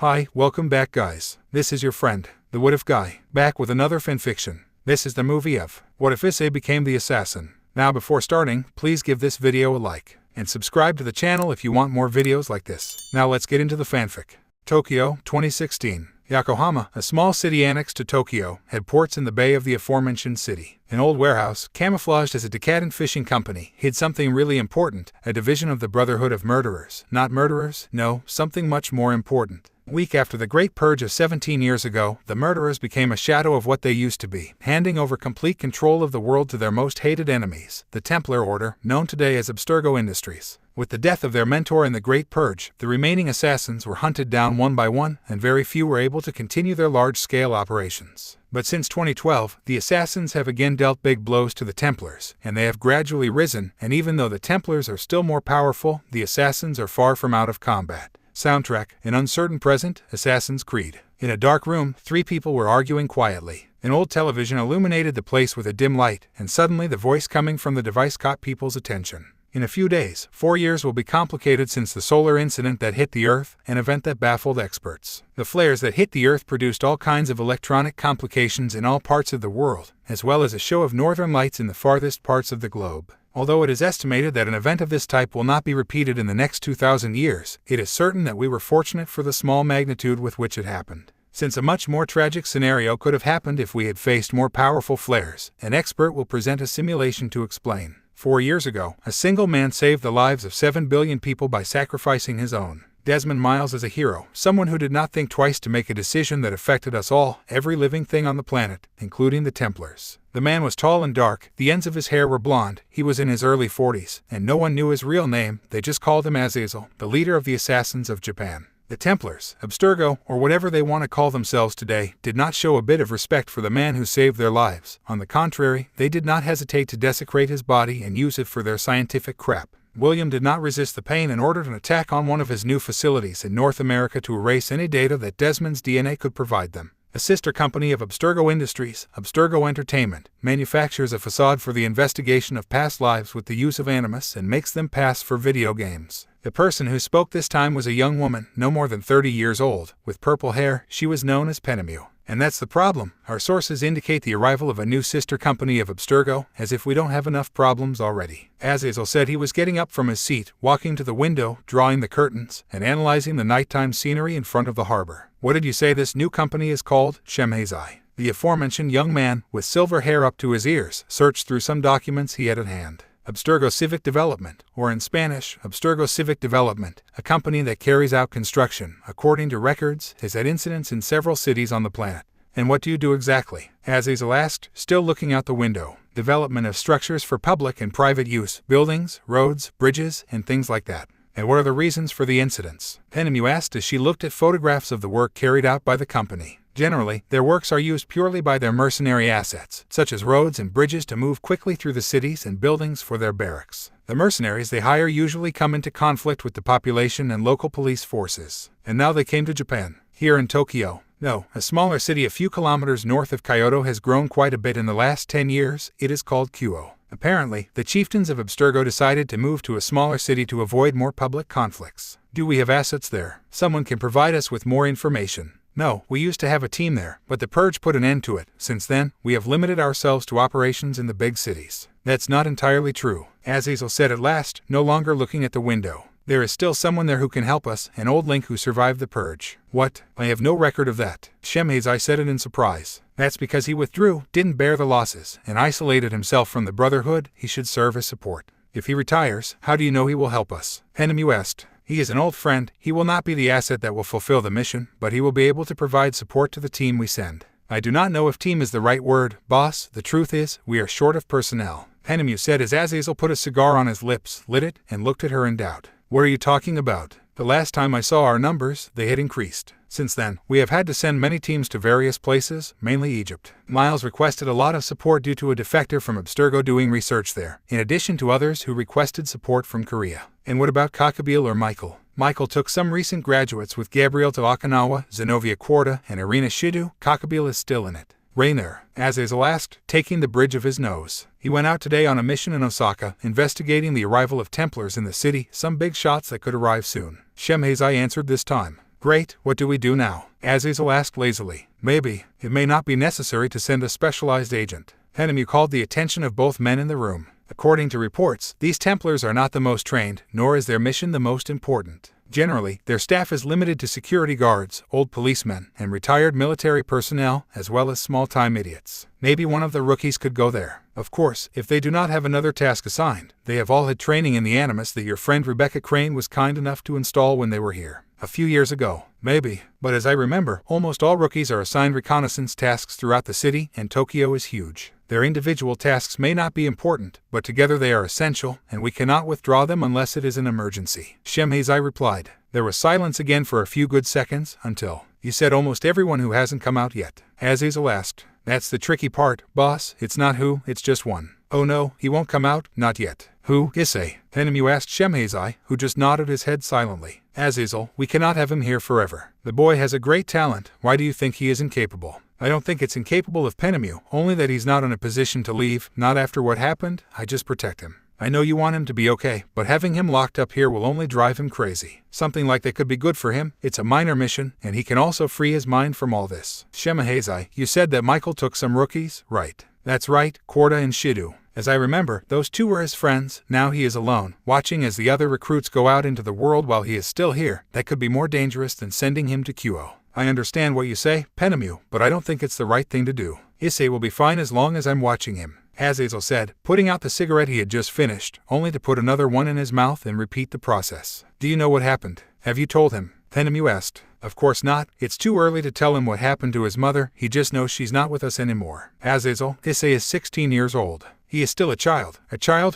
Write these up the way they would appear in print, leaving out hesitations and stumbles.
Hi, welcome back guys. This is your friend, the What If Guy, back with another fanfiction. This is the movie of What If Issei Became the Assassin. Now before starting, please give this video a like, and subscribe to the channel if you want more videos like this. Now let's get into the fanfic. Tokyo, 2016. Yokohama, a small city annexed to Tokyo, had ports in the bay of the aforementioned city. An old warehouse, camouflaged as a decadent fishing company, hid something really important, a division of the Brotherhood of Murderers. Not murderers, no, something much more important. A week after the Great Purge of 17 years ago, the murderers became a shadow of what they used to be, handing over complete control of the world to their most hated enemies, the Templar Order, known today as Abstergo Industries. With the death of their mentor in the Great Purge, the remaining assassins were hunted down one by one, and very few were able to continue their large-scale operations. But since 2012, the assassins have again dealt big blows to the Templars, and they have gradually risen, and even though the Templars are still more powerful, the assassins are far from out of combat. Soundtrack: An Uncertain Present, Assassin's Creed. In a dark room, three people were arguing quietly. An old television illuminated the place with a dim light, and suddenly the voice coming from the device caught people's attention. In a few days, 4 years will be complicated since the solar incident that hit the Earth, an event that baffled experts. The flares that hit the Earth produced all kinds of electronic complications in all parts of the world, as well as a show of northern lights in the farthest parts of the globe. Although it is estimated that an event of this type will not be repeated in the next 2,000 years, it is certain that we were fortunate for the small magnitude with which it happened. Since a much more tragic scenario could have happened if we had faced more powerful flares, an expert will present a simulation to explain. 4 years ago, a single man saved the lives of 7 billion people by sacrificing his own. Desmond Miles is a hero, someone who did not think twice to make a decision that affected us all, every living thing on the planet, including the Templars. The man was tall and dark, the ends of his hair were blonde, he was in his early 40s, and no one knew his real name, they just called him Azazel, the leader of the assassins of Japan. The Templars, Abstergo, or whatever they want to call themselves today, did not show a bit of respect for the man who saved their lives. On the contrary, they did not hesitate to desecrate his body and use it for their scientific crap. William did not resist the pain and ordered an attack on one of his new facilities in North America to erase any data that Desmond's DNA could provide them. A sister company of Abstergo Industries, Abstergo Entertainment, manufactures a facade for the investigation of past lives with the use of animus and makes them pass for video games. The person who spoke this time was a young woman, no more than 30 years old, with purple hair. She was known as Penemu. And that's the problem. Our sources indicate the arrival of a new sister company of Abstergo, as if we don't have enough problems already. Azazel said he was getting up from his seat, walking to the window, drawing the curtains, and analyzing the nighttime scenery in front of the harbor. What did you say this new company is called? Issei. The aforementioned young man, with silver hair up to his ears, searched through some documents he had at hand. Abstergo Civic Development, or in Spanish, Abstergo Civic Development, a company that carries out construction, according to records, has had incidents in several cities on the planet. And what do you do exactly? Azazel asked, still looking out the window. Development of structures for public and private use, buildings, roads, bridges, and things like that. And what are the reasons for the incidents? Penemu asked as she looked at photographs of the work carried out by the company. Generally, their works are used purely by their mercenary assets, such as roads and bridges to move quickly through the cities and buildings for their barracks. The mercenaries they hire usually come into conflict with the population and local police forces. And now they came to Japan. Here in Tokyo, no, a smaller city a few kilometers north of Kyoto has grown quite a bit in the last 10 years, it is called Kyoto. Apparently, the chieftains of Abstergo decided to move to a smaller city to avoid more public conflicts. Do we have assets there? Someone can provide us with more information. No, we used to have a team there, but the purge put an end to it. Since then, we have limited ourselves to operations in the big cities. That's not entirely true, Azazel said at last, no longer looking at the window. There is still someone there who can help us, an old link who survived the purge. What? I have no record of that. Issei said it in surprise. That's because he withdrew, didn't bear the losses, and isolated himself from the Brotherhood. He should serve as support. If he retires, how do you know he will help us? Penemu asked. He is an old friend. He will not be the asset that will fulfill the mission, but he will be able to provide support to the team we send. I do not know if team is the right word, boss. The truth is, we are short of personnel. Penemu said as Azazel put a cigar on his lips, lit it, and looked at her in doubt. What are you talking about? The last time I saw our numbers, they had increased. Since then, we have had to send many teams to various places, mainly Egypt. Miles requested a lot of support due to a defector from Abstergo doing research there, in addition to others who requested support from Korea. And what about Kakabeel or Michael? Michael took some recent graduates with Gabriel to Okinawa, Zenobia Quarta, and Irina Shidu. Kakabeel is still in it. Rainer, Azazel asked, taking the bridge of his nose. He went out today on a mission in Osaka, investigating the arrival of Templars in the city, some big shots that could arrive soon. Issei answered this time. Great, what do we do now? Azazel asked lazily. Maybe, it may not be necessary to send a specialized agent. Penemu called the attention of both men in the room. According to reports, these Templars are not the most trained, nor is their mission the most important. Generally, their staff is limited to security guards, old policemen, and retired military personnel, as well as small-time idiots. Maybe one of the rookies could go there. Of course, if they do not have another task assigned, they have all had training in the Animus that your friend Rebecca Crane was kind enough to install when they were here. A few years ago, maybe, but as I remember, almost all rookies are assigned reconnaissance tasks throughout the city, and Tokyo is huge. Their individual tasks may not be important, but together they are essential, and we cannot withdraw them unless it is an emergency. Issei replied. There was silence again for a few good seconds, until, you said almost everyone who hasn't come out yet. Azazel asked. That's the tricky part, boss. It's not who, it's just one. Oh no, he won't come out, not yet. Who? Issei. Penemu asked Issei, who just nodded his head silently. Azazel, we cannot have him here forever. The boy has a great talent. Why do you think he is incapable? I don't think it's incapable of Penemu, only that he's not in a position to leave, not after what happened. I just protect him. I know you want him to be okay, but having him locked up here will only drive him crazy. Something like that could be good for him. It's a minor mission, and he can also free his mind from all this. Issei, you said that Michael took some rookies, right? That's right, Korda and Shidu. As I remember, those two were his friends. Now he is alone, watching as the other recruits go out into the world while he is still here. That could be more dangerous than sending him to Kyo. I understand what you say, Penemu, but I don't think it's the right thing to do. Issei will be fine as long as I'm watching him, Azazel said, putting out the cigarette he had just finished, only to put another one in his mouth and repeat the process. Do you know what happened? Have you told him? Penemu asked. Of course not. It's too early to tell him what happened to his mother. He just knows she's not with us anymore. Azazel, Issei is 16 years old. He is still a child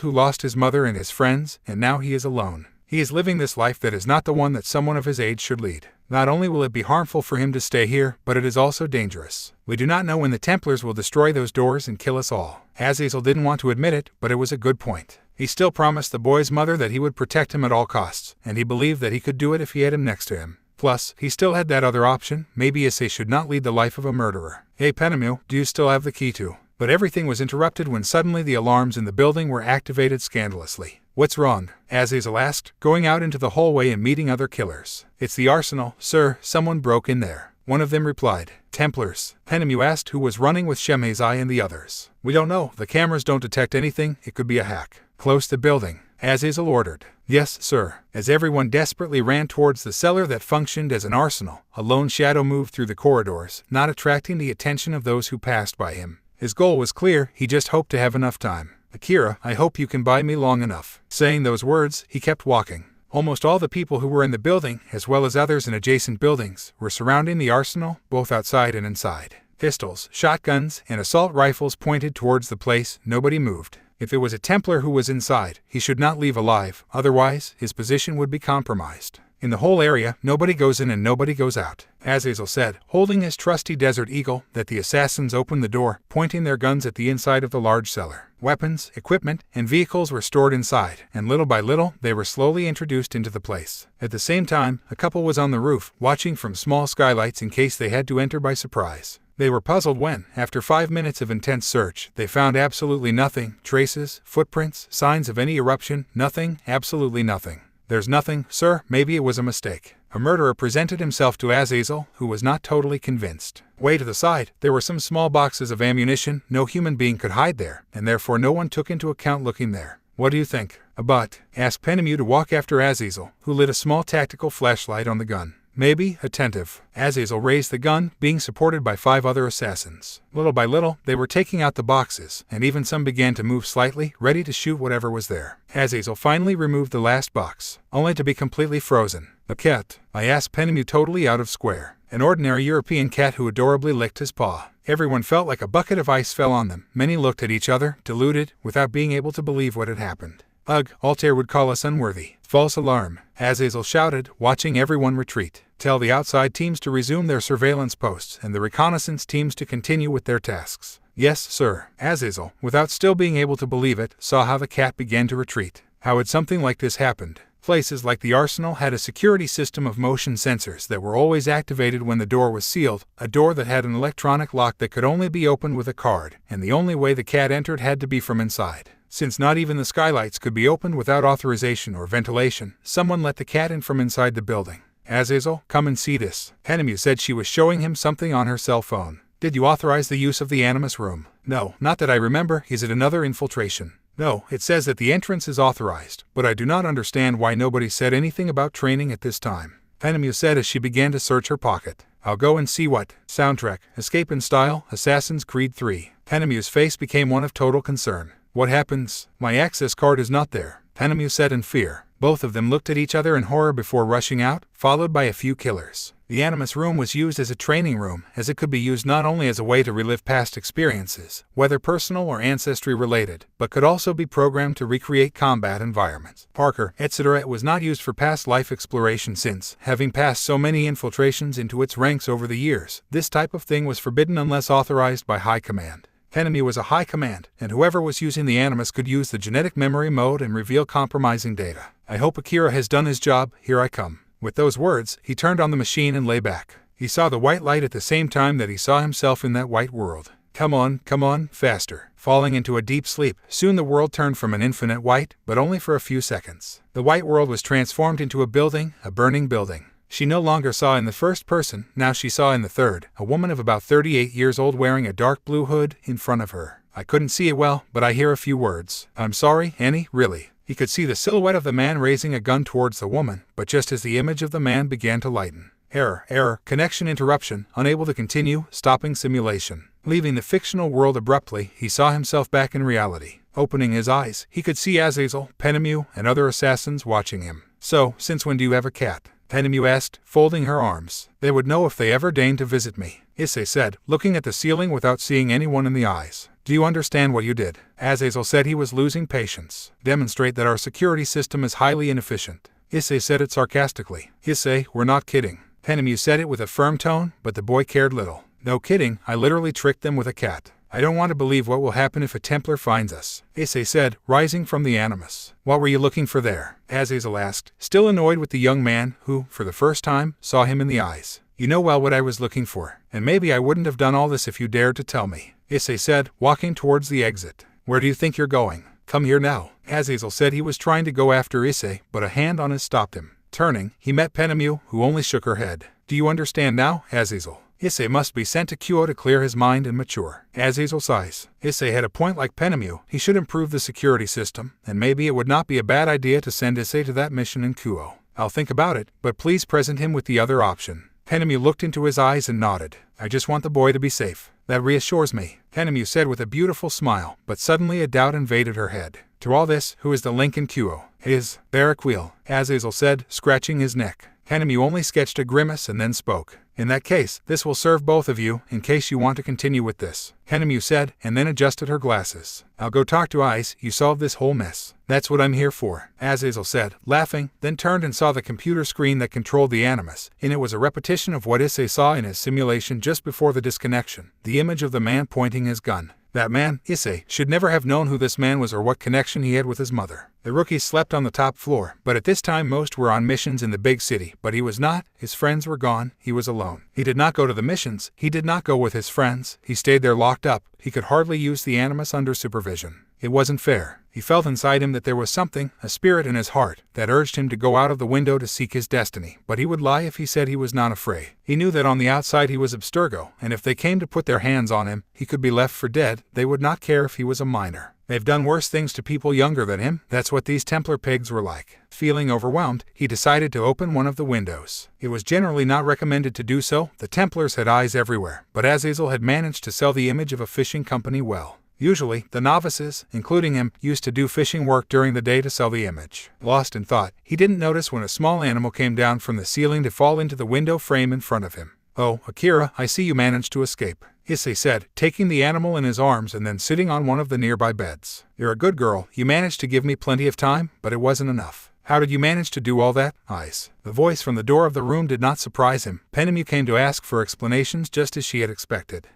who lost his mother and his friends, and now he is alone. He is living this life that is not the one that someone of his age should lead. Not only will it be harmful for him to stay here, but it is also dangerous. We do not know when the Templars will destroy those doors and kill us all. Azazel didn't want to admit it, but it was a good point. He still promised the boy's mother that he would protect him at all costs, and he believed that he could do it if he had him next to him. Plus, he still had that other option. Maybe Issei should not lead the life of a murderer. Hey Penemu, do you still have the key to? But everything was interrupted when suddenly the alarms in the building were activated scandalously. What's wrong? Azazel asked, going out into the hallway and meeting other killers. It's the arsenal, sir. Someone broke in there. One of them replied. Templars. Penemu asked who was running with Issei and the others. We don't know. The cameras don't detect anything. It could be a hack. Close the building, Azazel ordered. Yes, sir. As everyone desperately ran towards the cellar that functioned as an arsenal, a lone shadow moved through the corridors, not attracting the attention of those who passed by him. His goal was clear. He just hoped to have enough time. Akira, I hope you can buy me long enough. Saying those words, he kept walking. Almost all the people who were in the building, as well as others in adjacent buildings, were surrounding the arsenal, both outside and inside. Pistols, shotguns, and assault rifles pointed towards the place. Nobody moved. If it was a Templar who was inside, he should not leave alive, otherwise, his position would be compromised. In the whole area, nobody goes in and nobody goes out. Azazel said, holding his trusty Desert Eagle, that the assassins opened the door, pointing their guns at the inside of the large cellar. Weapons, equipment, and vehicles were stored inside, and little by little, they were slowly introduced into the place. At the same time, a couple was on the roof, watching from small skylights in case they had to enter by surprise. They were puzzled when, after 5 minutes of intense search, they found absolutely nothing. Traces, footprints, signs of any eruption, nothing, absolutely nothing. There's nothing, sir. Maybe it was a mistake. A murderer presented himself to Azazel, who was not totally convinced. Way to the side, there were some small boxes of ammunition. No human being could hide there, and therefore no one took into account looking there. What do you think? But, asked Penemu to walk after Azazel, who lit a small tactical flashlight on the gun. Maybe, attentive. Azazel raised the gun, being supported by 5 other assassins. Little by little, they were taking out the boxes, and even some began to move slightly, ready to shoot whatever was there. Azazel finally removed the last box, only to be completely frozen. A cat? I asked Penemu, totally out of square. An ordinary European cat who adorably licked his paw. Everyone felt like a bucket of ice fell on them. Many looked at each other, deluded, without being able to believe what had happened. Ugh, Altair would call us unworthy. False alarm, Azazel shouted, watching everyone retreat. Tell the outside teams to resume their surveillance posts and the reconnaissance teams to continue with their tasks. Yes, sir. Azazel, without still being able to believe it, saw how the cat began to retreat. How had something like this happened? Places like the arsenal had a security system of motion sensors that were always activated when the door was sealed, a door that had an electronic lock that could only be opened with a card, and the only way the cat entered had to be from inside. Since not even the skylights could be opened without authorization or ventilation, someone let the cat in from inside the building. Azazel, come and see this. Penemu said she was showing him something on her cell phone. Did you authorize the use of the Animus room? No, not that I remember. Is it another infiltration? No, it says that the entrance is authorized, but I do not understand why nobody said anything about training at this time. Penemu said as she began to search her pocket. I'll go and see what. Soundtrack, Escape in Style, Assassin's Creed 3. Penemu's face became one of total concern. What happens? My access card is not there, Penemu said in fear. Both of them looked at each other in horror before rushing out, followed by a few killers. The Animus room was used as a training room, as it could be used not only as a way to relive past experiences, whether personal or ancestry-related, but could also be programmed to recreate combat environments. Parker, etc. It was not used for past life exploration since, having passed so many infiltrations into its ranks over the years, this type of thing was forbidden unless authorized by High Command. Penemu was a high command, and whoever was using the Animus could use the genetic memory mode and reveal compromising data. I hope Akira has done his job, here I come. With those words, he turned on the machine and lay back. He saw the white light at the same time that he saw himself in that white world. Come on, faster. Falling into a deep sleep, soon the world turned from an infinite white, but only for a few seconds. The white world was transformed into a building, a burning building. She no longer saw in the first person, now she saw in the third, a woman of about 38 years old wearing a dark blue hood in front of her. I couldn't see it well, but I hear a few words. I'm sorry, Annie, really. He could see the silhouette of the man raising a gun towards the woman, but just as the image of the man began to lighten. Error, connection interruption, unable to continue, stopping simulation. Leaving the fictional world abruptly, he saw himself back in reality. Opening his eyes, he could see Azazel, Penemu, and other assassins watching him. So, since when do you have a cat? Penemu asked, folding her arms. They would know if they ever deigned to visit me, Issei said, looking at the ceiling without seeing anyone in the eyes. Do you understand what you did? Azazel said he was losing patience. Demonstrate that our security system is highly inefficient. Issei said it sarcastically. Issei, we're not kidding. Penemu said it with a firm tone, but the boy cared little. No kidding, I literally tricked them with a cat. I don't want to believe what will happen if a Templar finds us, Issei said, rising from the Animus. What were you looking for there? Azazel asked, still annoyed with the young man who, for the first time, saw him in the eyes. You know well what I was looking for, and maybe I wouldn't have done all this if you dared to tell me, Issei said, walking towards the exit. Where do you think you're going? Come here now. Azazel said he was trying to go after Issei, but a hand on his stopped him. Turning, he met Penemu, who only shook her head. Do you understand now, Azazel? Issei must be sent to Kyo to clear his mind and mature. Azazel sighs. Issei had a point like Penemu. He should improve the security system, and maybe it would not be a bad idea to send Issei to that mission in Kyo. I'll think about it, but please present him with the other option. Penemu looked into his eyes and nodded. I just want the boy to be safe. That reassures me, Penemu said with a beautiful smile, but suddenly a doubt invaded her head. To all this, who is the link in Kyo? Is Barakwil, Azazel said, scratching his neck. Penemu only sketched a grimace and then spoke. In that case, this will serve both of you, in case you want to continue with this, Penemu said, and then adjusted her glasses. I'll go talk to Ice, you solved this whole mess. That's what I'm here for, Azazel said, laughing, then turned and saw the computer screen that controlled the Animus, and it was a repetition of what Issei saw in his simulation just before the disconnection, the image of the man pointing his gun. That man, Issei, should never have known who this man was or what connection he had with his mother. The rookies slept on the top floor, but at this time most were on missions in the big city, but he was not. His friends were gone. He was alone. He did not go to the missions. He did not go with his friends. He stayed there locked up. He could hardly use the Animus under supervision. It wasn't fair. He felt inside him that there was something, a spirit in his heart, that urged him to go out of the window to seek his destiny, but he would lie if he said he was not afraid. He knew that on the outside he was Abstergo, and if they came to put their hands on him, he could be left for dead. They would not care if he was a minor. They've done worse things to people younger than him. That's what these Templar pigs were like. Feeling overwhelmed, he decided to open one of the windows. It was generally not recommended to do so. The Templars had eyes everywhere, but Azazel had managed to sell the image of a fishing company well. Usually, the novices, including him, used to do fishing work during the day to sell the image. Lost in thought, he didn't notice when a small animal came down from the ceiling to fall into the window frame in front of him. Oh, Akira, I see you managed to escape, Issei said, taking the animal in his arms and then sitting on one of the nearby beds. You're a good girl. You managed to give me plenty of time, but it wasn't enough. How did you manage to do all that, Ice? The voice from the door of the room did not surprise him. Penemu came to ask for explanations just as she had expected.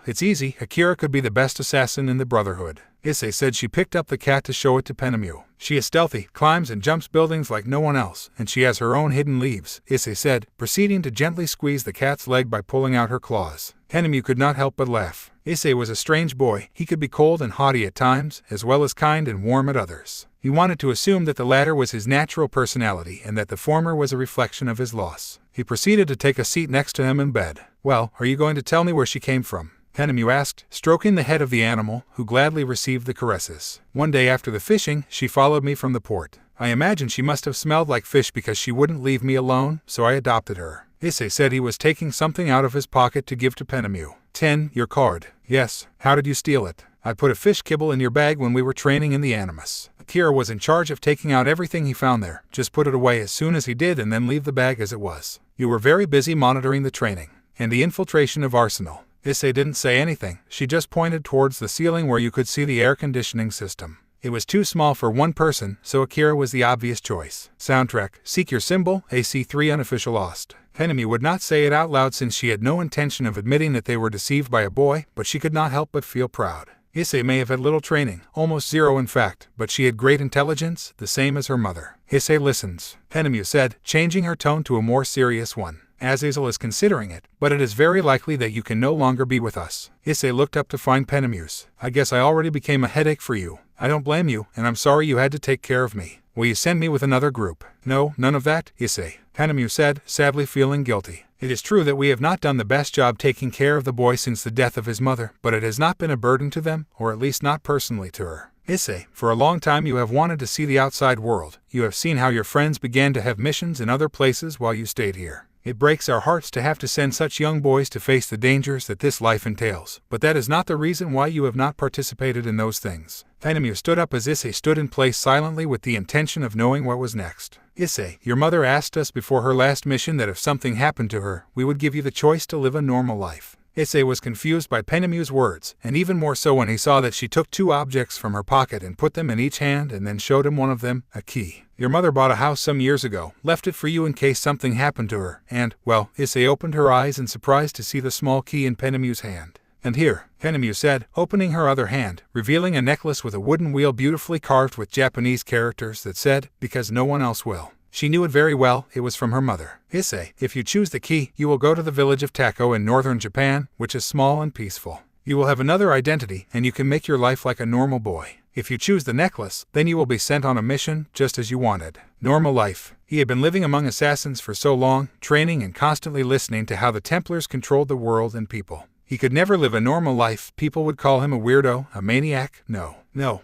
It's easy. Akira could be the best assassin in the Brotherhood. Issei said she picked up the cat to show it to Penemu. She is stealthy, climbs and jumps buildings like no one else, and she has her own hidden leaves, Issei said, proceeding to gently squeeze the cat's leg by pulling out her claws. Penemu could not help but laugh. Issei was a strange boy. He could be cold and haughty at times, as well as kind and warm at others. He wanted to assume that the latter was his natural personality and that the former was a reflection of his loss. He proceeded to take a seat next to him in bed. "Well, are you going to tell me where she came from?" Penemu asked, stroking the head of the animal, who gladly received the caresses. "One day after the fishing, she followed me from the port. I imagine she must have smelled like fish because she wouldn't leave me alone, so I adopted her." Issei said he was taking something out of his pocket to give to Penemu. 10. Your card. "Yes. How did you steal it?" "I put a fish kibble in your bag when we were training in the Animus. Akira was in charge of taking out everything he found there. Just put it away as soon as he did and then leave the bag as it was. You were very busy monitoring the training and the infiltration of Arsenal." Issei didn't say anything. She just pointed towards the ceiling where you could see the air conditioning system. It was too small for one person, so Akira was the obvious choice. Soundtrack, Seek Your Symbol, AC3 Unofficial Lost. Penemu would not say it out loud since she had no intention of admitting that they were deceived by a boy, but she could not help but feel proud. Issei may have had little training, almost zero in fact, but she had great intelligence, the same as her mother. Issei listens, Penemu said, changing her tone to a more serious one. "Azazel is considering it, but it is very likely that you can no longer be with us." Issei looked up to find Penemu's. "I guess I already became a headache for you. I don't blame you, and I'm sorry you had to take care of me. Will you send me with another group?" "No, none of that, Issei," Penemu said, sadly feeling guilty. "It is true that we have not done the best job taking care of the boy since the death of his mother, but it has not been a burden to them, or at least not personally to her. Issei, for a long time you have wanted to see the outside world. You have seen how your friends began to have missions in other places while you stayed here. It breaks our hearts to have to send such young boys to face the dangers that this life entails, but that is not the reason why you have not participated in those things." Penemu stood up as Issei stood in place silently with the intention of knowing what was next. "Issei, your mother asked us before her last mission that if something happened to her, we would give you the choice to live a normal life." Issei was confused by Penemu's words, and even more so when he saw that she took 2 objects from her pocket and put them in each hand and then showed him one of them, a key. "Your mother bought a house some years ago, left it for you in case something happened to her, and, well," Issei opened her eyes in surprise to see the small key in Penemu's hand. "And here," Penemu said, opening her other hand, revealing a necklace with a wooden wheel beautifully carved with Japanese characters that said, "Because no one else will." She knew it very well, it was from her mother. "Issei, if you choose the key, you will go to the village of Tako in northern Japan, which is small and peaceful. You will have another identity, and you can make your life like a normal boy. If you choose the necklace, then you will be sent on a mission, just as you wanted." Normal life. He had been living among assassins for so long, training and constantly listening to how the Templars controlled the world and people. He could never live a normal life. People would call him a weirdo, a maniac. No,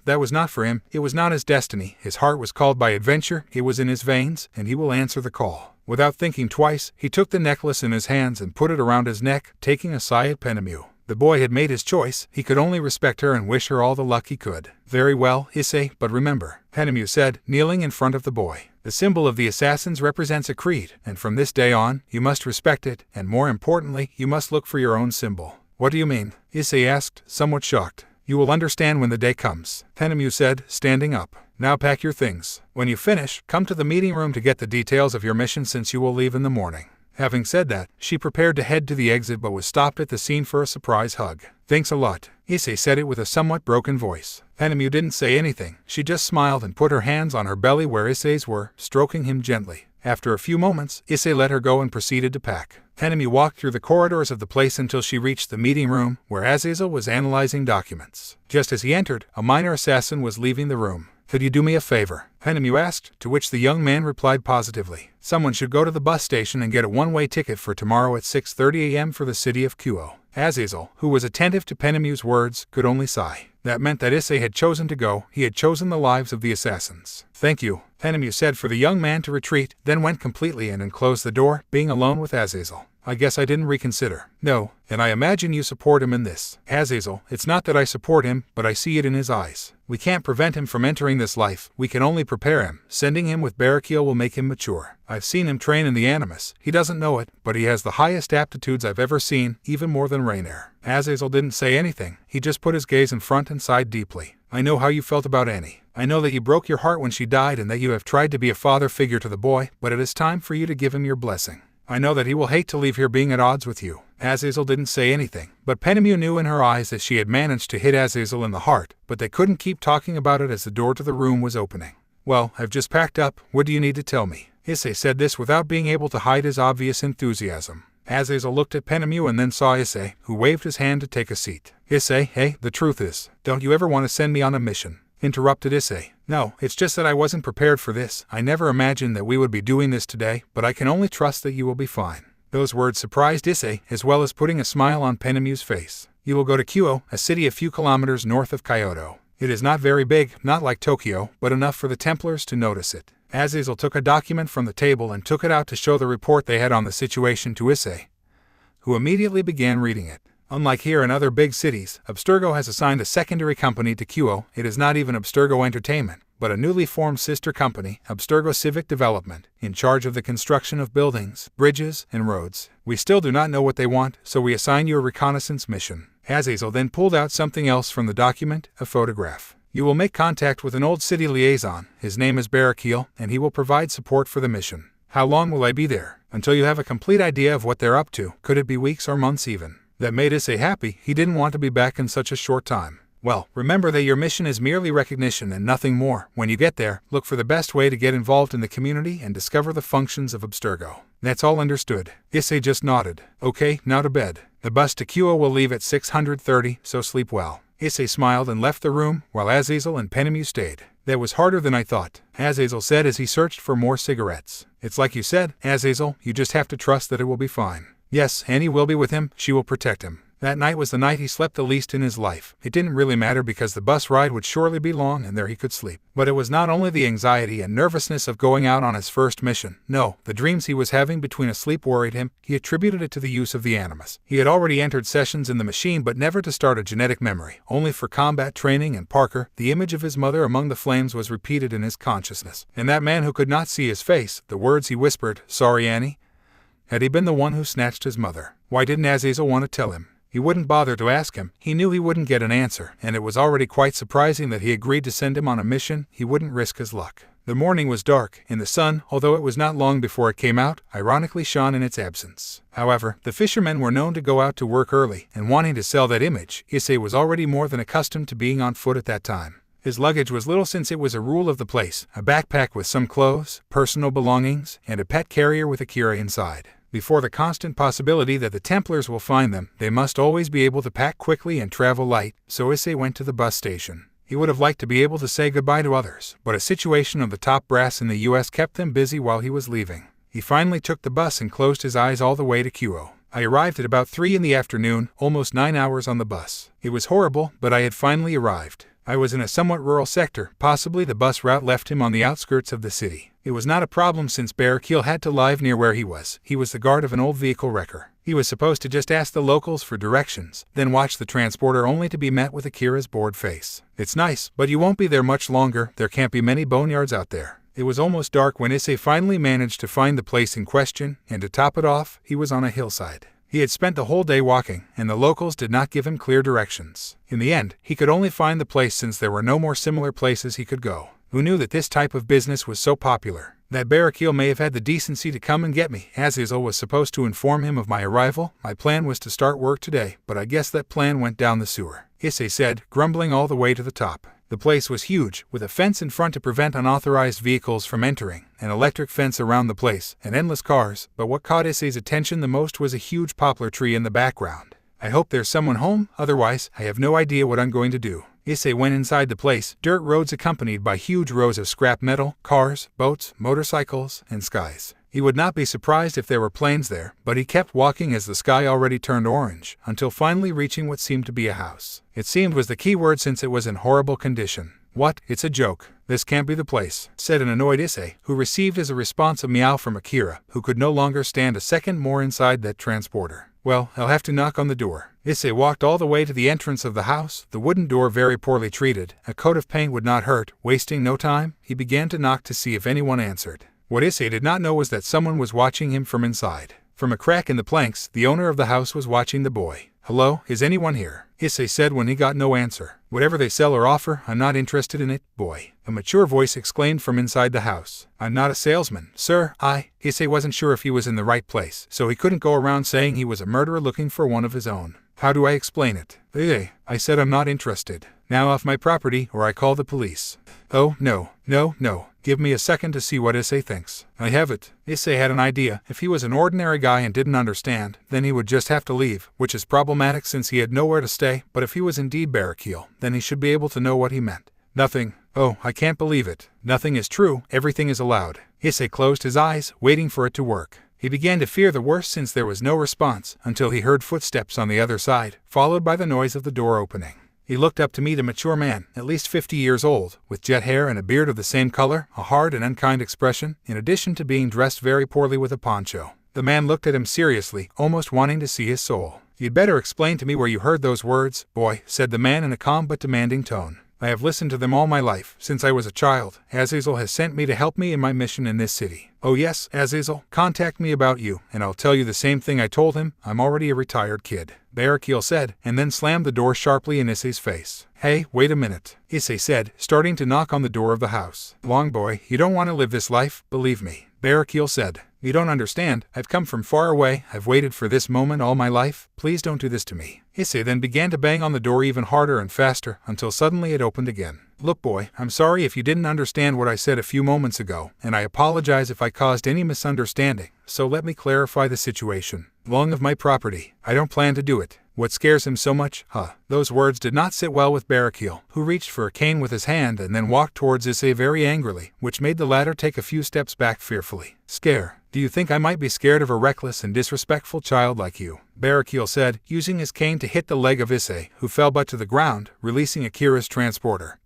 that was not for him. It was not his destiny. His heart was called by adventure, it was in his veins, and he will answer the call. Without thinking twice, he took the necklace in his hands and put it around his neck, taking a sigh at Penemu. The boy had made his choice. He could only respect her and wish her all the luck he could. "Very well, Issei, but remember," Penemu said, kneeling in front of the boy. "The symbol of the assassins represents a creed, and from this day on, you must respect it, and more importantly, you must look for your own symbol." "What do you mean?" Issei asked, somewhat shocked. "You will understand when the day comes," Penemu said, standing up. "Now pack your things. When you finish, come to the meeting room to get the details of your mission since you will leave in the morning." Having said that, she prepared to head to the exit but was stopped at the scene for a surprise hug. "Thanks a lot," Issei said it with a somewhat broken voice. Penemu didn't say anything. She just smiled and put her hands on her belly where Issei's were, stroking him gently. After a few moments, Issei let her go and proceeded to pack. Penemu walked through the corridors of the place until she reached the meeting room, where Azazel was analyzing documents. Just as he entered, a minor assassin was leaving the room. "Could you do me a favor?" Penemu asked, to which the young man replied positively. "Someone should go to the bus station and get a one-way ticket for tomorrow at 6:30 a.m. for the city of Kuo." Azazel, who was attentive to Penemu's words, could only sigh. That meant that Issei had chosen to go. He had chosen the lives of the assassins. "Thank you," Penemu said for the young man to retreat, then went completely in and closed the door, being alone with Azazel. "I guess I didn't reconsider." "No, and I imagine you support him in this." "Azazel, it's not that I support him, but I see it in his eyes. We can't prevent him from entering this life, we can only prepare him. Sending him with Barakiel will make him mature. I've seen him train in the Animus. He doesn't know it, but he has the highest aptitudes I've ever seen, even more than Rainier." Azazel didn't say anything. He just put his gaze in front and sighed deeply. "I know how you felt about Annie. I know that you broke your heart when she died and that you have tried to be a father figure to the boy, but it is time for you to give him your blessing. I know that he will hate to leave here being at odds with you." Azazel didn't say anything, but Penemu knew in her eyes that she had managed to hit Azazel in the heart, but they couldn't keep talking about it as the door to the room was opening. "Well, I've just packed up. What do you need to tell me?" Issei said this without being able to hide his obvious enthusiasm. Azazel looked at Penemu and then saw Issei, who waved his hand to take a seat. Issei, hey, the truth is, don't you ever want to send me on a mission? Interrupted Issei. No, it's just that I wasn't prepared for this. I never imagined that we would be doing this today, but I can only trust that you will be fine. Those words surprised Issei, as well as putting a smile on Penemu's face. You will go to Kyoto, a city a few kilometers north of Kyoto. It is not very big, not like Tokyo, but enough for the Templars to notice it. Azazel took a document from the table and took it out to show the report they had on the situation to Issei, who immediately began reading it. Unlike here in other big cities, Abstergo has assigned a secondary company to Kyoto. It is not even Abstergo Entertainment, but a newly formed sister company, Abstergo Civic Development, in charge of the construction of buildings, bridges, and roads. We still do not know what they want, so we assign you a reconnaissance mission. Azazel then pulled out something else from the document, a photograph. You will make contact with an old city liaison. His name is Barakil, and he will provide support for the mission. How long will I be there? Until you have a complete idea of what they're up to. Could it be weeks or months even? That made Issei happy. He didn't want to be back in such a short time. Well, remember that your mission is merely recognition and nothing more. When you get there, look for the best way to get involved in the community and discover the functions of Abstergo. That's all understood. Issei just nodded. Okay, now to bed. The bus to Kyoto will leave at 6:30, so sleep well. Issei smiled and left the room, while Azazel and Penemu stayed. That was harder than I thought, Azazel said as he searched for more cigarettes. It's like you said, Azazel, you just have to trust that it will be fine. Yes, Annie will be with him, she will protect him. That night was the night he slept the least in his life. It didn't really matter because the bus ride would surely be long and there he could sleep. But it was not only the anxiety and nervousness of going out on his first mission. No, the dreams he was having between asleep worried him. He attributed it to the use of the animus. He had already entered sessions in the machine but never to start a genetic memory, only for combat training, and Parker, the image of his mother among the flames, was repeated in his consciousness. And that man who could not see his face, the words he whispered, "Sorry, Annie?" Had he been the one who snatched his mother? Why didn't Azazel want to tell him? He wouldn't bother to ask him. He knew he wouldn't get an answer, and it was already quite surprising that he agreed to send him on a mission. He wouldn't risk his luck. The morning was dark, and the sun, although it was not long before it came out, ironically shone in its absence. However, the fishermen were known to go out to work early, and wanting to sell that image, Issei was already more than accustomed to being on foot at that time. His luggage was little since it was a rule of the place, a backpack with some clothes, personal belongings, and a pet carrier with Akira inside. Before the constant possibility that the Templars will find them, they must always be able to pack quickly and travel light, so Issei went to the bus station. He would have liked to be able to say goodbye to others, but a situation of the top brass in the US kept them busy while he was leaving. He finally took the bus and closed his eyes all the way to Kyoto. I arrived at about 3 in the afternoon, almost 9 hours on the bus. It was horrible, but I had finally arrived. I was in a somewhat rural sector. Possibly the bus route left him on the outskirts of the city. It was not a problem since Barakil had to live near where he was. He was the guard of an old vehicle wrecker. He was supposed to just ask the locals for directions, then watch the transporter, only to be met with Akira's bored face. It's nice, but you won't be there much longer. There can't be many boneyards out there. It was almost dark when Issei finally managed to find the place in question, and to top it off, he was on a hillside. He had spent the whole day walking, and the locals did not give him clear directions. In the end, he could only find the place since there were no more similar places he could go. Who knew that this type of business was so popular? That Barakil may have had the decency to come and get me. Azazel was supposed to inform him of my arrival. My plan was to start work today, but I guess that plan went down the sewer, Issei said, grumbling all the way to the top. The place was huge, with a fence in front to prevent unauthorized vehicles from entering, an electric fence around the place, and endless cars, but what caught Issei's attention the most was a huge poplar tree in the background. I hope there's someone home, otherwise, I have no idea what I'm going to do. Issei went inside the place, dirt roads accompanied by huge rows of scrap metal, cars, boats, motorcycles, and skies. He would not be surprised if there were planes there, but he kept walking as the sky already turned orange, until finally reaching what seemed to be a house. It seemed was the key word since it was in horrible condition. What? It's a joke. This can't be the place, said an annoyed Issei, who received as a response a meow from Akira, who could no longer stand a second more inside that transporter. Well, I'll have to knock on the door. Issei walked all the way to the entrance of the house, the wooden door very poorly treated. A coat of paint would not hurt. Wasting no time, he began to knock to see if anyone answered. What Issei did not know was that someone was watching him from inside. From a crack in the planks, the owner of the house was watching the boy. Hello, is anyone here? Issei said when he got no answer. Whatever they sell or offer, I'm not interested in it, boy. A mature voice exclaimed from inside the house. I'm not a salesman, sir. Issei wasn't sure if he was in the right place, so he couldn't go around saying he was a murderer looking for one of his own. How do I explain it? I said I'm not interested. Now off my property or I call the police. Oh, no. Give me a second to see what Issei thinks. I have it. Issei had an idea. If he was an ordinary guy and didn't understand, then he would just have to leave, which is problematic since he had nowhere to stay, but if he was indeed Barakil, then he should be able to know what he meant. Nothing. Oh, I can't believe it. Nothing is true. Everything is allowed. Issei closed his eyes, waiting for it to work. He began to fear the worst since there was no response, until he heard footsteps on the other side, followed by the noise of the door opening. He looked up to meet a mature man, at least 50 years old, with jet hair and a beard of the same color, a hard and unkind expression, in addition to being dressed very poorly with a poncho. The man looked at him seriously, almost wanting to see his soul. You'd better explain to me where you heard those words, boy, said the man in a calm but demanding tone. I have listened to them all my life, since I was a child. Azazel has sent me to help me in my mission in this city. Oh yes, Azazel, contact me about you, and I'll tell you the same thing I told him. I'm already a retired kid, Barakil said, and then slammed the door sharply in Issei's face. Hey, wait a minute, Issei said, starting to knock on the door of the house. Long boy, you don't want to live this life, believe me, Barakil said. You don't understand. I've come from far away. I've waited for this moment all my life. Please don't do this to me. Issei then began to bang on the door even harder and faster, until suddenly it opened again. Look boy, I'm sorry if you didn't understand what I said a few moments ago, and I apologize if I caused any misunderstanding, so let me clarify the situation. Long of my property. I don't plan to do it. What scares him so much? Those words did not sit well with Barakil, who reached for a cane with his hand and then walked towards Issei very angrily, which made the latter take a few steps back fearfully. Scare? Do you think I might be scared of a reckless and disrespectful child like you? Barakil said, using his cane to hit the leg of Issei, who fell but to the ground, releasing Akira's transporter,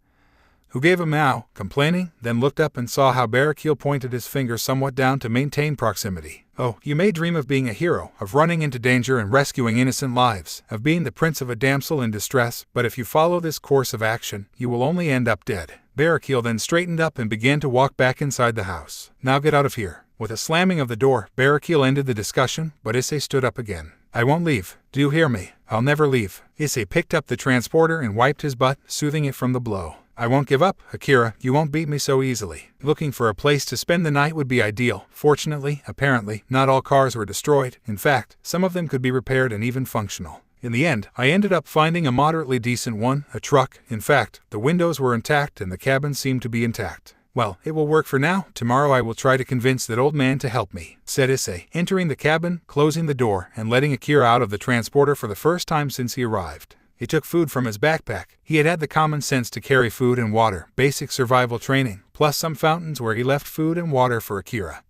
who gave a meow, complaining, then looked up and saw how Barakil pointed his finger somewhat down to maintain proximity. Oh, you may dream of being a hero, of running into danger and rescuing innocent lives, of being the prince of a damsel in distress, but if you follow this course of action, you will only end up dead. Barakil then straightened up and began to walk back inside the house. Now get out of here. With a slamming of the door, Barakil ended the discussion, but Issei stood up again. I won't leave. Do you hear me? I'll never leave. Issei picked up the transporter and wiped his butt, soothing it from the blow. I won't give up, Akira. You won't beat me so easily. Looking for a place to spend the night would be ideal. Fortunately, apparently, not all cars were destroyed. In fact, some of them could be repaired and even functional. In the end, I ended up finding a moderately decent one, a truck. In fact, the windows were intact and the cabin seemed to be intact. Well, it will work for now. Tomorrow I will try to convince that old man to help me, said Issei, entering the cabin, closing the door, and letting Akira out of the transporter for the first time since he arrived. He took food from his backpack. He had had the common sense to carry food and water, basic survival training, plus some fountains where he left food and water for Akira,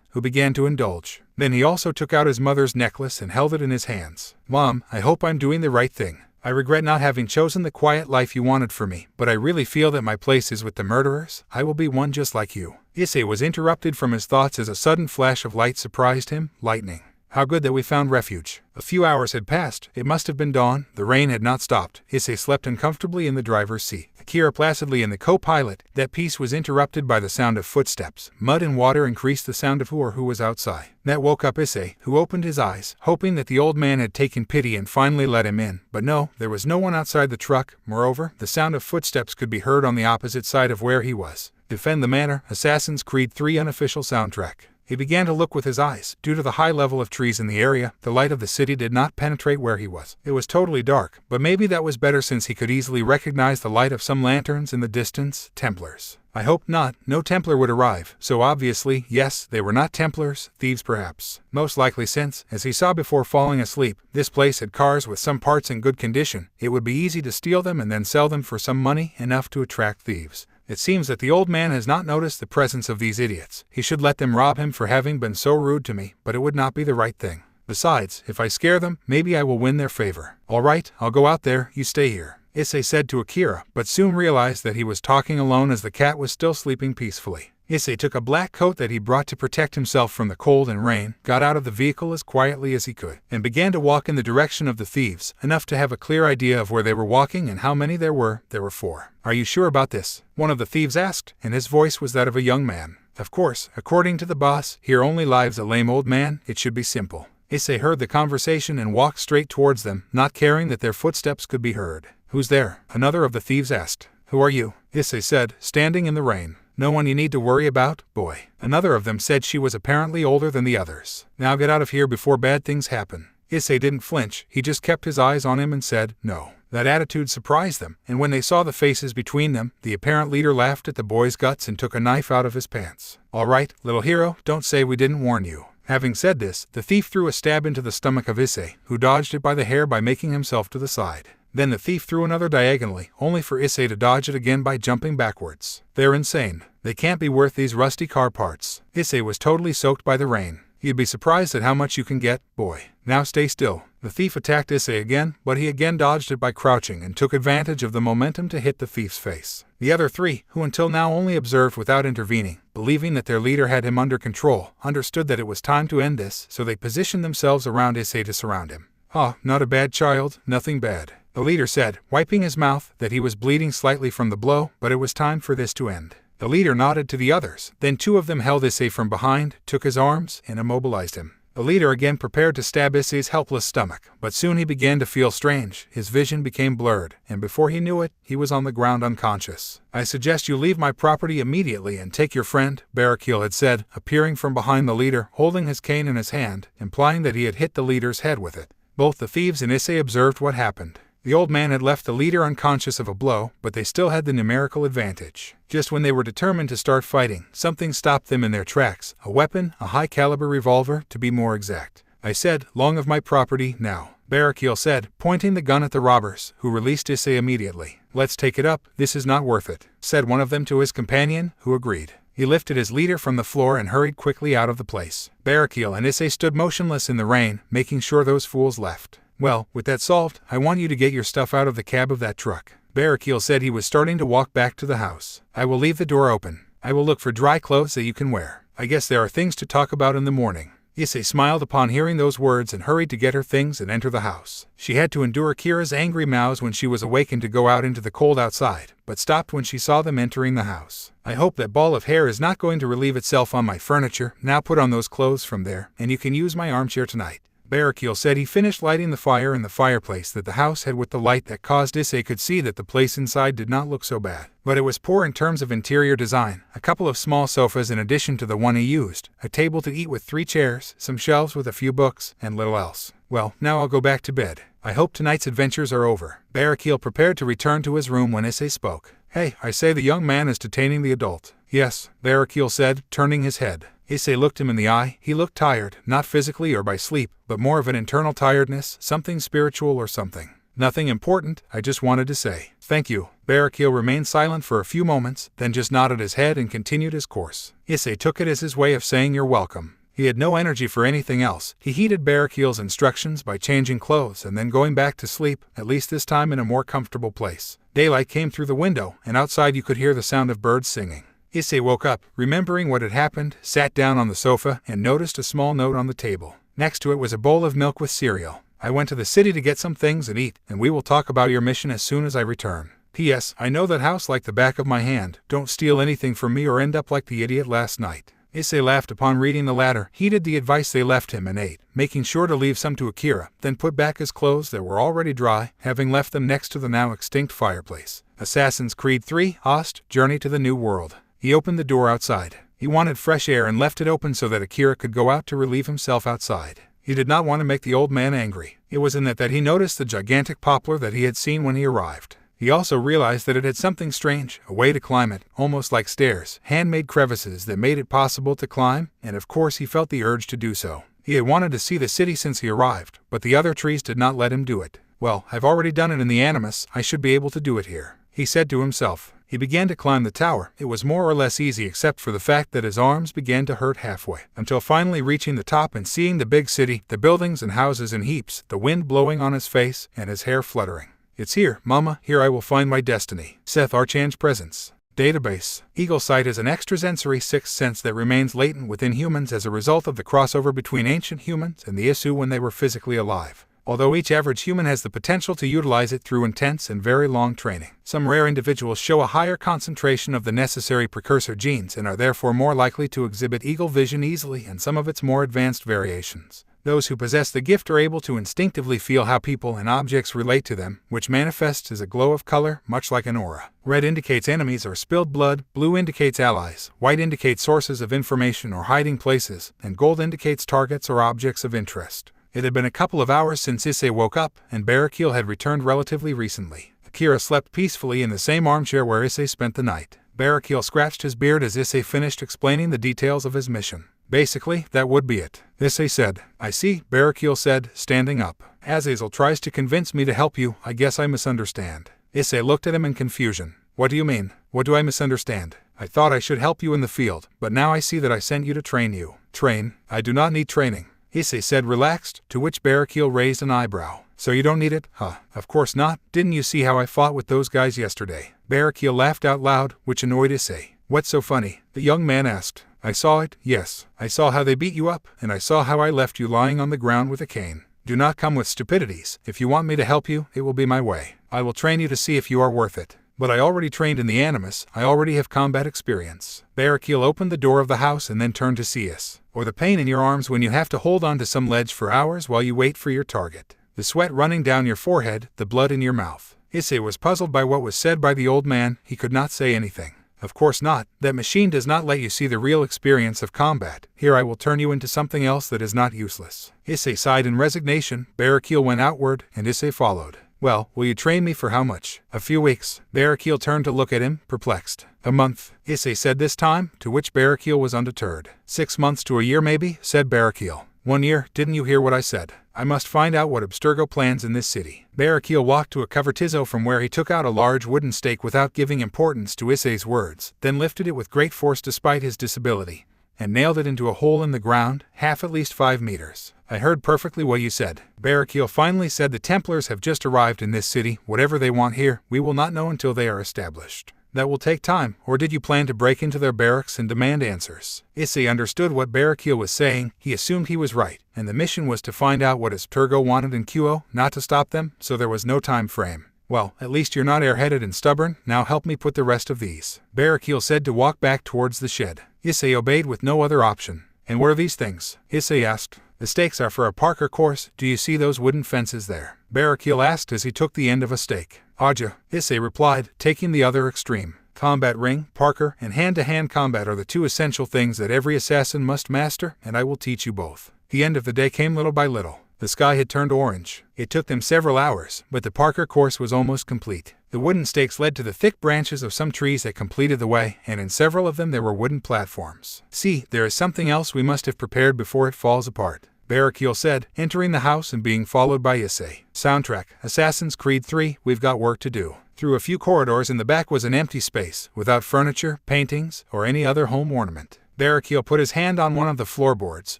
who began to indulge. Then he also took out his mother's necklace and held it in his hands. Mom, I hope I'm doing the right thing. I regret not having chosen the quiet life you wanted for me, but I really feel that my place is with the murderers. I will be one just like you. Issei was interrupted from his thoughts as a sudden flash of light surprised him. Lightning. How good that we found refuge. A few hours had passed. It must have been dawn. The rain had not stopped. Issei slept uncomfortably in the driver's seat. Akira placidly in the co-pilot. That peace was interrupted by the sound of footsteps. Mud and water increased the sound of who was outside. That woke up Issei, who opened his eyes, hoping that the old man had taken pity and finally let him in. But no, there was no one outside the truck. Moreover, the sound of footsteps could be heard on the opposite side of where he was. Defend the Manor, Assassin's Creed 3 unofficial soundtrack. He began to look with his eyes. Due to the high level of trees in the area, the light of the city did not penetrate where he was. It was totally dark, but maybe that was better since he could easily recognize the light of some lanterns in the distance. Templars. I hope not. No Templar would arrive, so obviously, yes, they were not Templars, thieves perhaps. Most likely since, as he saw before falling asleep, this place had cars with some parts in good condition. It would be easy to steal them and then sell them for some money, enough to attract thieves. It seems that the old man has not noticed the presence of these idiots. He should let them rob him for having been so rude to me, but it would not be the right thing. Besides, if I scare them, maybe I will win their favor. All right, I'll go out there, you stay here, Issei said to Akira, but soon realized that he was talking alone as the cat was still sleeping peacefully. Issei took a black coat that he brought to protect himself from the cold and rain, got out of the vehicle as quietly as he could, and began to walk in the direction of the thieves, enough to have a clear idea of where they were walking and how many there were. There were 4. Are you sure about this? One of the thieves asked, and his voice was that of a young man. Of course, according to the boss, here only lives a lame old man. It should be simple. Issei heard the conversation and walked straight towards them, not caring that their footsteps could be heard. Who's there? Another of the thieves asked. Who are you? Issei said, standing in the rain. No one you need to worry about, boy. Another of them said she was apparently older than the others. Now get out of here before bad things happen. Issei didn't flinch, he just kept his eyes on him and said, no. That attitude surprised them, and when they saw the faces between them, the apparent leader laughed at the boy's guts and took a knife out of his pants. "All right, little hero, don't say we didn't warn you." Having said this, the thief threw a stab into the stomach of Issei, who dodged it by the hair by making himself to the side. Then the thief threw another diagonally, only for Issei to dodge it again by jumping backwards. "They're insane. They can't be worth these rusty car parts." Issei was totally soaked by the rain. "You'd be surprised at how much you can get, boy. Now stay still." The thief attacked Issei again, but he again dodged it by crouching and took advantage of the momentum to hit the thief's face. The other three, who until now only observed without intervening, believing that their leader had him under control, understood that it was time to end this, so they positioned themselves around Issei to surround him. "Ah, not a bad child, nothing bad," the leader said, wiping his mouth, that he was bleeding slightly from the blow, but it was time for this to end. The leader nodded to the others, then two of them held Issei from behind, took his arms, and immobilized him. The leader again prepared to stab Issei's helpless stomach, but soon he began to feel strange, his vision became blurred, and before he knew it, he was on the ground unconscious. "I suggest you leave my property immediately and take your friend," Barakil had said, appearing from behind the leader, holding his cane in his hand, implying that he had hit the leader's head with it. Both the thieves and Issei observed what happened. The old man had left the leader unconscious of a blow, but they still had the numerical advantage. Just when they were determined to start fighting, something stopped them in their tracks, a weapon, a high-caliber revolver, to be more exact. "I said, long of my property, now," Barakil said, pointing the gun at the robbers, who released Issei immediately. "Let's take it up, this is not worth it," said one of them to his companion, who agreed. He lifted his leader from the floor and hurried quickly out of the place. Barakil and Issei stood motionless in the rain, making sure those fools left. "Well, with that solved, I want you to get your stuff out of the cab of that truck." Barakil said he was starting to walk back to the house. "I will leave the door open. I will look for dry clothes that you can wear. I guess there are things to talk about in the morning." Issei smiled upon hearing those words and hurried to get her things and enter the house. She had to endure Kira's angry meows when she was awakened to go out into the cold outside, but stopped when she saw them entering the house. "I hope that ball of hair is not going to relieve itself on my furniture. Now put on those clothes from there, and you can use my armchair tonight." Barakil said he finished lighting the fire in the fireplace that the house had with the light that caused Issei could see that the place inside did not look so bad. But it was poor in terms of interior design, a couple of small sofas in addition to the one he used, a table to eat with 3 chairs, some shelves with a few books, and little else. "Well, now I'll go back to bed. I hope tonight's adventures are over." Barakil prepared to return to his room when Issei spoke. "Hey, I say the young man is detaining the adult." "Yes," Barakil said, turning his head. Issei looked him in the eye. He looked tired, not physically or by sleep, but more of an internal tiredness, something spiritual or something. "Nothing important, I just wanted to say thank you." Barakil remained silent for a few moments, then just nodded his head and continued his course. Issei took it as his way of saying you're welcome. He had no energy for anything else. He heeded Barakil's instructions by changing clothes and then going back to sleep, at least this time in a more comfortable place. Daylight came through the window, and outside you could hear the sound of birds singing. Issei woke up, remembering what had happened, sat down on the sofa, and noticed a small note on the table. Next to it was a bowl of milk with cereal. "I went to the city to get some things and eat, and we will talk about your mission as soon as I return. P.S. I know that house like the back of my hand. Don't steal anything from me or end up like the idiot last night." Issei laughed upon reading the latter, heeded the advice they left him and ate, making sure to leave some to Akira, then put back his clothes that were already dry, having left them next to the now extinct fireplace. Assassin's Creed 3: Host, Journey to the New World. He opened the door outside. He wanted fresh air and left it open so that Akira could go out to relieve himself outside. He did not want to make the old man angry. It was in that he noticed the gigantic poplar that he had seen when he arrived. He also realized that it had something strange, a way to climb it, almost like stairs, handmade crevices that made it possible to climb, and of course he felt the urge to do so. He had wanted to see the city since he arrived, but the other trees did not let him do it. "Well, I've already done it in the Animus, I should be able to do it here," he said to himself. He began to climb the tower. It was more or less easy except for the fact that his arms began to hurt halfway, until finally reaching the top and seeing the big city, the buildings and houses in heaps, the wind blowing on his face, and his hair fluttering. "It's here, Mama, here I will find my destiny." Seth Archange Presence. Database. Eagle sight is an extrasensory sixth sense that remains latent within humans as a result of the crossover between ancient humans and the Issei when they were physically alive. Although each average human has the potential to utilize it through intense and very long training, some rare individuals show a higher concentration of the necessary precursor genes and are therefore more likely to exhibit eagle vision easily and some of its more advanced variations. Those who possess the gift are able to instinctively feel how people and objects relate to them, which manifests as a glow of color, much like an aura. Red indicates enemies or spilled blood, blue indicates allies, white indicates sources of information or hiding places, and gold indicates targets or objects of interest. It had been a couple of hours since Issei woke up, and Barakil had returned relatively recently. Akira slept peacefully in the same armchair where Issei spent the night. Barakil scratched his beard as Issei finished explaining the details of his mission. Basically, that would be it, Issei said. I see, Barakil said, standing up. Azazel tries to convince me to help you. I guess I misunderstand. Issei looked at him in confusion. What do you mean? What do I misunderstand? I thought I should help you in the field, but now I see that I sent you to train you. Train? I do not need training, Issei said relaxed, to which Barakil raised an eyebrow. So you don't need it? Huh. Of course not. Didn't you see how I fought with those guys yesterday? Barakil laughed out loud, which annoyed Issei. What's so funny? The young man asked. I saw it, yes. I saw how they beat you up, and I saw how I left you lying on the ground with a cane. Do not come with stupidities. If you want me to help you, it will be my way. I will train you to see if you are worth it. But I already trained in the Animus. I already have combat experience. Barakil opened the door of the house and then turned to Issei. Or the pain in your arms when you have to hold on to some ledge for hours while you wait for your target. The sweat running down your forehead, the blood in your mouth. Issei was puzzled by what was said by the old man. He could not say anything. Of course not. That machine does not let you see the real experience of combat. Here I will turn you into something else that is not useless. Issei sighed in resignation. Barakil went outward, and Issei followed. Well, will you train me for how much? A few weeks. Barakil turned to look at him, perplexed. A month, Issei said this time, to which Barakil was undeterred. 6 months to a year maybe, said Barakil. 1 year, didn't you hear what I said? I must find out what Abstergo plans in this city. Barakil walked to a covertizo from where he took out a large wooden stake without giving importance to Issei's words, then lifted it with great force despite his disability, and nailed it into a hole in the ground, half at least 5 meters. I heard perfectly what you said. Barakil finally said the Templars have just arrived in this city. Whatever they want here, we will not know until they are established. That will take time, or did you plan to break into their barracks and demand answers? Issei understood what Barakil was saying. He assumed he was right, and the mission was to find out what Abstergo wanted in Kuo, not to stop them, so there was no time frame. Well, at least you're not airheaded and stubborn. Now help me put the rest of these. Barakil said to walk back towards the shed. Issei obeyed with no other option. And what are these things? Issei asked. The stakes are for a Parker course. Do you see those wooden fences there? Barakil asked as he took the end of a stake. Aja, Issei replied, taking the other extreme. Combat ring, Parker, and hand-to-hand combat are the 2 essential things that every assassin must master, and I will teach you both. The end of the day came little by little. The sky had turned orange. It took them several hours, but the Parker course was almost complete. The wooden stakes led to the thick branches of some trees that completed the way, and in several of them there were wooden platforms. See, there is something else we must have prepared before it falls apart, Barakil said, entering the house and being followed by Issei. Soundtrack, Assassin's Creed 3, we've got work to do. Through a few corridors in the back was an empty space, without furniture, paintings, or any other home ornament. Barakil put his hand on one of the floorboards,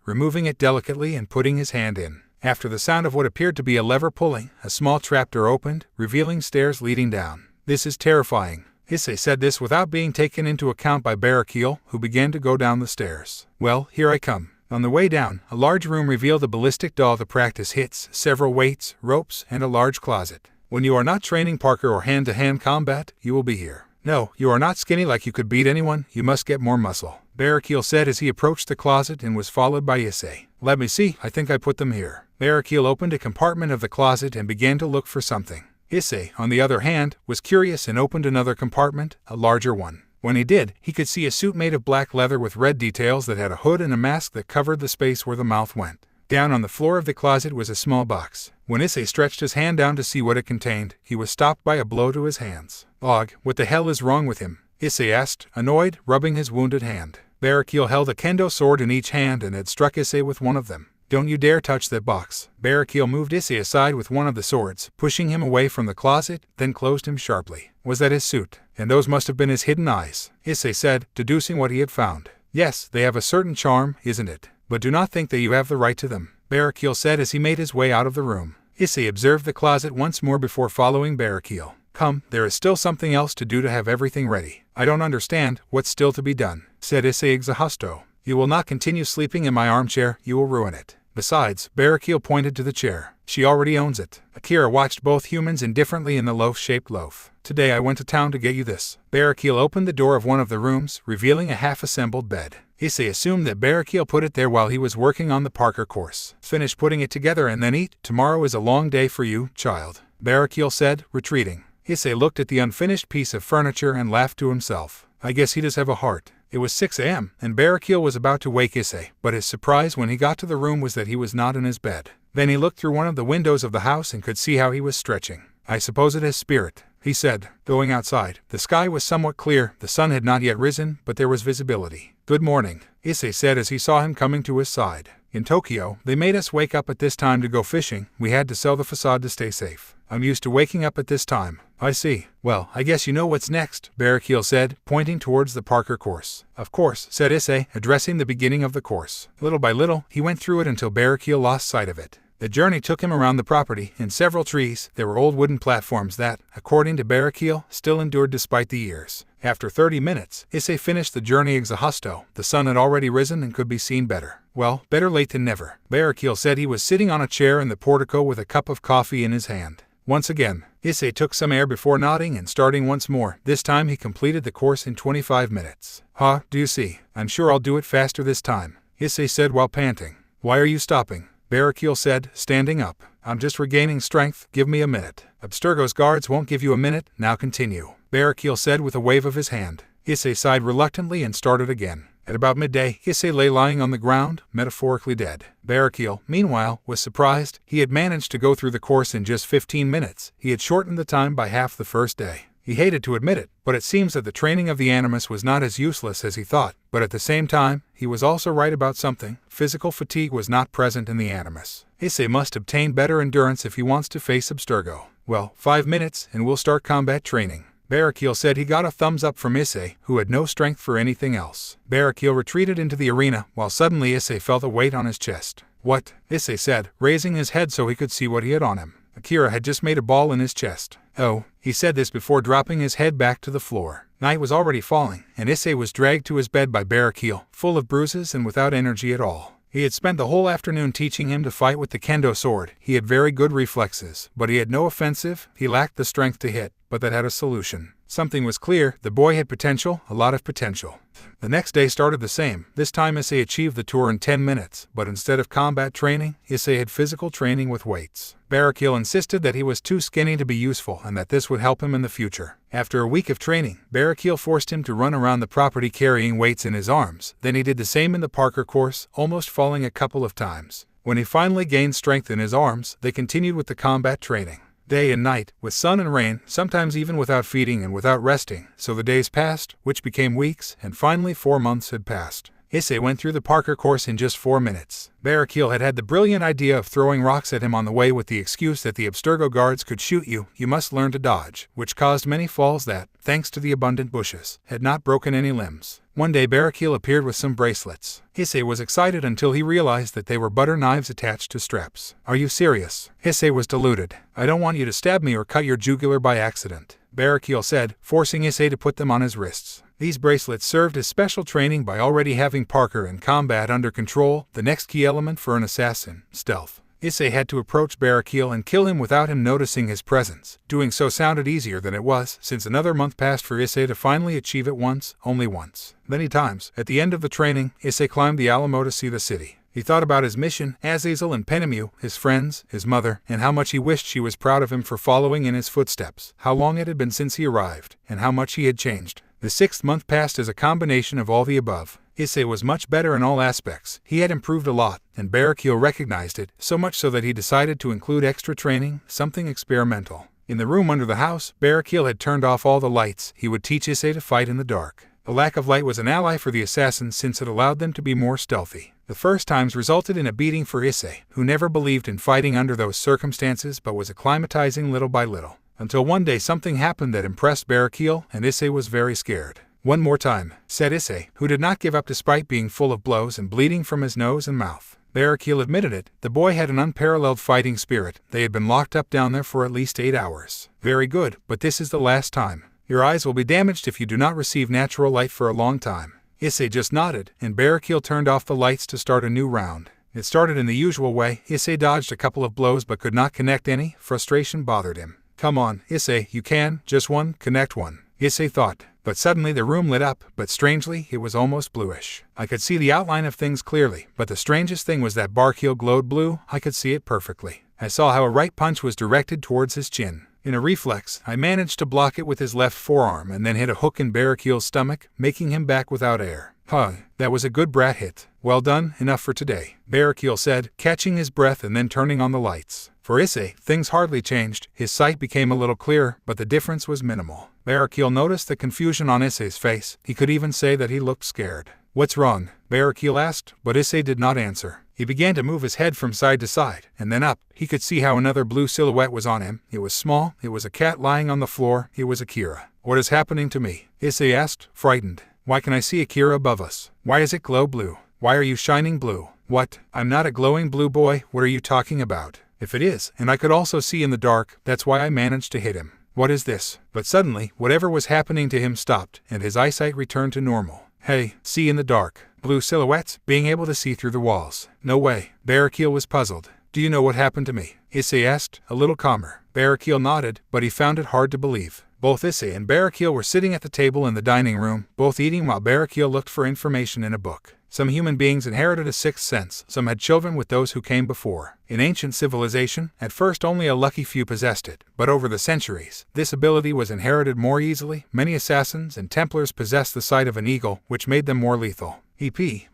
removing it delicately and putting his hand in. After the sound of what appeared to be a lever pulling, a small trapdoor opened, revealing stairs leading down. This is terrifying. Issei said this without being taken into account by Barakil, who began to go down the stairs. Well, here I come. On the way down, a large room revealed a ballistic doll to practice hits, several weights, ropes, and a large closet. When you are not training Parker or hand-to-hand combat, you will be here. No, you are not skinny like you could beat anyone. You must get more muscle, Barakil said as he approached the closet and was followed by Issei. Let me see, I think I put them here. Barakil opened a compartment of the closet and began to look for something. Issei, on the other hand, was curious and opened another compartment, a larger one. When he did, he could see a suit made of black leather with red details that had a hood and a mask that covered the space where the mouth went. Down on the floor of the closet was a small box. When Issei stretched his hand down to see what it contained, he was stopped by a blow to his hands. Og, what the hell is wrong with him? Issei asked, annoyed, rubbing his wounded hand. Barakil held a kendo sword in each hand and had struck Issei with one of them. Don't you dare touch that box. Barakil moved Issei aside with one of the swords, pushing him away from the closet, then closed him sharply. Was that his suit? And those must have been his hidden eyes, Issei said, deducing what he had found. Yes, they have a certain charm, isn't it? But do not think that you have the right to them, Barakil said as he made his way out of the room. Issei observed the closet once more before following Barakil. Come, there is still something else to do to have everything ready. I don't understand, what's still to be done, said Issei exhausto. You will not continue sleeping in my armchair, you will ruin it. Besides, Barakil pointed to the chair. She already owns it. Akira watched both humans indifferently in the loaf-shaped loaf. Today I went to town to get you this. Barakil opened the door of one of the rooms, revealing a half-assembled bed. Issei assumed that Barakil put it there while he was working on the Parker course. Finish putting it together and then eat. Tomorrow is a long day for you, child, Barakil said, retreating. Issei looked at the unfinished piece of furniture and laughed to himself. I guess he does have a heart. It was 6 a.m., and Barakil was about to wake Issei, but his surprise when he got to the room was that he was not in his bed. Then he looked through one of the windows of the house and could see how he was stretching. I suppose it is spirit, he said, going outside. The sky was somewhat clear, the sun had not yet risen, but there was visibility. Good morning, Issei said as he saw him coming to his side. In Tokyo, they made us wake up at this time to go fishing. We had to sell the facade to stay safe. I'm used to waking up at this time. I see. Well, I guess you know what's next, Barakil said, pointing towards the Parker course. Of course, said Issei, addressing the beginning of the course. Little by little, he went through it until Barakil lost sight of it. The journey took him around the property. In several trees, there were old wooden platforms that, according to Barakil, still endured despite the years. After 30 minutes, Issei finished the journey exhausto. The sun had already risen and could be seen better. Well, better late than never. Barakil said he was sitting on a chair in the portico with a cup of coffee in his hand. Once again, Issei took some air before nodding and starting once more. This time he completed the course in 25 minutes. Huh, do you see? I'm sure I'll do it faster this time, Issei said while panting. Why are you stopping? Barakil said, standing up. I'm just regaining strength, give me a minute. Abstergo's guards won't give you a minute, now continue, Barakil said with a wave of his hand. Issei sighed reluctantly and started again. At about midday, Issei lay lying on the ground, metaphorically dead. Barakil, meanwhile, was surprised. He had managed to go through the course in just 15 minutes. He had shortened the time by half the first day. He hated to admit it, but it seems that the training of the animus was not as useless as he thought. But at the same time, he was also right about something. Physical fatigue was not present in the animus. Issei must obtain better endurance if he wants to face Abstergo. Well, 5 minutes, and we'll start combat training. Barakil said he got a thumbs up from Issei, who had no strength for anything else. Barakil retreated into the arena, while suddenly Issei felt a weight on his chest. What? Issei said, raising his head so he could see what he had on him. Akira had just made a ball in his chest. Oh, he said this before dropping his head back to the floor. Night was already falling, and Issei was dragged to his bed by Barakil, full of bruises and without energy at all. He had spent the whole afternoon teaching him to fight with the kendo sword. He had very good reflexes, but he had no offensive. He lacked the strength to hit, but that had a solution. Something was clear, the boy had potential, a lot of potential. The next day started the same. This time Issei achieved the tour in 10 minutes, but instead of combat training, Issei had physical training with weights. Barakil insisted that he was too skinny to be useful and that this would help him in the future. After a week of training, Barakil forced him to run around the property carrying weights in his arms. Then he did the same in the Parker course, almost falling a couple of times. When he finally gained strength in his arms, they continued with the combat training. Day and night, with sun and rain, sometimes even without feeding and without resting. So the days passed, which became weeks, and finally 4 months had passed. Issei went through the Parker course in just 4 minutes. Barakil had had the brilliant idea of throwing rocks at him on the way with the excuse that the Abstergo guards could shoot you, you must learn to dodge, which caused many falls that, thanks to the abundant bushes, had not broken any limbs. One day Barakil appeared with some bracelets. Issei was excited until he realized that they were butter knives attached to straps. Are you serious? Issei was deluded. I don't want you to stab me or cut your jugular by accident, Barakil said, forcing Issei to put them on his wrists. These bracelets served as special training by already having Parker and combat under control, the next key element for an assassin, stealth. Issei had to approach Barakil and kill him without him noticing his presence. Doing so sounded easier than it was, since another month passed for Issei to finally achieve it once, only once. Many times, at the end of the training, Issei climbed the Alamo to see the city. He thought about his mission, Azazel and Penemu, his friends, his mother, and how much he wished she was proud of him for following in his footsteps, how long it had been since he arrived, and how much he had changed. The 6th month passed as a combination of all the above. Issei was much better in all aspects. He had improved a lot, and Barakil recognized it, so much so that he decided to include extra training, something experimental. In the room under the house, Barakil had turned off all the lights. He would teach Issei to fight in the dark. The lack of light was an ally for the assassins since it allowed them to be more stealthy. The first times resulted in a beating for Issei, who never believed in fighting under those circumstances but was acclimatizing little by little. Until one day something happened that impressed Barakil, and Issei was very scared. One more time, said Issei, who did not give up despite being full of blows and bleeding from his nose and mouth. Barakil admitted it. The boy had an unparalleled fighting spirit. They had been locked up down there for at least 8 hours. Very good, but this is the last time. Your eyes will be damaged if you do not receive natural light for a long time. Issei just nodded, and Barakil turned off the lights to start a new round. It started in the usual way. Issei dodged a couple of blows but could not connect any. Frustration bothered him. Come on, Issei, you can. Just one, connect one, Issei thought. But suddenly the room lit up, but strangely, it was almost bluish. I could see the outline of things clearly, but the strangest thing was that Barakil glowed blue. I could see it perfectly. I saw how a right punch was directed towards his chin. In a reflex, I managed to block it with his left forearm and then hit a hook in Barakiel's stomach, making him back without air. Huh, that was a good brat hit. Well done, enough for today, Barakiel said, catching his breath and then turning on the lights. For Issei, things hardly changed. His sight became a little clearer, but the difference was minimal. Barakiel noticed the confusion on Issei's face. He could even say that he looked scared. What's wrong? Barakiel asked, but Issei did not answer. He began to move his head from side to side, and then up. He could see how another blue silhouette was on him. It was small, it was a cat lying on the floor, it was Akira. What is happening to me? Issei asked, frightened. Why can I see Akira above us? Why is it glow blue? Why are you shining blue? What? I'm not a glowing blue boy, what are you talking about? If it is, and I could also see in the dark, that's why I managed to hit him. What is this? But suddenly, whatever was happening to him stopped, and his eyesight returned to normal. Hey, see in the dark. Blue silhouettes, being able to see through the walls. No way. Barakiel was puzzled. Do you know what happened to me? Issei asked, a little calmer. Barakiel nodded, but he found it hard to believe. Both Issei and Barakiel were sitting at the table in the dining room, both eating while Barakiel looked for information in a book. Some human beings inherited a sixth sense, some had children with those who came before. In ancient civilization, at first only a lucky few possessed it, but over the centuries, this ability was inherited more easily. Many assassins and Templars possessed the sight of an eagle, which made them more lethal.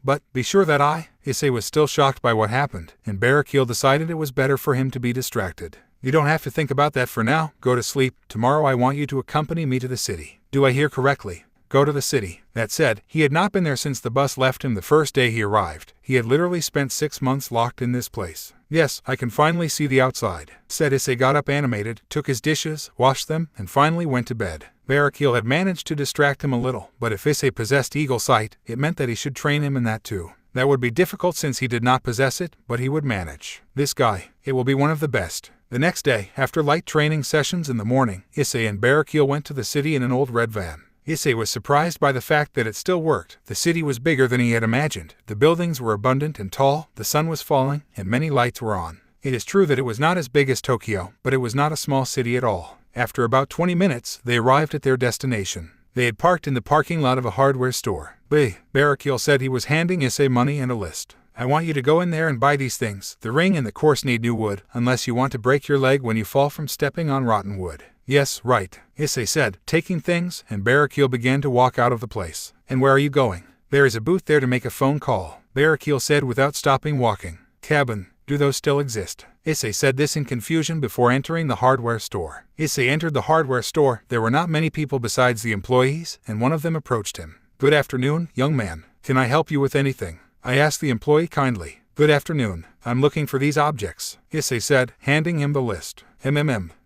But be sure that Issei was still shocked by what happened, and Barakiel decided it was better for him to be distracted. You don't have to think about that for now, go to sleep. Tomorrow I want you to accompany me to the city. Do I hear correctly? Go to the city. That said, he had not been there since the bus left him the first day he arrived. He had literally spent 6 months locked in this place. Yes, I can finally see the outside, said Issei, got up animated, took his dishes, washed them, and finally went to bed. Barakiel had managed to distract him a little, but if Issei possessed eagle sight, it meant that he should train him in that too. That would be difficult since he did not possess it, but he would manage. This guy, it will be one of the best. The next day, after light training sessions in the morning, Issei and Barakiel went to the city in an old red van. Issei was surprised by the fact that it still worked. The city was bigger than he had imagined. The buildings were abundant and tall, the sun was falling, and many lights were on. It is true that it was not as big as Tokyo, but it was not a small city at all. After about 20 minutes, they arrived at their destination. They had parked in the parking lot of a hardware store. Barakiel said he was handing Issei money and a list. I want you to go in there and buy these things. The ring and the course need new wood, unless you want to break your leg when you fall from stepping on rotten wood. Yes, right, Issei said, taking things, and Barakiel began to walk out of the place. And where are you going? There is a booth there to make a phone call, Barakiel said without stopping walking. Cabin, do those still exist? Issei said this in confusion before entering the hardware store. Issei entered the hardware store. There were not many people besides the employees, and one of them approached him. Good afternoon, young man. Can I help you with anything? I asked the employee kindly. Good afternoon. I'm looking for these objects, Issei said, handing him the list.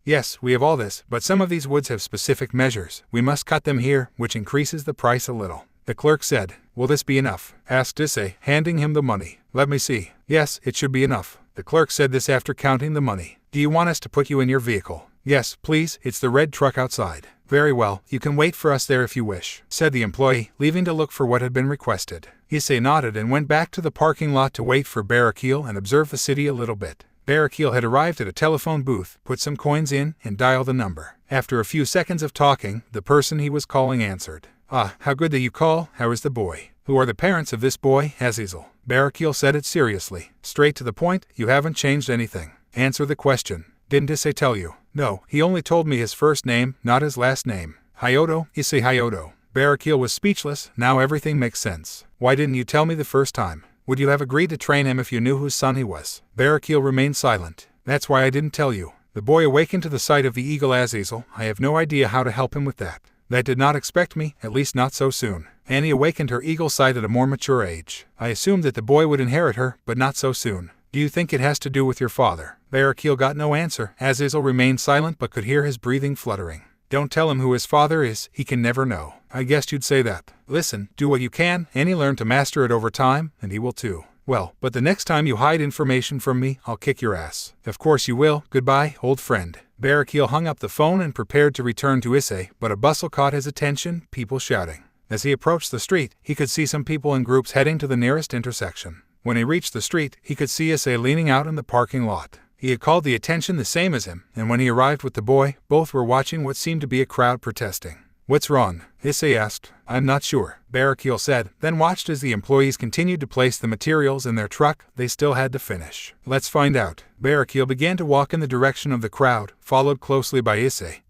Yes, we have all this, but some of these woods have specific measures. We must cut them here, which increases the price a little. The clerk said. Will this be enough? Asked Issei, handing him the money. Let me see. Yes, it should be enough. The clerk said this after counting the money. Do you want us to put you in your vehicle? Yes, please, it's the red truck outside. Very well, you can wait for us there if you wish, said the employee, leaving to look for what had been requested. Issei nodded and went back to the parking lot to wait for Barakiel and observe the city a little bit. Barakiel had arrived at a telephone booth, put some coins in, and dialed the number. After a few seconds of talking, the person he was calling answered. How good that you call. How is the boy? Who are the parents of this boy? Azizel. Barakiel said it seriously. Straight to the point, you haven't changed anything. Answer the question. Didn't Issei tell you? No, he only told me his first name, not his last name. Hayoto, Issei Hayoto. Barakiel was speechless. Now everything makes sense. Why didn't you tell me the first time? Would you have agreed to train him if you knew whose son he was? Barakiel remained silent. That's why I didn't tell you. The boy awakened to the sight of the eagle Azizel. I have no idea how to help him with that. That did not expect me, at least not so soon. Annie awakened her eagle sight at a more mature age. I assumed that the boy would inherit her, but not so soon. Do you think it has to do with your father? Barakiel got no answer. Azizel remained silent but could hear his breathing fluttering. Don't tell him who his father is, he can never know. I guessed you'd say that. Listen, do what you can, Annie learned to master it over time, and he will too. Well, but the next time you hide information from me, I'll kick your ass. Of course you will. Goodbye, old friend. Barakiel hung up the phone and prepared to return to Issei, but a bustle caught his attention, people shouting. As he approached the street, he could see some people in groups heading to the nearest intersection. When he reached the street, he could see Issei leaning out in the parking lot. He had called the attention the same as him, and when he arrived with the boy, both were watching what seemed to be a crowd protesting. What's wrong? Issei asked. I'm not sure, Barakil said, then watched as the employees continued to place the materials in their truck they still had to finish. Let's find out. Barakil began to walk in the direction of the crowd, followed closely by Issei,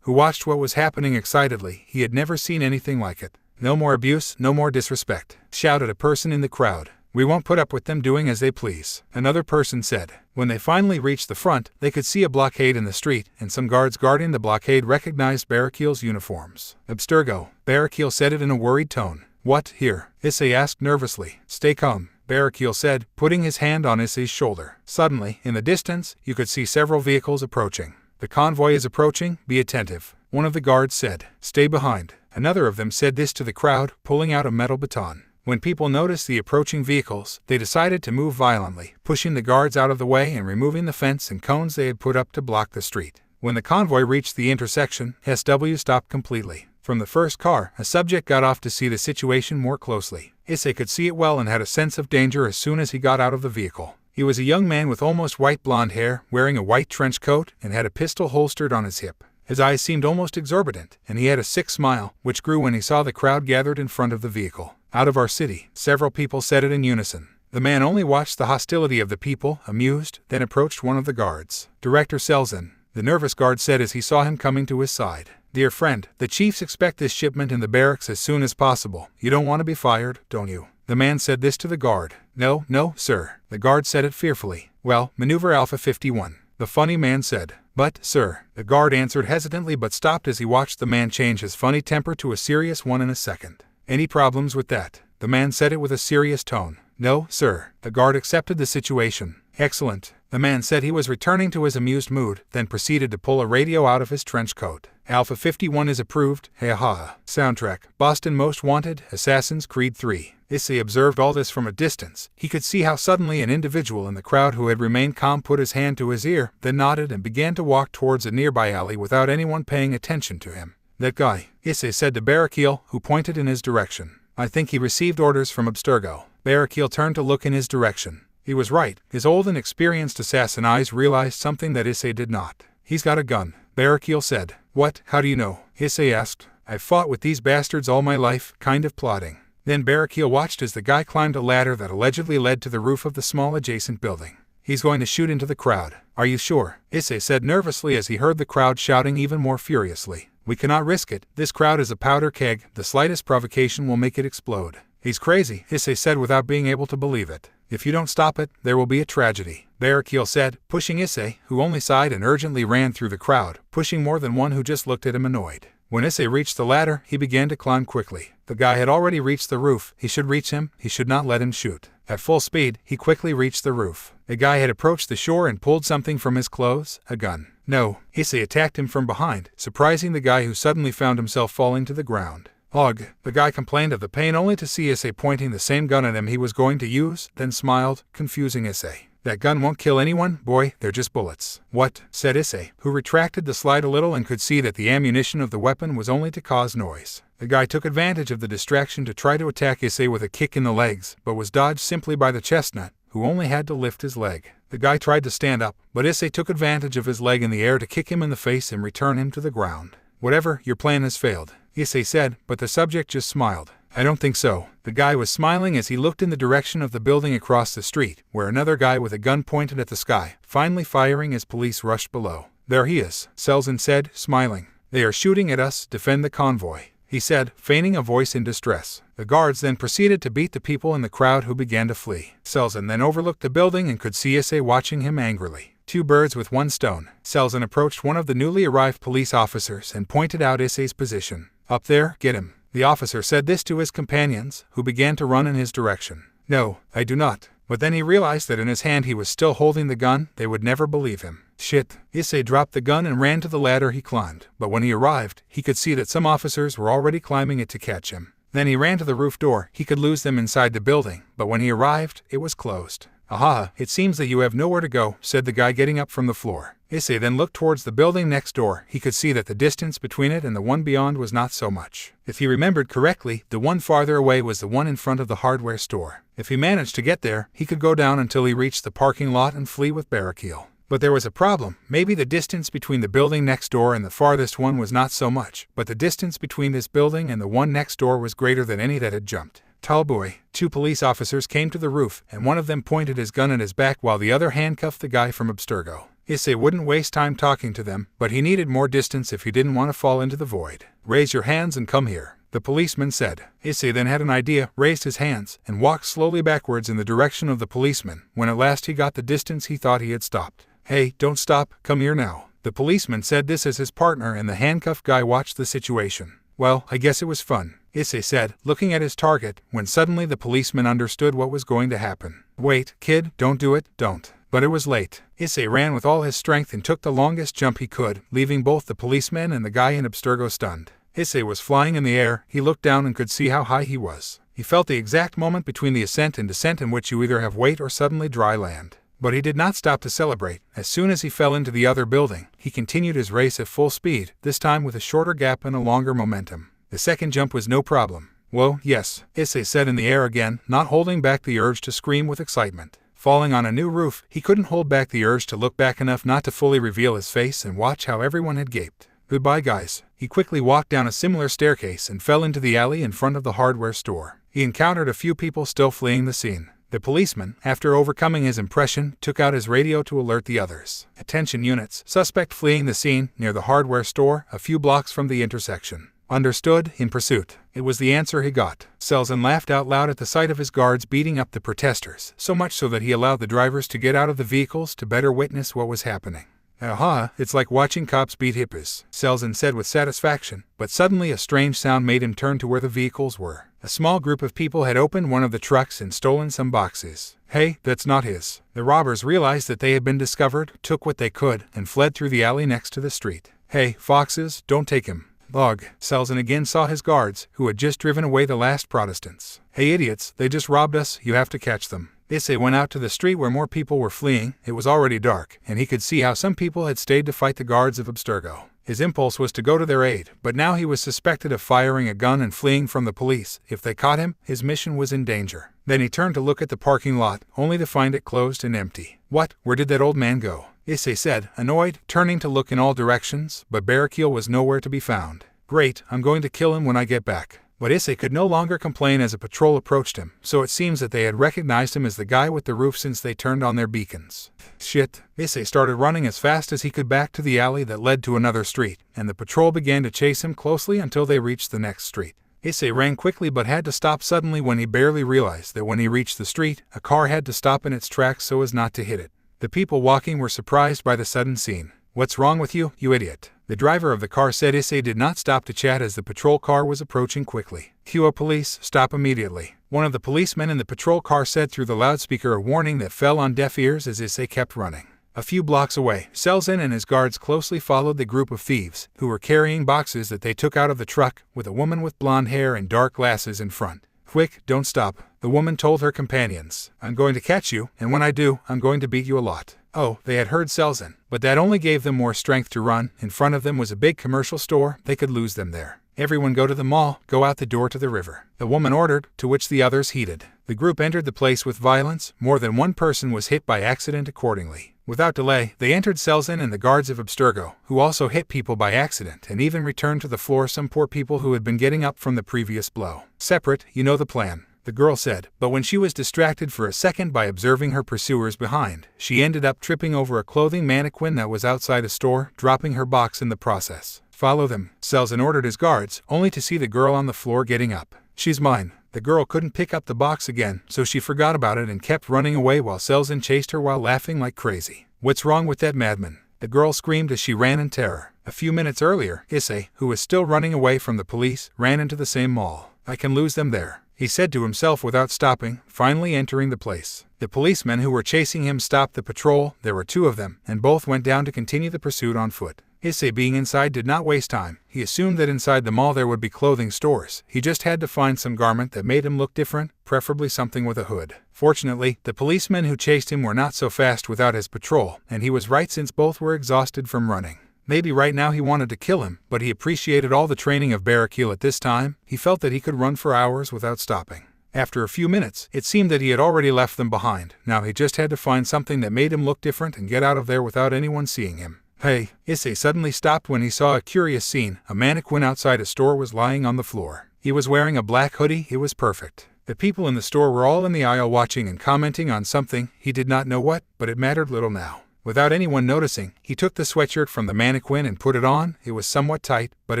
who watched what was happening excitedly. He had never seen anything like it. No more abuse, no more disrespect, shouted a person in the crowd. We won't put up with them doing as they please, another person said. When they finally reached the front, they could see a blockade in the street, and some guards guarding the blockade recognized Barakil's uniforms. Abstergo, Barakil said it in a worried tone. What, here? Issei asked nervously. Stay calm, Barakil said, putting his hand on Issei's shoulder. Suddenly, in the distance, you could see several vehicles approaching. The convoy is approaching, be attentive, one of the guards said. Stay behind. Another of them said this to the crowd, pulling out a metal baton. When people noticed the approaching vehicles, they decided to move violently, pushing the guards out of the way and removing the fence and cones they had put up to block the street. When the convoy reached the intersection, SW stopped completely. From the first car, a subject got off to see the situation more closely. Issei could see it well and had a sense of danger as soon as he got out of the vehicle. He was a young man with almost white blonde hair, wearing a white trench coat, and had a pistol holstered on his hip. His eyes seemed almost exorbitant, and he had a sick smile, which grew when he saw the crowd gathered in front of the vehicle. Out of our city, several people said it in unison. The man only watched the hostility of the people, amused, then approached one of the guards. Director Selzen, the nervous guard said as he saw him coming to his side. Dear friend, the chiefs expect this shipment in the barracks as soon as possible. You don't want to be fired, don't you? The man said this to the guard. No, no, sir. The guard said it fearfully. Well, maneuver Alpha 51. The funny man said. But, sir, the guard answered hesitantly but stopped as he watched the man change his funny temper to a serious one in a second. Any problems with that? The man said it with a serious tone. No, sir. The guard accepted the situation. Excellent. The man said he was returning to his amused mood, then proceeded to pull a radio out of his trench coat. Alpha 51 is approved. Ha. Soundtrack. Boston Most Wanted, Assassin's Creed 3. Issei observed all this from a distance. He could see how suddenly an individual in the crowd who had remained calm put his hand to his ear, then nodded and began to walk towards a nearby alley without anyone paying attention to him. That guy, Issei said to Barakil, who pointed in his direction. I think he received orders from Abstergo. Barakil turned to look in his direction. He was right. His old and experienced assassin eyes realized something that Issei did not. He's got a gun, Barakil said. What? How do you know? Issei asked. I've fought with these bastards all my life, kind of plotting. Then Barakil watched as the guy climbed a ladder that allegedly led to the roof of the small adjacent building. He's going to shoot into the crowd. Are you sure? Issei said nervously as he heard the crowd shouting even more furiously. We cannot risk it. This crowd is a powder keg. The slightest provocation will make it explode. He's crazy, Issei said without being able to believe it. If you don't stop it, there will be a tragedy, Barakil said, pushing Issei, who only sighed and urgently ran through the crowd, pushing more than one who just looked at him annoyed. When Issei reached the ladder, he began to climb quickly. The guy had already reached the roof. He should reach him. He should not let him shoot. At full speed, he quickly reached the roof. The guy had approached the shore and pulled something from his clothes, a gun. No, Issei attacked him from behind, surprising the guy who suddenly found himself falling to the ground. Ugh, the guy complained of the pain only to see Issei pointing the same gun at him he was going to use, then smiled, confusing Issei. That gun won't kill anyone, boy, they're just bullets. What? Said Issei, who retracted the slide a little and could see that the ammunition of the weapon was only to cause noise. The guy took advantage of the distraction to try to attack Issei with a kick in the legs, but was dodged simply by the chestnut, who only had to lift his leg. The guy tried to stand up, but Issei took advantage of his leg in the air to kick him in the face and return him to the ground. Whatever, your plan has failed, Issei said, but the subject just smiled. I don't think so. The guy was smiling as he looked in the direction of the building across the street, where another guy with a gun pointed at the sky, finally firing as police rushed below. There he is, Selzen said, smiling. They are shooting at us, defend the convoy, he said, feigning a voice in distress. The guards then proceeded to beat the people in the crowd who began to flee. Selzen then overlooked the building and could see Issei watching him angrily. Two birds with one stone. Selzen approached one of the newly arrived police officers and pointed out Issei's position. Up there, get him. The officer said this to his companions, who began to run in his direction. No, I do not. But then he realized that in his hand he was still holding the gun. They would never believe him. Shit. Issei dropped the gun and ran to the ladder he climbed. But when he arrived, he could see that some officers were already climbing it to catch him. Then he ran to the roof door. He could lose them inside the building. But when he arrived, it was closed. Aha, it seems that you have nowhere to go, said the guy getting up from the floor. Issei then looked towards the building next door. He could see that the distance between it and the one beyond was not so much. If he remembered correctly, the one farther away was the one in front of the hardware store. If he managed to get there, he could go down until he reached the parking lot and flee with Barakil. But there was a problem. Maybe the distance between the building next door and the farthest one was not so much, but the distance between this building and the one next door was greater than any that had jumped. Tall boy. 2 police officers came to the roof, and one of them pointed his gun at his back while the other handcuffed the guy from Abstergo. Issei wouldn't waste time talking to them, but he needed more distance if he didn't want to fall into the void. Raise your hands and come here, the policeman said. Issei then had an idea, raised his hands, and walked slowly backwards in the direction of the policeman. When at last he got the distance he thought he had stopped. Hey, don't stop, come here now. The policeman said this as his partner and the handcuffed guy watched the situation. Well, I guess it was fun, Issei said, looking at his target, when suddenly the policeman understood what was going to happen. Wait, kid, don't do it, don't. But it was late. Issei ran with all his strength and took the longest jump he could, leaving both the policeman and the guy in Abstergo stunned. Issei was flying in the air. He looked down and could see how high he was. He felt the exact moment between the ascent and descent in which you either have weight or suddenly dry land. But he did not stop to celebrate. As soon as he fell into the other building, he continued his race at full speed, this time with a shorter gap and a longer momentum. The second jump was no problem. Well, yes, Issei said in the air again, not holding back the urge to scream with excitement. Falling on a new roof, he couldn't hold back the urge to look back enough not to fully reveal his face and watch how everyone had gaped. Goodbye, guys. He quickly walked down a similar staircase and fell into the alley in front of the hardware store. He encountered a few people still fleeing the scene. The policeman, after overcoming his impression, took out his radio to alert the others. Attention units, suspect fleeing the scene near the hardware store, a few blocks from the intersection. Understood, in pursuit. It was the answer he got. Selzen laughed out loud at the sight of his guards beating up the protesters, so much so that he allowed the drivers to get out of the vehicles to better witness what was happening. Aha, it's like watching cops beat hippies, Selzen said with satisfaction, but suddenly a strange sound made him turn to where the vehicles were. A small group of people had opened one of the trucks and stolen some boxes. Hey, that's not his. The robbers realized that they had been discovered, took what they could, and fled through the alley next to the street. Hey, foxes, don't take him. Log. Selzen again saw his guards, who had just driven away the last Protestants. Hey idiots, they just robbed us, you have to catch them. Issei went out to the street where more people were fleeing. It was already dark, and he could see how some people had stayed to fight the guards of Abstergo. His impulse was to go to their aid, but now he was suspected of firing a gun and fleeing from the police. If they caught him, his mission was in danger. Then he turned to look at the parking lot, only to find it closed and empty. What? Where did that old man go? Issei said, annoyed, turning to look in all directions, but Barakil was nowhere to be found. Great, I'm going to kill him when I get back. But Issei could no longer complain as a patrol approached him, so it seems that they had recognized him as the guy with the roof since they turned on their beacons. Shit. Issei started running as fast as he could back to the alley that led to another street, and the patrol began to chase him closely until they reached the next street. Issei ran quickly but had to stop suddenly when he barely realized that when he reached the street, a car had to stop in its tracks so as not to hit it. The people walking were surprised by the sudden scene. What's wrong with you, you idiot? The driver of the car said. Issei did not stop to chat as the patrol car was approaching quickly. QO police, stop immediately. One of the policemen in the patrol car said through the loudspeaker, a warning that fell on deaf ears as Issei kept running. A few blocks away, Selzen and his guards closely followed the group of thieves, who were carrying boxes that they took out of the truck, with a woman with blonde hair and dark glasses in front. Quick, don't stop, the woman told her companions. I'm going to catch you, and when I do, I'm going to beat you a lot. Oh, they had heard Selzen, but that only gave them more strength to run. In front of them was a big commercial store. They could lose them there. Everyone go to the mall, go out the door to the river, the woman ordered, to which the others heeded. The group entered the place with violence. More than one person was hit by accident accordingly. Without delay, they entered Selzen and the guards of Abstergo, who also hit people by accident and even returned to the floor some poor people who had been getting up from the previous blow. Separate, you know the plan, the girl said, but when she was distracted for a second by observing her pursuers behind, she ended up tripping over a clothing mannequin that was outside a store, dropping her box in the process. Follow them, Selzen ordered his guards, only to see the girl on the floor getting up. She's mine. The girl couldn't pick up the box again, so she forgot about it and kept running away while Selzen chased her while laughing like crazy. What's wrong with that madman? The girl screamed as she ran in terror. A few minutes earlier, Issei, who was still running away from the police, ran into the same mall. I can lose them there, he said to himself without stopping, finally entering the place. The policemen who were chasing him stopped the patrol. There were two of them, and both went down to continue the pursuit on foot. Issei, being inside, did not waste time. He assumed that inside the mall there would be clothing stores. He just had to find some garment that made him look different, preferably something with a hood. Fortunately, the policemen who chased him were not so fast without his patrol, and he was right since both were exhausted from running. Maybe right now he wanted to kill him, but he appreciated all the training of Barakil at this time. He felt that he could run for hours without stopping. After a few minutes, it seemed that he had already left them behind. Now he just had to find something that made him look different and get out of there without anyone seeing him. Hey, Issei suddenly stopped when he saw a curious scene. A mannequin outside a store was lying on the floor. He was wearing a black hoodie. It was perfect. The people in the store were all in the aisle watching and commenting on something. He did not know what, but it mattered little now. Without anyone noticing, he took the sweatshirt from the mannequin and put it on. It was somewhat tight, but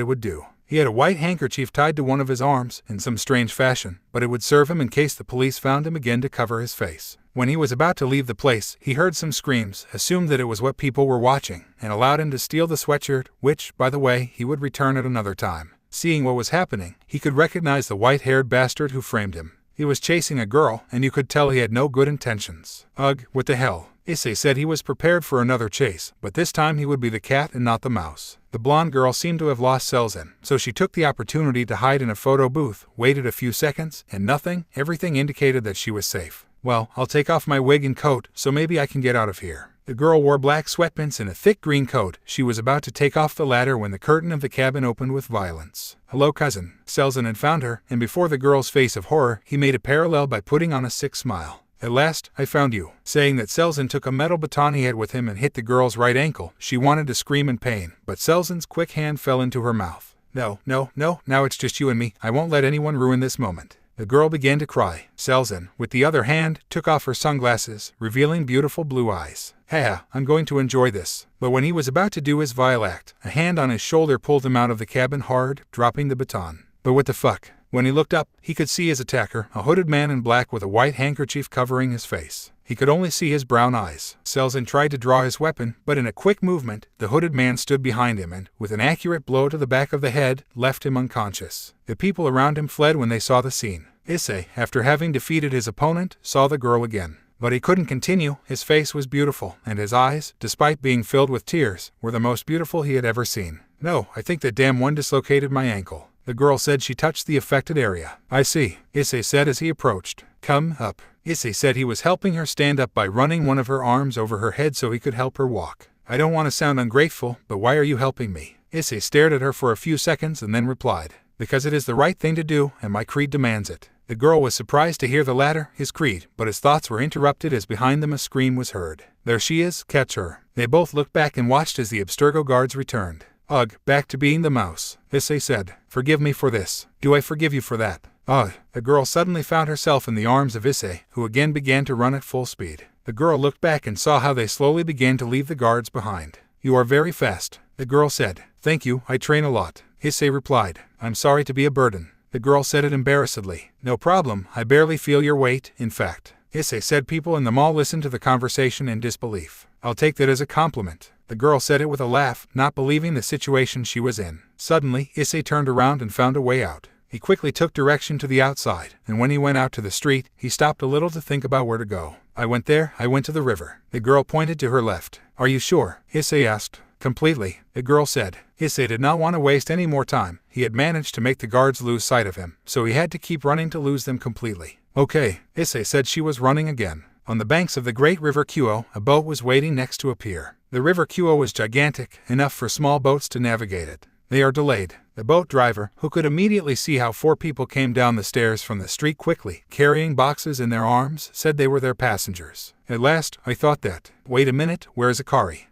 it would do. He had a white handkerchief tied to one of his arms in some strange fashion, but it would serve him in case the police found him again to cover his face. When he was about to leave the place, he heard some screams, assumed that it was what people were watching, and allowed him to steal the sweatshirt, which, by the way, he would return at another time. Seeing what was happening, he could recognize the white-haired bastard who framed him. He was chasing a girl, and you could tell he had no good intentions. Ugh, what the hell? Issei said he was prepared for another chase, but this time he would be the cat and not the mouse. The blonde girl seemed to have lost Selzen, so she took the opportunity to hide in a photo booth, waited a few seconds, and everything indicated that she was safe. Well, I'll take off my wig and coat, so maybe I can get out of here. The girl wore black sweatpants and a thick green coat. She was about to take off the ladder when the curtain of the cabin opened with violence. Hello, cousin. Selzen had found her, and before the girl's face of horror, he made a parallel by putting on a sick smile. At last, I found you. Saying that, Selzen took a metal baton he had with him and hit the girl's right ankle. She wanted to scream in pain, but Selzen's quick hand fell into her mouth. No, now it's just you and me. I won't let anyone ruin this moment. The girl began to cry. Selzen, with the other hand, took off her sunglasses, revealing beautiful blue eyes. Haha, I'm going to enjoy this. But when he was about to do his vile act, a hand on his shoulder pulled him out of the cabin hard, dropping the baton. But what the fuck? When he looked up, he could see his attacker, a hooded man in black with a white handkerchief covering his face. He could only see his brown eyes. Selzen tried to draw his weapon, but in a quick movement, the hooded man stood behind him and, with an accurate blow to the back of the head, left him unconscious. The people around him fled when they saw the scene. Issei, after having defeated his opponent, saw the girl again. But he couldn't continue. His face was beautiful, and his eyes, despite being filled with tears, were the most beautiful he had ever seen. No, I think that damn one dislocated my ankle. The girl said she touched the affected area. I see, Issei said as he approached. Come up. Issei said he was helping her stand up by running one of her arms over her head so he could help her walk. I don't want to sound ungrateful, but why are you helping me? Issei stared at her for a few seconds and then replied. Because it is the right thing to do, and my creed demands it. The girl was surprised to hear the latter, his creed, but his thoughts were interrupted as behind them a scream was heard. There she is, catch her. They both looked back and watched as the Abstergo guards returned. Ugh, back to being the mouse, Issei said. Forgive me for this. Do I forgive you for that? Ugh. The girl suddenly found herself in the arms of Issei, who again began to run at full speed. The girl looked back and saw how they slowly began to leave the guards behind. You are very fast, the girl said. Thank you, I train a lot, Issei replied. I'm sorry to be a burden. The girl said it embarrassedly. No problem, I barely feel your weight, in fact. Issei said. People in the mall listened to the conversation in disbelief. I'll take that as a compliment. The girl said it with a laugh, not believing the situation she was in. Suddenly, Issei turned around and found a way out. He quickly took direction to the outside, and when he went out to the street, he stopped a little to think about where to go. I went to the river. The girl pointed to her left. Are you sure? Issei asked. Completely, the girl said. Issei did not want to waste any more time. He had managed to make the guards lose sight of him, so he had to keep running to lose them completely. Okay, Issei said. She was running again. On the banks of the great river Kuo, a boat was waiting next to a pier. The river Kuo was gigantic, enough for small boats to navigate it. They are delayed. The boat driver, who could immediately see how 4 people came down the stairs from the street quickly, carrying boxes in their arms, said they were their passengers. At last, I thought that. Wait a minute, where is Akari?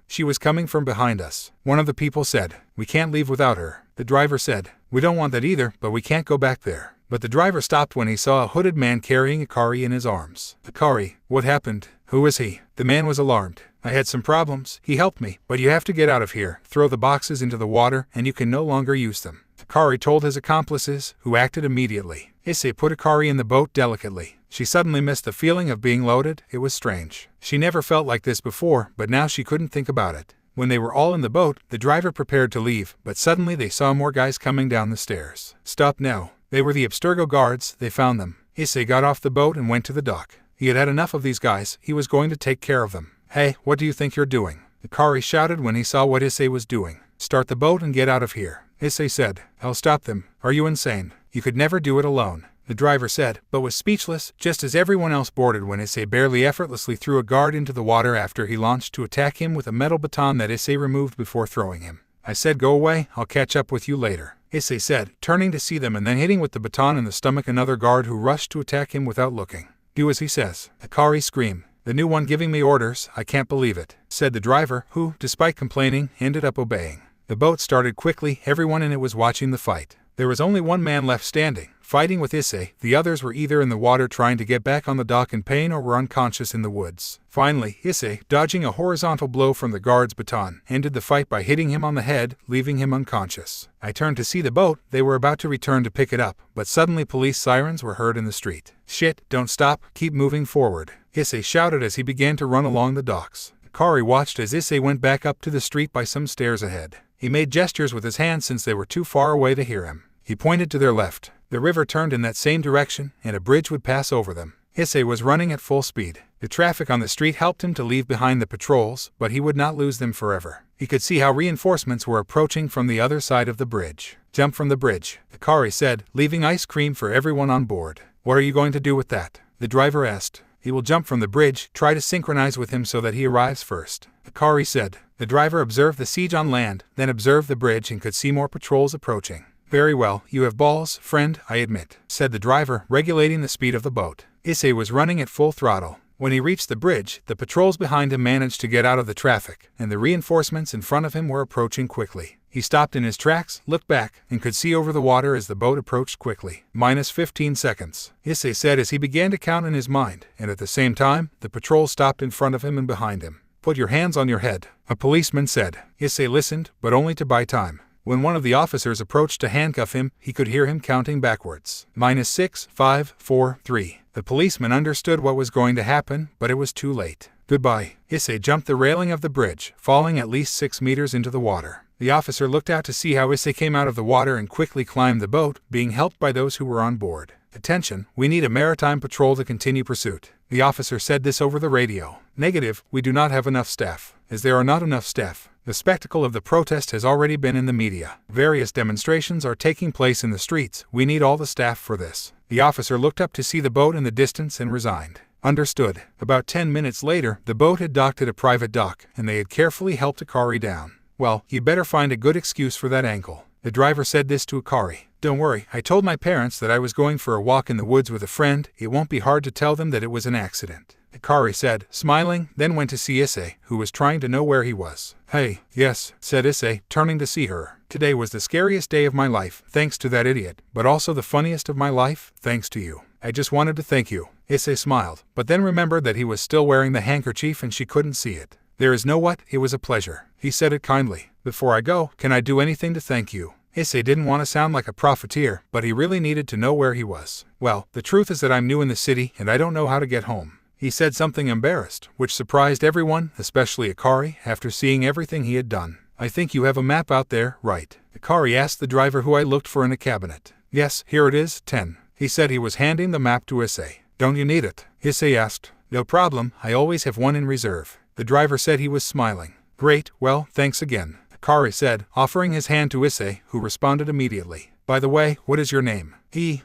She was coming from behind us. One of the people said. We can't leave without her. The driver said. We don't want that either, but we can't go back there. But the driver stopped when he saw a hooded man carrying Akari in his arms. Akari, what happened? Who is he? The man was alarmed. I had some problems. He helped me, but you have to get out of here. Throw the boxes into the water, and you can no longer use them. Akari told his accomplices, who acted immediately. Issei put Akari in the boat delicately. She suddenly missed the feeling of being loaded. It was strange. She never felt like this before, but now she couldn't think about it. When they were all in the boat, the driver prepared to leave, but suddenly they saw more guys coming down the stairs. Stop now. They were the Abstergo guards. They found them. Issei got off the boat and went to the dock. He had had enough of these guys. He was going to take care of them. Hey, what do you think you're doing? Akari shouted when he saw what Issei was doing. Start the boat and get out of here. Issei said. I'll stop them. Are you insane? You could never do it alone. The driver said, but was speechless, just as everyone else boarded when Issei barely effortlessly threw a guard into the water after he launched to attack him with a metal baton that Issei removed before throwing him. I said go away, I'll catch up with you later, Issei said, turning to see them and then hitting with the baton in the stomach another guard who rushed to attack him without looking. Do as he says. Akari screamed. The new one giving me orders, I can't believe it, said the driver, who, despite complaining, ended up obeying. The boat started quickly, everyone in it was watching the fight. There was only one man left standing, fighting with Issei. The others were either in the water trying to get back on the dock in pain or were unconscious in the woods. Finally, Issei, dodging a horizontal blow from the guard's baton, ended the fight by hitting him on the head, leaving him unconscious. I turned to see the boat. They were about to return to pick it up, but suddenly police sirens were heard in the street. Shit, don't stop, keep moving forward, Issei shouted as he began to run along the docks. Akari watched as Issei went back up to the street by some stairs ahead. He made gestures with his hands since they were too far away to hear him. He pointed to their left. The river turned in that same direction, and a bridge would pass over them. Issei was running at full speed. The traffic on the street helped him to leave behind the patrols, but he would not lose them forever. He could see how reinforcements were approaching from the other side of the bridge. Jump from the bridge, Akari said, leaving ice cream for everyone on board. What are you going to do with that? The driver asked. He will jump from the bridge, try to synchronize with him so that he arrives first, Akari said. The driver observed the siege on land, then observed the bridge and could see more patrols approaching. Very well, you have balls, friend, I admit, said the driver, regulating the speed of the boat. Issei was running at full throttle. When he reached the bridge, the patrols behind him managed to get out of the traffic, and the reinforcements in front of him were approaching quickly. He stopped in his tracks, looked back, and could see over the water as the boat approached quickly. -15 seconds, Issei said as he began to count in his mind, and at the same time, the patrol stopped in front of him and behind him. Put your hands on your head, a policeman said. Issei listened, but only to buy time. When one of the officers approached to handcuff him, he could hear him counting backwards. -6, 5, 4, 3. The policeman understood what was going to happen, but it was too late. Goodbye. Issei jumped the railing of the bridge, falling at least 6 meters into the water. The officer looked out to see how Issei came out of the water and quickly climbed the boat, being helped by those who were on board. Attention, we need a maritime patrol to continue pursuit. The officer said this over the radio. Negative, we do not have enough staff. As there are not enough staff, the spectacle of the protest has already been in the media. Various demonstrations are taking place in the streets. We need all the staff for this. The officer looked up to see the boat in the distance and resigned. Understood. About 10 minutes later, the boat had docked at a private dock, and they had carefully helped Akari down. Well, you'd better find a good excuse for that ankle. The driver said this to Akari. Don't worry, I told my parents that I was going for a walk in the woods with a friend. It won't be hard to tell them that it was an accident, Akari said, smiling, then went to see Issei, who was trying to know where he was. Hey, yes, said Issei, turning to see her. Today was the scariest day of my life, thanks to that idiot, but also the funniest of my life, thanks to you. I just wanted to thank you. Issei smiled, but then remembered that he was still wearing the handkerchief and she couldn't see it. There is no what, it was a pleasure. He said it kindly. Before I go, can I do anything to thank you? Issei didn't want to sound like a profiteer, but he really needed to know where he was. Well, the truth is that I'm new in the city and I don't know how to get home. He said something embarrassed, which surprised everyone, especially Akari, after seeing everything he had done. I think you have a map out there, right? Akari asked the driver who I looked for in a cabinet. Yes, here it is, 10. He said he was handing the map to Issei. Don't you need it? Issei asked. No problem, I always have one in reserve. The driver said he was smiling. Great, well, thanks again, Akari said, offering his hand to Issei, who responded immediately. By the way, what is your name?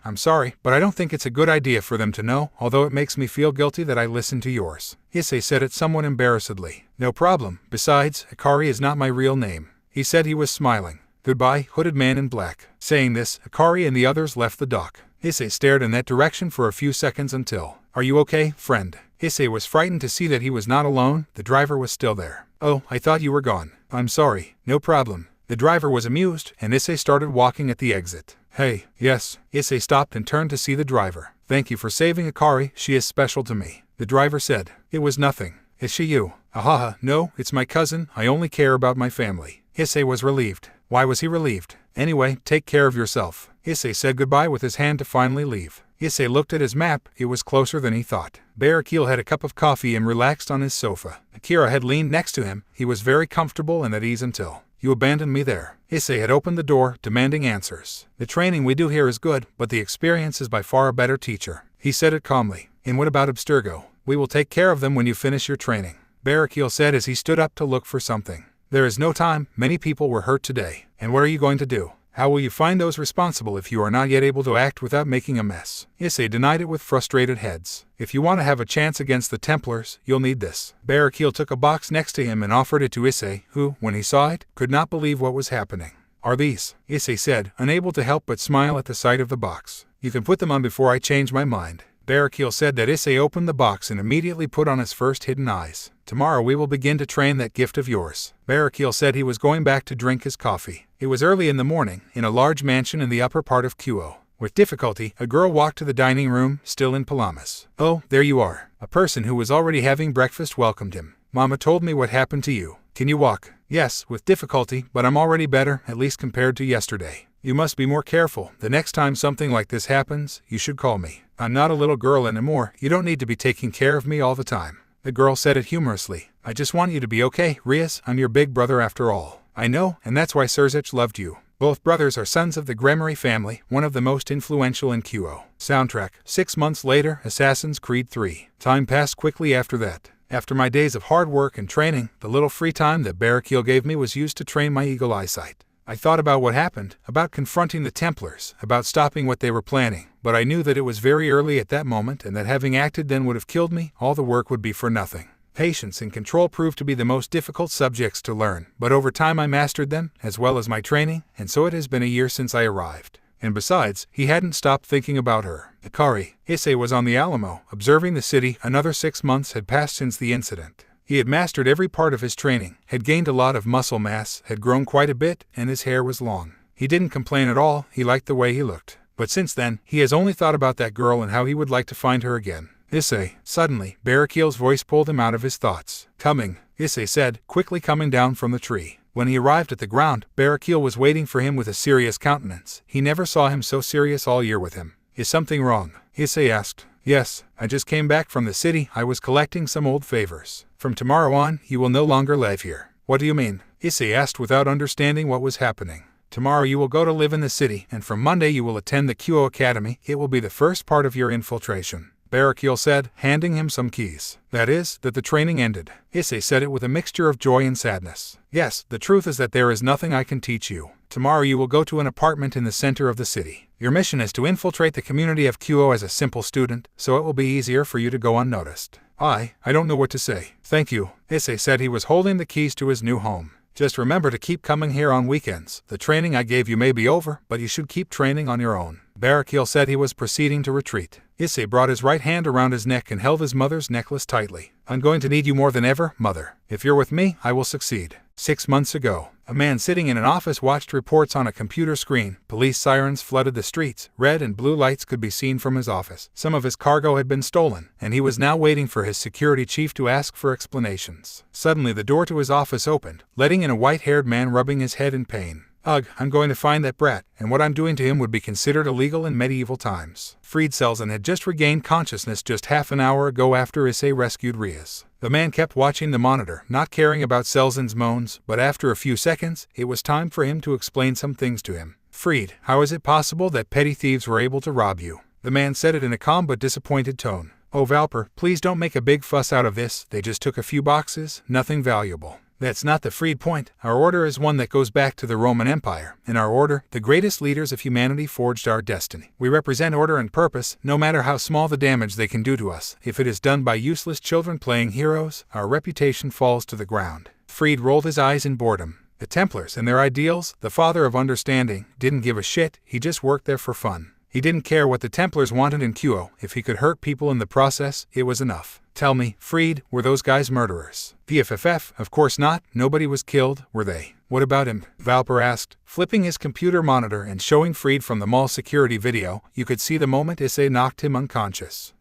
I'm sorry, but I don't think it's a good idea for them to know, although it makes me feel guilty that I listened to yours. Issei said it somewhat embarrassedly. No problem, besides, Akari is not my real name. He said he was smiling. Goodbye, hooded man in black. Saying this, Akari and the others left the dock. Issei stared in that direction for a few seconds until, Are you okay, friend? Issei was frightened to see that he was not alone. The driver was still there. Oh, I thought you were gone. I'm sorry. No problem. The driver was amused, and Issei started walking at the exit. Hey, yes. Issei stopped and turned to see the driver. Thank you for saving Akari, she is special to me. The driver said. It was nothing. Is she you? Ahaha, no, it's my cousin, I only care about my family. Issei was relieved. Why was he relieved? Anyway, take care of yourself. Issei said goodbye with his hand to finally leave. Issei looked at his map, it was closer than he thought. Barakiel had a cup of coffee and relaxed on his sofa. Akira had leaned next to him, he was very comfortable and at ease until. You abandoned me there. Issei had opened the door, demanding answers. The training we do here is good, but the experience is by far a better teacher. He said it calmly. And what about Abstergo? We will take care of them when you finish your training, Barakiel said as he stood up to look for something. There is no time, many people were hurt today. And what are you going to do? How will you find those responsible if you are not yet able to act without making a mess? Issei denied it with frustrated heads. If you want to have a chance against the Templars, you'll need this. Barakiel took a box next to him and offered it to Issei, who, when he saw it, could not believe what was happening. Are these? Issei said, unable to help but smile at the sight of the box. You can put them on before I change my mind. Barakiel said that Issei opened the box and immediately put on his first hidden eyes. Tomorrow we will begin to train that gift of yours. Barakiel said he was going back to drink his coffee. It was early in the morning, in a large mansion in the upper part of Kuo. With difficulty, a girl walked to the dining room, still in pajamas. Oh, there you are. A person who was already having breakfast welcomed him. Mama told me what happened to you. Can you walk? Yes, with difficulty, but I'm already better, at least compared to yesterday. You must be more careful. The next time something like this happens, you should call me. I'm not a little girl anymore. You don't need to be taking care of me all the time. The girl said it humorously. I just want you to be okay, Rias. I'm your big brother after all. I know, and that's why Surzich loved you. Both brothers are sons of the Gremory family, one of the most influential in Kuo. Soundtrack. 6 months later, Assassin's Creed 3. Time passed quickly after that. After my days of hard work and training, the little free time that Barakiel gave me was used to train my eagle eyesight. I thought about what happened, about confronting the Templars, about stopping what they were planning, but I knew that it was very early at that moment and that having acted then would have killed me. All the work would be for nothing. Patience and control proved to be the most difficult subjects to learn, but over time I mastered them, as well as my training, and so it has been a year since I arrived. And besides, he hadn't stopped thinking about her. Ikari. Issei was on the Alamo, observing the city. Another 6 months had passed since the incident. He had mastered every part of his training, had gained a lot of muscle mass, had grown quite a bit, and his hair was long. He didn't complain at all. He liked the way he looked. But since then, he has only thought about that girl and how he would like to find her again. Issei. Suddenly, Barakiel's voice pulled him out of his thoughts. Coming, Issei said, quickly coming down from the tree. When he arrived at the ground, Barakiel was waiting for him with a serious countenance. He never saw him so serious all year with him. Is something wrong? Issei asked. Yes, I just came back from the city. I was collecting some old favors. From tomorrow on, you will no longer live here. What do you mean? Issei asked without understanding what was happening. Tomorrow you will go to live in the city, and from Monday you will attend the Kuo Academy. It will be the first part of your infiltration. Barakiel said, handing him some keys. That is, that the training ended. Issei said it with a mixture of joy and sadness. Yes, the truth is that there is nothing I can teach you. Tomorrow you will go to an apartment in the center of the city. Your mission is to infiltrate the community of Kuo as a simple student, so it will be easier for you to go unnoticed. I don't know what to say. Thank you. Issei said he was holding the keys to his new home. Just remember to keep coming here on weekends. The training I gave you may be over, but you should keep training on your own. Barakiel said he was proceeding to retreat. Issei brought his right hand around his neck and held his mother's necklace tightly. I'm going to need you more than ever, mother. If you're with me, I will succeed. 6 months ago, a man sitting in an office watched reports on a computer screen. Police sirens flooded the streets. Red and blue lights could be seen from his office. Some of his cargo had been stolen, and he was now waiting for his security chief to ask for explanations. Suddenly the door to his office opened, letting in a white-haired man rubbing his head in pain. Ugh, I'm going to find that brat, and what I'm doing to him would be considered illegal in medieval times. Fried Selzen had just regained consciousness just half an hour ago after Issei rescued Rias. The man kept watching the monitor, not caring about Selzen's moans, but after a few seconds, it was time for him to explain some things to him. Fried, how is it possible that petty thieves were able to rob you? The man said it in a calm but disappointed tone. Oh Valper, please don't make a big fuss out of this. They just took a few boxes, nothing valuable. That's not the Fried point. Our order is one that goes back to the Roman Empire. In our order, the greatest leaders of humanity forged our destiny. We represent order and purpose, no matter how small the damage they can do to us. If it is done by useless children playing heroes, our reputation falls to the ground. Fried rolled his eyes in boredom. The Templars and their ideals, the father of understanding, didn't give a shit. He just worked there for fun. He didn't care what the Templars wanted in Kuo. If he could hurt people in the process, it was enough. Tell me, Fried, were those guys murderers? PFFF, of course not. Nobody was killed, were they? What about him? Valper asked, flipping his computer monitor and showing Fried from the mall security video. You could see the moment Issei knocked him unconscious.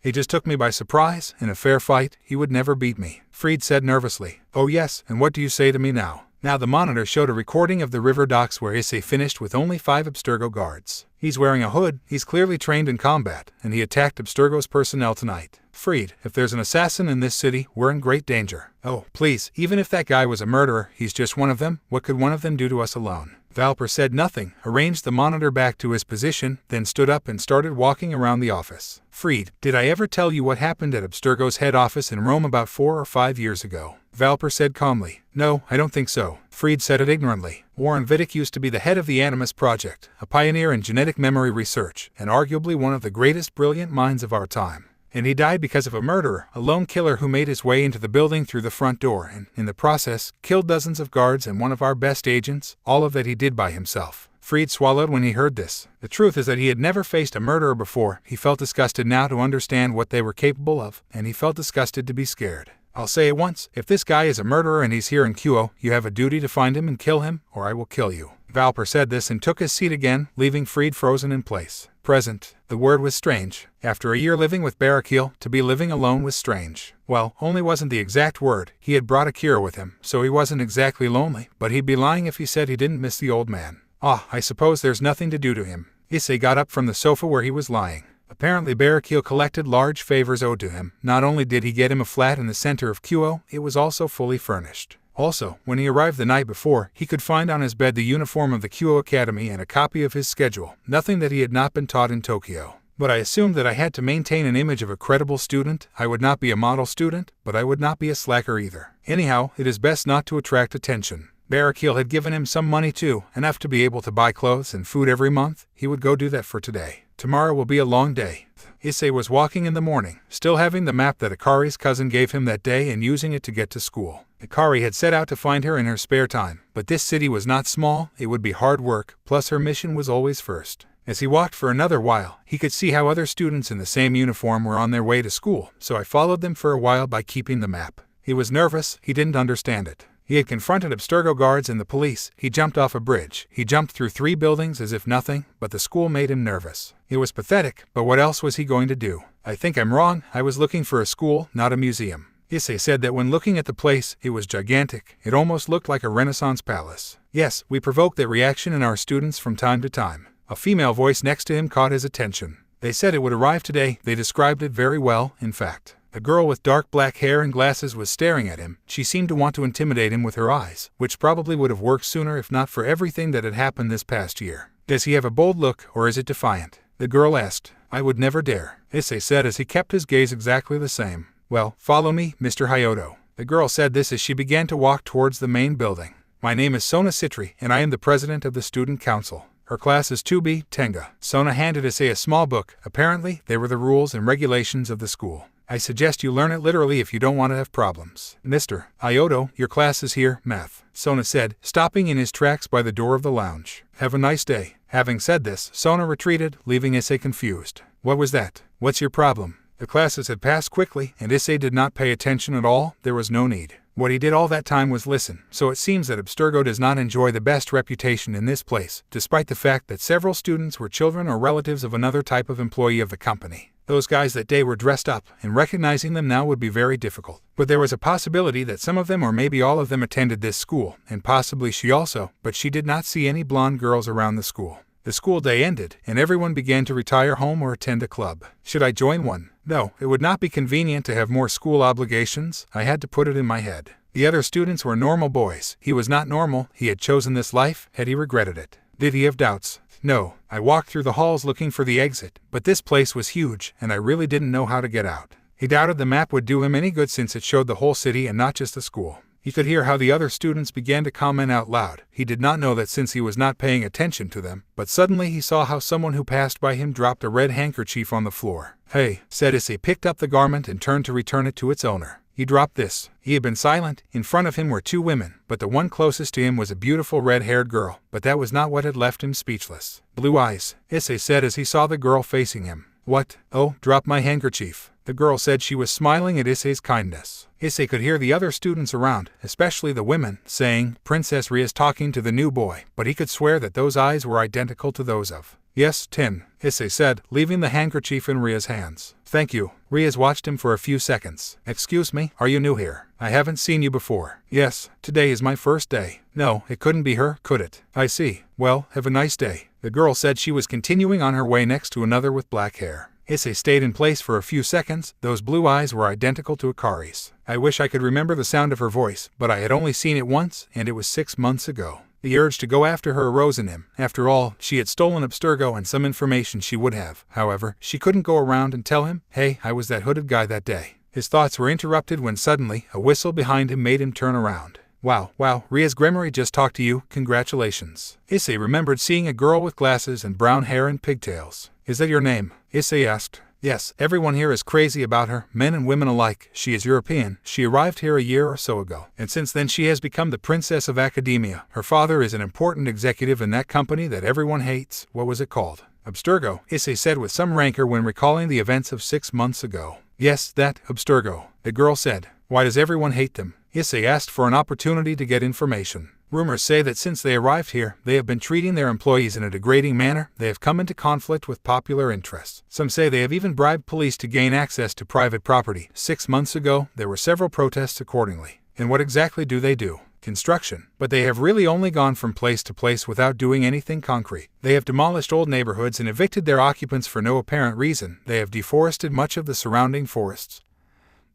He just took me by surprise. In a fair fight, he would never beat me. Fried said nervously. Oh yes, and what do you say to me now? Now the monitor showed a recording of the river docks where Issei finished with only 5 Abstergo guards. He's wearing a hood, he's clearly trained in combat, and he attacked Abstergo's personnel tonight. Fried, if there's an assassin in this city, we're in great danger. Oh, please, even if that guy was a murderer, he's just one of them. What could one of them do to us alone? Valper said nothing, arranged the monitor back to his position, then stood up and started walking around the office. Fried, did I ever tell you what happened at Abstergo's head office in Rome about 4 or 5 years ago? Valper said calmly. No, I don't think so. Fried said it ignorantly. Warren Vidic used to be the head of the Animus Project, a pioneer in genetic memory research, and arguably one of the greatest brilliant minds of our time. And he died because of a murderer, a lone killer who made his way into the building through the front door and, in the process, killed dozens of guards and one of our best agents, all of that he did by himself. Fried swallowed when he heard this. The truth is that he had never faced a murderer before. He felt disgusted now to understand what they were capable of, and he felt disgusted to be scared. I'll say it once, if this guy is a murderer and he's here in QO, you have a duty to find him and kill him, or I will kill you. Valper said this and took his seat again, leaving Fried frozen in place. Present. The word was strange. After a year living with Barakil, to be living alone was strange. Well, only wasn't the exact word. He had brought Akira with him, so he wasn't exactly lonely, but he'd be lying if he said he didn't miss the old man. Ah, I suppose there's nothing to do to him. Issei got up from the sofa where he was lying. Apparently Barakil collected large favors owed to him. Not only did he get him a flat in the center of QO, it was also fully furnished. Also, when he arrived the night before, he could find on his bed the uniform of the QO Academy and a copy of his schedule, nothing that he had not been taught in Tokyo. But I assumed that I had to maintain an image of a credible student. I would not be a model student, but I would not be a slacker either. Anyhow, it is best not to attract attention. Barakil had given him some money too, enough to be able to buy clothes and food every month. He would go do that for today. Tomorrow will be a long day. Issei was walking in the morning, still having the map that Akari's cousin gave him that day and using it to get to school. Akari had set out to find her in her spare time, but this city was not small, it would be hard work, plus her mission was always first. As he walked for another while, he could see how other students in the same uniform were on their way to school, so I followed them for a while by keeping the map. He was nervous, he didn't understand it. He had confronted Abstergo guards and the police, he jumped off a bridge, he jumped through 3 buildings as if nothing, but the school made him nervous. It was pathetic, but what else was he going to do? I think I'm wrong, I was looking for a school, not a museum. Issei said that when looking at the place, it was gigantic, it almost looked like a Renaissance palace. Yes, we provoke that reaction in our students from time to time. A female voice next to him caught his attention. They said it would arrive today, they described it very well, in fact. A girl with dark black hair and glasses was staring at him. She seemed to want to intimidate him with her eyes, which probably would have worked sooner if not for everything that had happened this past year. Does he have a bold look, or is it defiant? The girl asked. I would never dare, Issei said as he kept his gaze exactly the same. Well, follow me, Mr. Hayoto. The girl said this as she began to walk towards the main building. My name is Sona Citri, and I am the president of the student council. Her class is 2B, Tenga. Sona handed Issei a small book. Apparently, they were the rules and regulations of the school. I suggest you learn it literally if you don't want to have problems. Mr. Hayoto, your class is here, math, Sona said, stopping in his tracks by the door of the lounge. Have a nice day. Having said this, Sona retreated, leaving Issei confused. What was that? What's your problem? The classes had passed quickly, and Issei did not pay attention at all. There was no need. What he did all that time was listen, so it seems that Abstergo does not enjoy the best reputation in this place, despite the fact that several students were children or relatives of another type of employee of the company. Those guys that day were dressed up, and recognizing them now would be very difficult. But there was a possibility that some of them or maybe all of them attended this school, and possibly she also, but she did not see any blonde girls around the school. The school day ended, and everyone began to retire home or attend a club. Should I join one? No, it would not be convenient to have more school obligations. I had to put it in my head. The other students were normal boys. He was not normal. He had chosen this life. Had he regretted it? Did he have doubts? No. I walked through the halls looking for the exit, but this place was huge, and I really didn't know how to get out. He doubted the map would do him any good since it showed the whole city and not just the school. He could hear how the other students began to comment out loud. He did not know that since he was not paying attention to them, but suddenly he saw how someone who passed by him dropped a red handkerchief on the floor. Hey, said Issei, picked up the garment and turned to return it to its owner. He dropped this. He had been silent. In front of him were 2 women, but the one closest to him was a beautiful red-haired girl, but that was not what had left him speechless. Blue eyes, Issei said as he saw the girl facing him. What? Oh, drop my handkerchief. The girl said she was smiling at Issei's kindness. Issei could hear the other students around, especially the women, saying, Princess Ria's talking to the new boy, but he could swear that those eyes were identical to those of. Yes, Tin, Issei said, leaving the handkerchief in Ria's hands. Thank you. Ria's watched him for a few seconds. Excuse me, are you new here? I haven't seen you before. Yes, today is my first day. No, it couldn't be her, could it? I see. Well, have a nice day. The girl said she was continuing on her way next to another with black hair. Issei stayed in place for a few seconds. Those blue eyes were identical to Akari's. I wish I could remember the sound of her voice, but I had only seen it once, and it was 6 months ago. The urge to go after her arose in him. After all, she had stolen Abstergo and some information she would have. However, she couldn't go around and tell him, "Hey, I was that hooded guy that day." His thoughts were interrupted when suddenly, a whistle behind him made him turn around. Wow, Ria's Gremory just talked to you, congratulations. Issei remembered seeing a girl with glasses and brown hair and pigtails. Is that your name? Issei asked. Yes, everyone here is crazy about her, men and women alike. She is European. She arrived here a year or so ago, and since then she has become the princess of academia. Her father is an important executive in that company that everyone hates. What was it called? Abstergo, Issei said with some rancor when recalling the events of 6 months ago. Yes, that, Abstergo, the girl said. Why does everyone hate them? Issei asked for an opportunity to get information. Rumors say that since they arrived here, they have been treating their employees in a degrading manner. They have come into conflict with popular interests. Some say they have even bribed police to gain access to private property. 6 months ago, there were several protests accordingly. And what exactly do they do? Construction. But they have really only gone from place to place without doing anything concrete. They have demolished old neighborhoods and evicted their occupants for no apparent reason. They have deforested much of the surrounding forests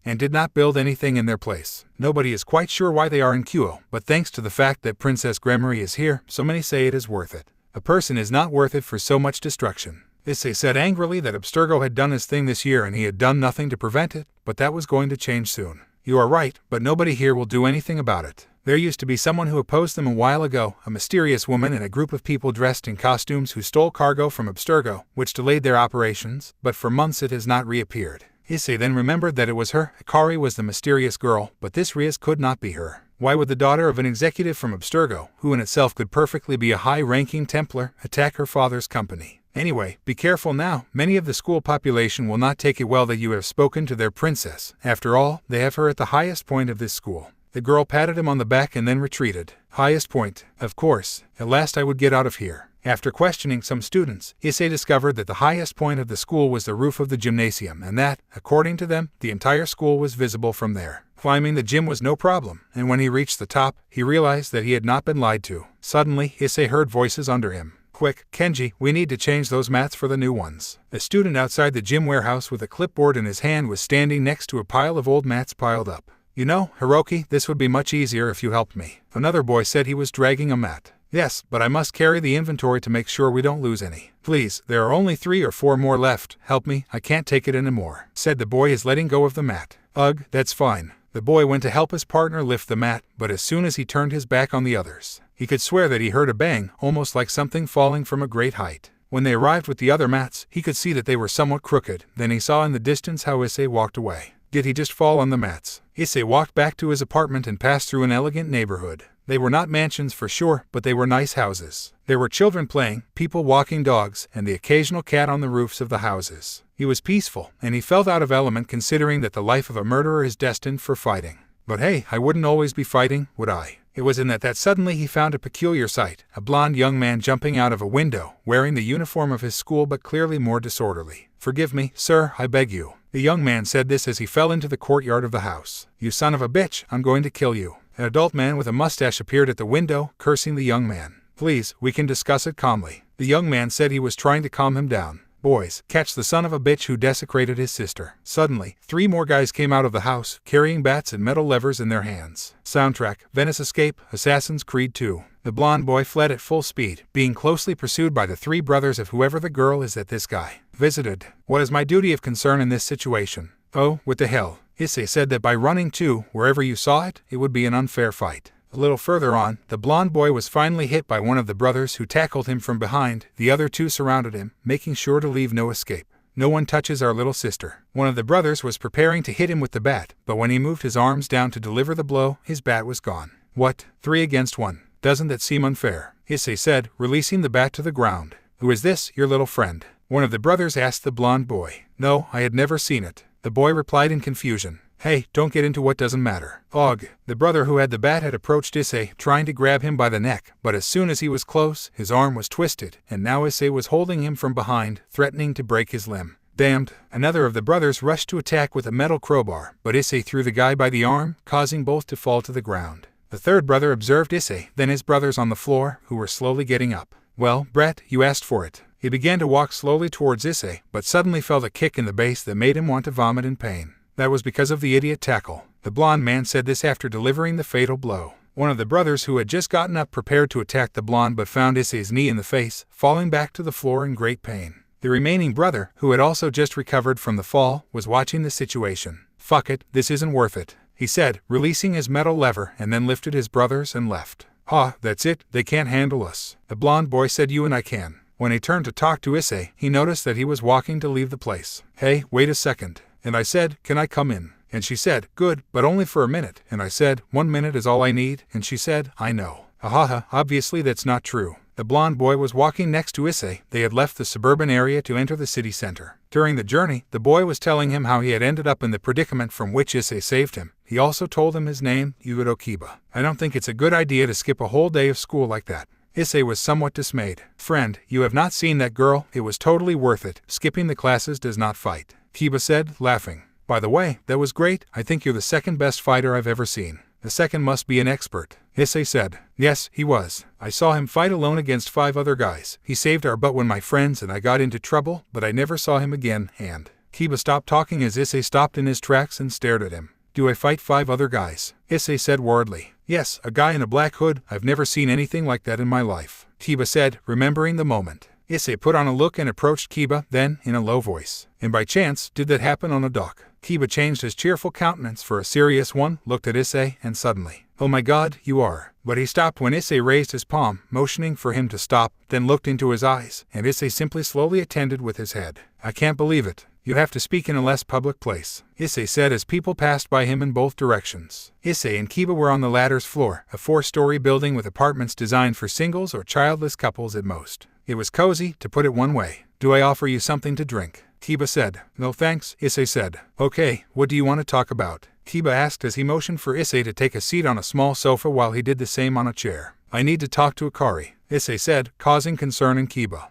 and did not build anything in their place. Nobody is quite sure why they are in Kuo, but thanks to the fact that Princess Gremory is here, so many say it is worth it. A person is not worth it for so much destruction. Issei said angrily that Abstergo had done his thing this year and he had done nothing to prevent it, but that was going to change soon. You are right, but nobody here will do anything about it. There used to be someone who opposed them a while ago, a mysterious woman and a group of people dressed in costumes who stole cargo from Abstergo, which delayed their operations, but for months it has not reappeared. Issei then remembered that it was her. Akari was the mysterious girl, but this Rias could not be her. Why would the daughter of an executive from Abstergo, who in itself could perfectly be a high-ranking Templar, attack her father's company? Anyway, be careful now. Many of the school population will not take it well that you have spoken to their princess. After all, they have her at the highest point of this school. The girl patted him on the back and then retreated. Highest point. Of course. At last I would get out of here. After questioning some students, Issei discovered that the highest point of the school was the roof of the gymnasium and that, according to them, the entire school was visible from there. Climbing the gym was no problem, and when he reached the top, he realized that he had not been lied to. Suddenly, Issei heard voices under him. Quick, Kenji, we need to change those mats for the new ones. A student outside the gym warehouse with a clipboard in his hand was standing next to a pile of old mats piled up. You know, Hiroki, this would be much easier if you helped me. Another boy said he was dragging a mat. Yes, but I must carry the inventory to make sure we don't lose any. Please, there are only 3 or 4 more left. Help me, I can't take it anymore, said the boy as letting go of the mat. Ugh, that's fine. The boy went to help his partner lift the mat, but as soon as he turned his back on the others, he could swear that he heard a bang, almost like something falling from a great height. When they arrived with the other mats, he could see that they were somewhat crooked. Then he saw in the distance how Issei walked away. Did he just fall on the mats? Issei walked back to his apartment and passed through an elegant neighborhood. They were not mansions for sure, but they were nice houses. There were children playing, people walking dogs, and the occasional cat on the roofs of the houses. He was peaceful, and he felt out of element considering that the life of a murderer is destined for fighting. But hey, I wouldn't always be fighting, would I? It was in that suddenly he found a peculiar sight, a blond young man jumping out of a window, wearing the uniform of his school but clearly more disorderly. Forgive me, sir, I beg you. The young man said this as he fell into the courtyard of the house. You son of a bitch, I'm going to kill you. An adult man with a mustache appeared at the window, cursing the young man. Please, we can discuss it calmly. The young man said he was trying to calm him down. Boys, catch the son of a bitch who desecrated his sister. Suddenly, 3 more guys came out of the house, carrying bats and metal levers in their hands. Soundtrack, Venice Escape, Assassin's Creed 2. The blonde boy fled at full speed, being closely pursued by the 3 brothers of whoever the girl is that this guy visited. What is my duty of concern in this situation? Oh, what the hell. Issei said that by running too, wherever you saw it, it would be an unfair fight. A little further on, the blonde boy was finally hit by one of the brothers who tackled him from behind. The other 2 surrounded him, making sure to leave no escape. No one touches our little sister. One of the brothers was preparing to hit him with the bat, but when he moved his arms down to deliver the blow, his bat was gone. What? 3 against 1. Doesn't that seem unfair? Issei said, releasing the bat to the ground. Who is this, your little friend? One of the brothers asked the blonde boy. No, I had never seen it. The boy replied in confusion. Hey, don't get into what doesn't matter. Ugh. The brother who had the bat had approached Issei, trying to grab him by the neck, but as soon as he was close, his arm was twisted, and now Issei was holding him from behind, threatening to break his limb. Damned. Another of the brothers rushed to attack with a metal crowbar, but Issei threw the guy by the arm, causing both to fall to the ground. The third brother observed Issei, then his brothers on the floor, who were slowly getting up. Well, Brett, you asked for it. He began to walk slowly towards Issei, but suddenly felt a kick in the base that made him want to vomit in pain. That was because of the idiot tackle. The blonde man said this after delivering the fatal blow. One of the brothers who had just gotten up prepared to attack the blonde but found Issei's knee in the face, falling back to the floor in great pain. The remaining brother, who had also just recovered from the fall, was watching the situation. "Fuck it, this isn't worth it," he said, releasing his metal lever and then lifted his brothers and left. "Ha, that's it, they can't handle us," the blonde boy said. "You and I can." When he turned to talk to Issei, he noticed that he was walking to leave the place. "Hey, wait a second." And I said, "Can I come in?" And she said, "Good, but only for a minute." And I said, "1 minute is all I need." And she said, "I know." Ahaha, obviously that's not true. The blonde boy was walking next to Issei. They had left the suburban area to enter the city center. During the journey, the boy was telling him how he had ended up in the predicament from which Issei saved him. He also told him his name, Yugoto Kiba. "I don't think it's a good idea to skip a whole day of school like that." Issei was somewhat dismayed. "Friend, you have not seen that girl. It was totally worth it. Skipping the classes does not fight," Kiba said, laughing. "By the way, that was great. I think you're the second best fighter I've ever seen." "The second must be an expert," Issei said. "Yes, he was. I saw him fight alone against 5 other guys. He saved our butt when my friends and I got into trouble, but I never saw him again." And Kiba stopped talking as Issei stopped in his tracks and stared at him. "Do I fight 5 other guys?" Issei said worriedly. "Yes, a guy in a black hood. I've never seen anything like that in my life," Kiba said, remembering the moment. Issei put on a look and approached Kiba, then, in a low voice, "And by chance, did that happen on a dock?" Kiba changed his cheerful countenance for a serious one, looked at Issei, and suddenly, "Oh my god, you are." But he stopped when Issei raised his palm, motioning for him to stop, then looked into his eyes, and Issei simply slowly attended with his head. "I can't believe it. You have to speak in a less public place," Issei said as people passed by him in both directions. Issei and Kiba were on the ladder's floor, a 4-story building with apartments designed for singles or childless couples at most. It was cozy, to put it one way. "Do I offer you something to drink?" Kiba said. "No thanks," Issei said. "Okay, what do you want to talk about?" Kiba asked as he motioned for Issei to take a seat on a small sofa while he did the same on a chair. "I need to talk to Akari," Issei said, causing concern in Kiba.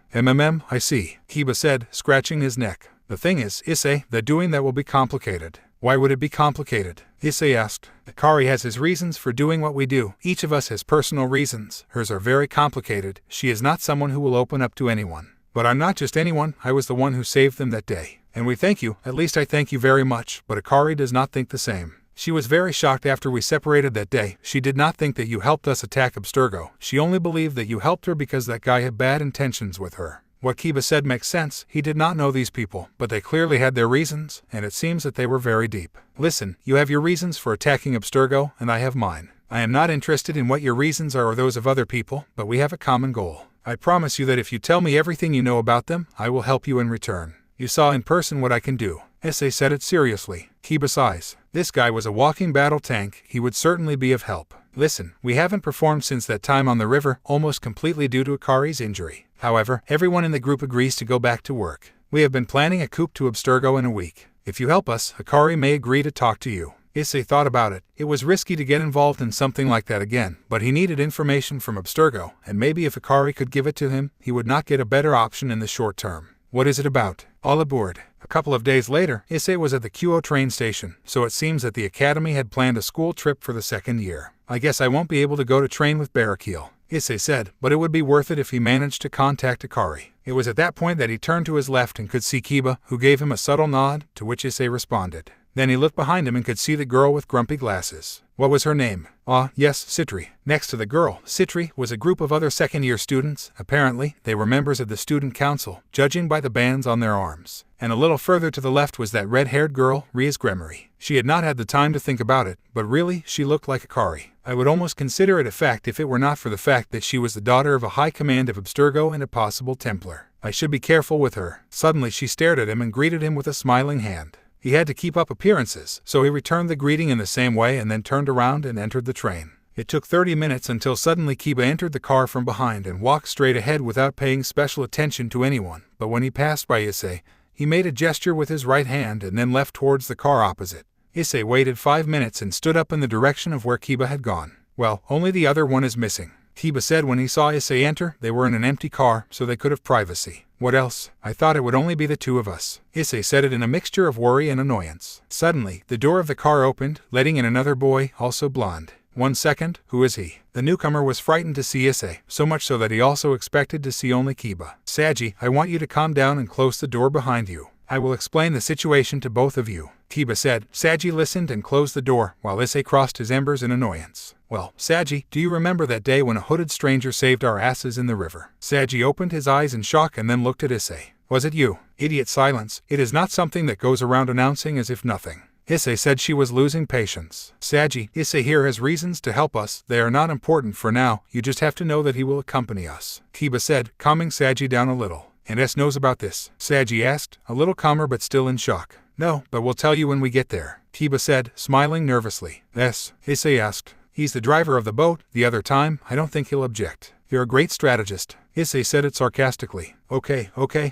I see," Kiba said, scratching his neck. "The thing is, Issei, that doing that will be complicated." "Why would it be complicated?" Issei asked. "Akari has his reasons for doing what we do. Each of us has personal reasons. Hers are very complicated. She is not someone who will open up to anyone." "But I'm not just anyone. I was the one who saved them that day. And we thank you. At least I thank you very much. But Akari does not think the same. She was very shocked after we separated that day. She did not think that you helped us attack Abstergo. She only believed that you helped her because that guy had bad intentions with her." What Kiba said makes sense. He did not know these people, but they clearly had their reasons, and it seems that they were very deep. "Listen, you have your reasons for attacking Abstergo, and I have mine. I am not interested in what your reasons are or those of other people, but we have a common goal. I promise you that if you tell me everything you know about them, I will help you in return. You saw in person what I can do." Issei said it seriously. Kiba sighs. This guy was a walking battle tank. He would certainly be of help. "Listen, we haven't performed since that time on the river, almost completely due to Akari's injury. However, everyone in the group agrees to go back to work. We have been planning a coup to Abstergo in a week. If you help us, Akari may agree to talk to you." Issei thought about it. It was risky to get involved in something like that again, but he needed information from Abstergo, and maybe if Akari could give it to him, he would not get a better option in the short term. "What is it about?" "All aboard." A couple of days later, Issei was at the Kyo train station, so it seems that the academy had planned a school trip for the 2nd year. "I guess I won't be able to go to train with Barakeel," Issei said, but it would be worth it if he managed to contact Akari. It was at that point that he turned to his left and could see Kiba, who gave him a subtle nod, to which Issei responded. Then he looked behind him and could see the girl with grumpy glasses. What was her name? "Ah, yes, Citri." Next to the girl, Citri, was a group of other 2nd-year students. Apparently, they were members of the student council, judging by the bands on their arms. And a little further to the left was that red-haired girl, Ria's Gremory. She had not had the time to think about it, but really, she looked like Akari. I would almost consider it a fact if it were not for the fact that she was the daughter of a high command of Abstergo and a possible Templar. I should be careful with her. Suddenly she stared at him and greeted him with a smiling hand. He had to keep up appearances, so he returned the greeting in the same way and then turned around and entered the train. It took 30 minutes until suddenly Kiba entered the car from behind and walked straight ahead without paying special attention to anyone, but when he passed by Issei, he made a gesture with his right hand and then left towards the car opposite. Issei waited 5 minutes and stood up in the direction of where Kiba had gone. "Well, only the other one is missing," Kiba said when he saw Issei enter. They were in an empty car, so they could have privacy. "What else? I thought it would only be the 2 of us." Issei said it in a mixture of worry and annoyance. Suddenly, the door of the car opened, letting in another boy, also blonde. 1 second, who is he? The newcomer was frightened to see Issei, so much so that he also expected to see only Kiba. Saji, I want you to calm down and close the door behind you. I will explain the situation to both of you, Kiba said. Saji listened and closed the door, while Issei crossed his embers in annoyance. Well, Saji, do you remember that day when a hooded stranger saved our asses in the river? Saji opened his eyes in shock and then looked at Issei. Was it you? Idiot, silence. It is not something that goes around announcing as if nothing. Issei said she was losing patience. Saji, Issei here has reasons to help us. They are not important for now. You just have to know that he will accompany us, Kiba said, calming Saji down a little. And S knows about this? Saji asked, a little calmer but still in shock. No, but we'll tell you when we get there, Kiba said, smiling nervously. S, Issei asked. He's the driver of the boat. The other time, I don't think he'll object. You're a great strategist. Issei said it sarcastically. Okay,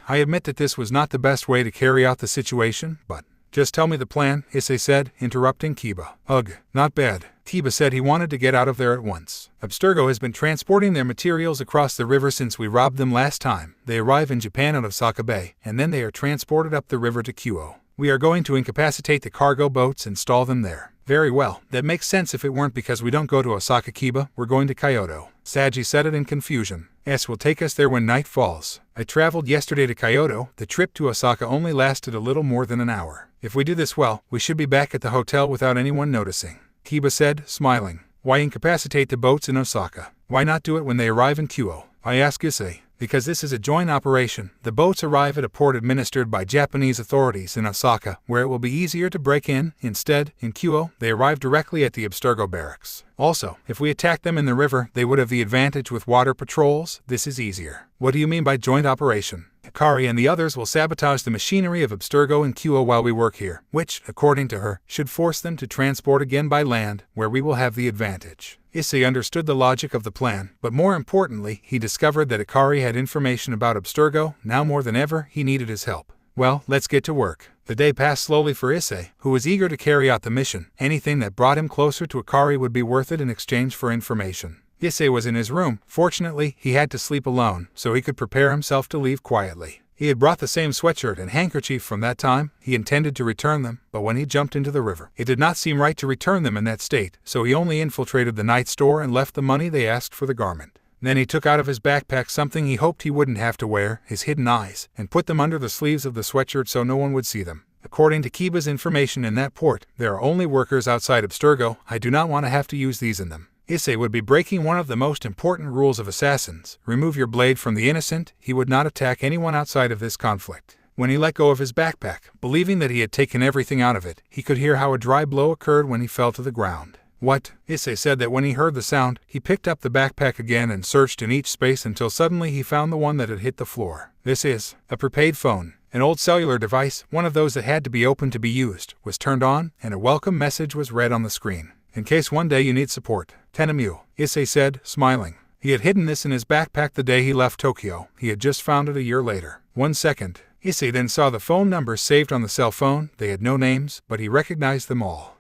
I admit that this was not the best way to carry out the situation, but... Just tell me the plan, Issei said, interrupting Kiba. Ugh, not bad. Kiba said he wanted to get out of there at once. Abstergo has been transporting their materials across the river since we robbed them last time. They arrive in Japan out of Osaka Bay, and then they are transported up the river to Kyoto. We are going to incapacitate the cargo boats and stall them there. Very well, that makes sense if it weren't because we don't go to Osaka, Kiba, we're going to Kyoto. Saji said it in confusion. S will take us there when night falls. I traveled yesterday to Kyoto. The trip to Osaka only lasted a little more than an hour. If we do this well, we should be back at the hotel without anyone noticing, Kiba said, smiling. Why incapacitate the boats in Osaka? Why not do it when they arrive in Kyoto? I asked Issei. Because this is a joint operation, the boats arrive at a port administered by Japanese authorities in Osaka, where it will be easier to break in. Instead, in Kyoto, they arrive directly at the Abstergo barracks. Also, if we attack them in the river, they would have the advantage with water patrols. This is easier. What do you mean by joint operation? Hikari and the others will sabotage the machinery of Abstergo in Kyoto while we work here, which, according to her, should force them to transport again by land, where we will have the advantage. Issei understood the logic of the plan, but more importantly, he discovered that Hikari had information about Abstergo. Now more than ever, he needed his help. Well, let's get to work. The day passed slowly for Issei, who was eager to carry out the mission. Anything that brought him closer to Hikari would be worth it in exchange for information. Issei was in his room. Fortunately, he had to sleep alone, so he could prepare himself to leave quietly. He had brought the same sweatshirt and handkerchief from that time. He intended to return them, but when he jumped into the river, it did not seem right to return them in that state, so he only infiltrated the night store and left the money they asked for the garment. Then he took out of his backpack something he hoped he wouldn't have to wear, his hidden eyes, and put them under the sleeves of the sweatshirt so no one would see them. According to Kiba's information in that port, there are only workers outside Abstergo. I do not want to have to use these in them. Issei would be breaking one of the most important rules of assassins. Remove your blade from the innocent. He would not attack anyone outside of this conflict. When he let go of his backpack, believing that he had taken everything out of it, he could hear how a dry blow occurred when he fell to the ground. What? Issei said that when he heard the sound, he picked up the backpack again and searched in each space until suddenly he found the one that had hit the floor. This is a prepaid phone. An old cellular device, one of those that had to be opened to be used, was turned on, and a welcome message was read on the screen. In case one day you need support. Tenemu, Issei said, smiling. He had hidden this in his backpack the day he left Tokyo. He had just found it a year later. 1 second. Issei then saw the phone numbers saved on the cell phone. They had no names, but he recognized them all.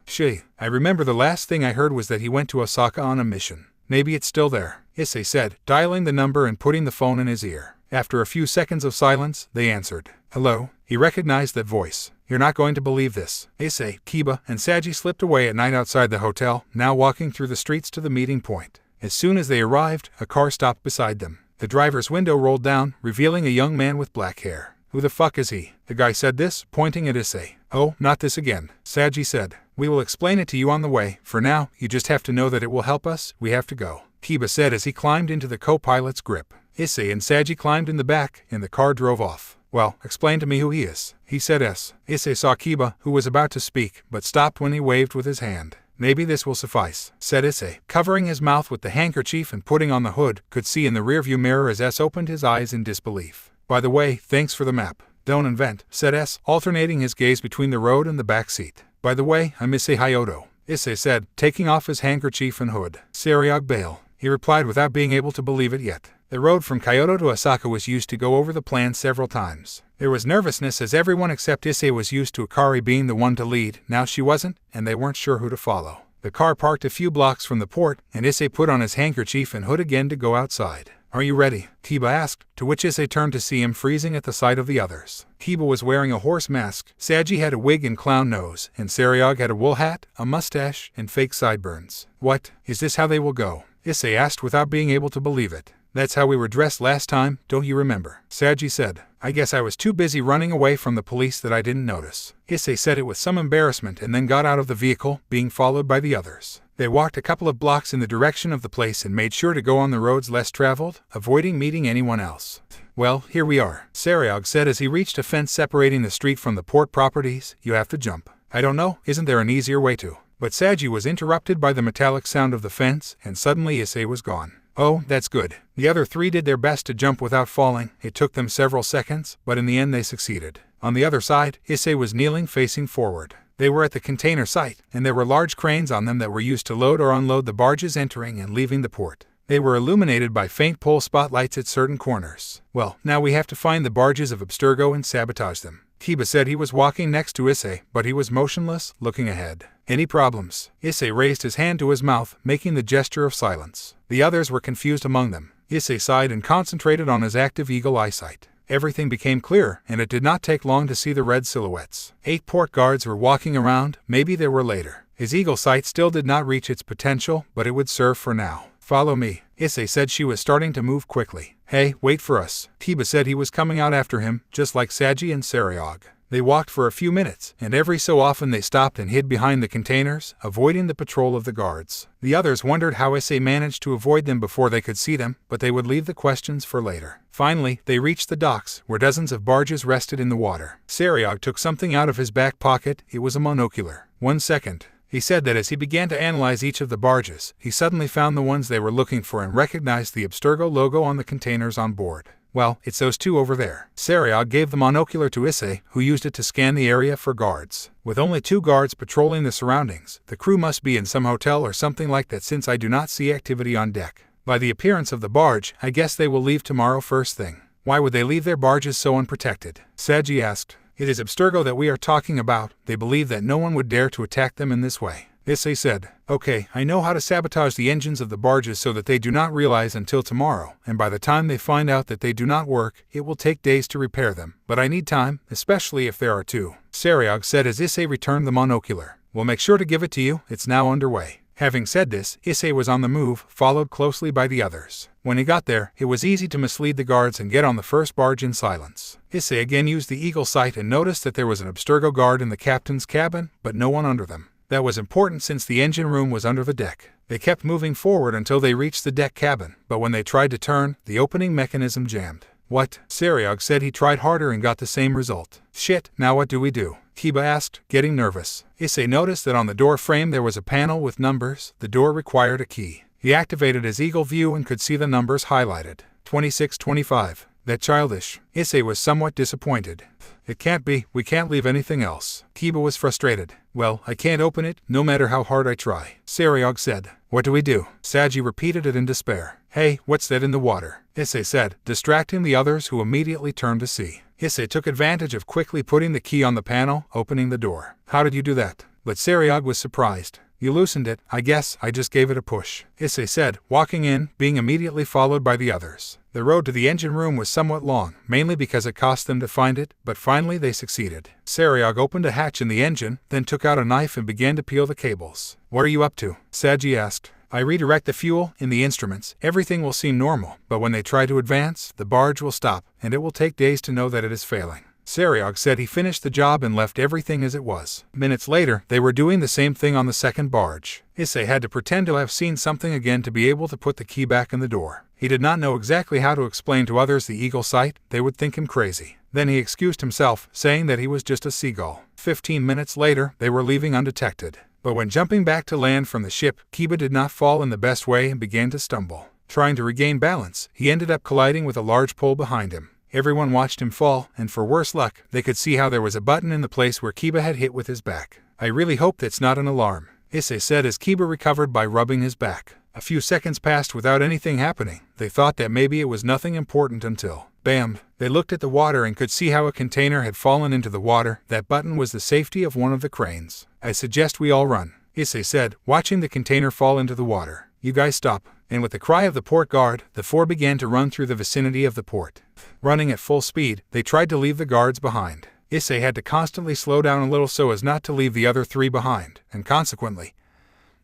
I remember the last thing I heard was that he went to Osaka on a mission. Maybe it's still there, Issei said, dialing the number and putting the phone in his ear. After a few seconds of silence, they answered. Hello? He recognized that voice. You're not going to believe this. Issei, Kiba, and Saji slipped away at night outside the hotel, now walking through the streets to the meeting point. As soon as they arrived, a car stopped beside them. The driver's window rolled down, revealing a young man with black hair. Who the fuck is he? The guy said this, pointing at Issei. Oh, not this again, Saji said. We will explain it to you on the way. For now, you just have to know that it will help us. We have to go, Kiba said as he climbed into the co-pilot's grip. Issei and Saji climbed in the back, and the car drove off. Well, explain to me who he is, he said. Issei saw Kiba, who was about to speak, but stopped when he waved with his hand. Maybe this will suffice, said Issei, covering his mouth with the handkerchief and putting on the hood. Could see in the rearview mirror as S opened his eyes in disbelief. By the way, thanks for the map. Don't invent, said S, alternating his gaze between the road and the back seat. By the way, I'm Issei Hayoto, Issei said, taking off his handkerchief and hood. Seriog Bale, he replied without being able to believe it yet. The road from Kyoto to Osaka was used to go over the plan several times. There was nervousness as everyone except Issei was used to Hikari being the one to lead. Now she wasn't, and they weren't sure who to follow. The car parked a few blocks from the port, and Issei put on his handkerchief and hood again to go outside. Are you ready? Kiba asked, to which Issei turned to see him freezing at the sight of the others. Kiba was wearing a horse mask, Saji had a wig and clown nose, and Seryog had a wool hat, a mustache, and fake sideburns. What? Is this how they will go? Issei asked without being able to believe it. That's how we were dressed last time, don't you remember? Saji said. I guess I was too busy running away from the police that I didn't notice. Issei said it with some embarrassment and then got out of the vehicle, being followed by the others. They walked a couple of blocks in the direction of the place and made sure to go on the roads less traveled, avoiding meeting anyone else. Well, here we are, Seryog said as he reached a fence separating the street from the port properties. You have to jump. I don't know, isn't there an easier way to? But Saji was interrupted by the metallic sound of the fence, and suddenly Issei was gone. Oh, that's good. The other three did their best to jump without falling. It took them several seconds, but in the end they succeeded. On the other side, Issei was kneeling facing forward. They were at the container site, and there were large cranes on them that were used to load or unload the barges entering and leaving the port. They were illuminated by faint pole spotlights at certain corners. Well, now we have to find the barges of Abstergo and sabotage them. Kiba said he was walking next to Issei, but he was motionless, looking ahead. Any problems? Issei raised his hand to his mouth, making the gesture of silence. The others were confused among them. Issei sighed and concentrated on his active eagle eyesight. Everything became clear, and it did not take long to see the red silhouettes. 8 port guards were walking around, maybe there were later. His eagle sight still did not reach its potential, but it would serve for now. Follow me. Issei said she was starting to move quickly. Hey, wait for us. Kiba said he was coming out after him, just like Saji and Seryog. They walked for a few minutes, and every so often they stopped and hid behind the containers, avoiding the patrol of the guards. The others wondered how Issei managed to avoid them before they could see them, but they would leave the questions for later. Finally, they reached the docks, where dozens of barges rested in the water. Seryog took something out of his back pocket. It was a monocular. 1 second. He said that as he began to analyze each of the barges, he suddenly found the ones they were looking for and recognized the Abstergo logo on the containers on board. Well, it's those two over there. Seryog gave the monocular to Issei, who used it to scan the area for guards. With only 2 guards patrolling the surroundings, the crew must be in some hotel or something like that since I do not see activity on deck. By the appearance of the barge, I guess they will leave tomorrow first thing. Why would they leave their barges so unprotected? Saji asked. It is Abstergo that we are talking about. They believe that no one would dare to attack them in this way. Issei said, Okay, I know how to sabotage the engines of the barges so that they do not realize until tomorrow, and by the time they find out that they do not work, it will take days to repair them. But I need time, especially if there are 2. Seryog said as Issei returned the monocular. We'll make sure to give it to you, it's now underway. Having said this, Issei was on the move, followed closely by the others. When he got there, it was easy to mislead the guards and get on the first barge in silence. Issei again used the eagle sight and noticed that there was an Abstergo guard in the captain's cabin, but no one under them. That was important since the engine room was under the deck. They kept moving forward until they reached the deck cabin, but when they tried to turn, the opening mechanism jammed. What? Seryog said he tried harder and got the same result. Shit, now what do we do? Kiba asked, getting nervous. Issei noticed that on the door frame there was a panel with numbers. The door required a key. He activated his eagle view and could see the numbers highlighted. 2625. That childish. Issei was somewhat disappointed. It can't be, we can't leave anything else. Kiba was frustrated. Well, I can't open it, no matter how hard I try. Seryog said. What do we do? Saji repeated it in despair. Hey, what's that in the water? Issei said, distracting the others who immediately turned to see. Issei took advantage of quickly putting the key on the panel, opening the door. How did you do that? But Seryog was surprised. You loosened it, I guess, I just gave it a push. Issei said, walking in, being immediately followed by the others. The road to the engine room was somewhat long, mainly because it cost them to find it, but finally they succeeded. Seryog opened a hatch in the engine, then took out a knife and began to peel the cables. What are you up to? Saji asked. I redirect the fuel in the instruments. Everything will seem normal, but when they try to advance, the barge will stop, and it will take days to know that it is failing. Seryog said he finished the job and left everything as it was. Minutes later, they were doing the same thing on the second barge. Issei had to pretend to have seen something again to be able to put the key back in the door. He did not know exactly how to explain to others the eagle sight. They would think him crazy. Then he excused himself, saying that he was just a seagull. 15 minutes later, they were leaving undetected. But when jumping back to land from the ship, Kiba did not fall in the best way and began to stumble. Trying to regain balance, he ended up colliding with a large pole behind him. Everyone watched him fall, and for worse luck, they could see how there was a button in the place where Kiba had hit with his back. I really hope that's not an alarm, Issei said as Kiba recovered by rubbing his back. A few seconds passed without anything happening. They thought that maybe it was nothing important until, bam! They looked at the water and could see how a container had fallen into the water. That button was the safety of one of the cranes. I suggest we all run, Issei said, watching the container fall into the water. You guys stop. And with the cry of the port guard, the four began to run through the vicinity of the port. Running at full speed, they tried to leave the guards behind. Issei had to constantly slow down a little so as not to leave the other three behind, and consequently,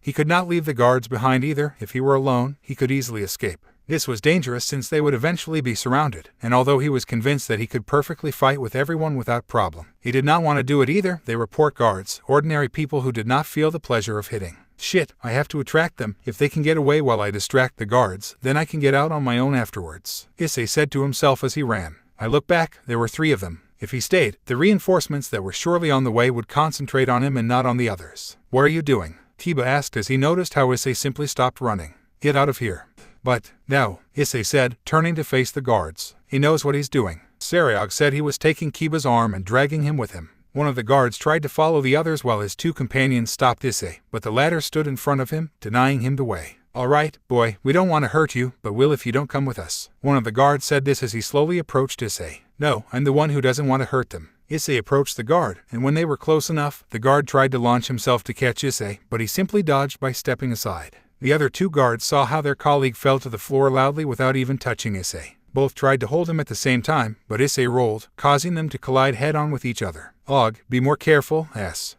he could not leave the guards behind either. If he were alone, he could easily escape. This was dangerous since they would eventually be surrounded, and although he was convinced that he could perfectly fight with everyone without problem, he did not want to do it either. They were port guards, ordinary people who did not feel the pleasure of hitting. Shit, I have to attract them. If they can get away while I distract the guards, then I can get out on my own afterwards, Issei said to himself as he ran. I look back, there were 3 of them. If he stayed, the reinforcements that were surely on the way would concentrate on him and not on the others. What are you doing? Kiba asked as he noticed how Issei simply stopped running. Get out of here. But, no, Issei said, turning to face the guards. He knows what he's doing. Sariog said he was taking Kiba's arm and dragging him with him. One of the guards tried to follow the others while his 2 companions stopped Issei, but the latter stood in front of him, denying him the way. All right, boy, we don't want to hurt you, but will if you don't come with us. One of the guards said this as he slowly approached Issei. No, I'm the one who doesn't want to hurt them. Issei approached the guard, and when they were close enough, the guard tried to launch himself to catch Issei, but he simply dodged by stepping aside. The other 2 guards saw how their colleague fell to the floor loudly without even touching Issei. Both tried to hold him at the same time, but Issei rolled, causing them to collide head-on with each other. Og, be more careful,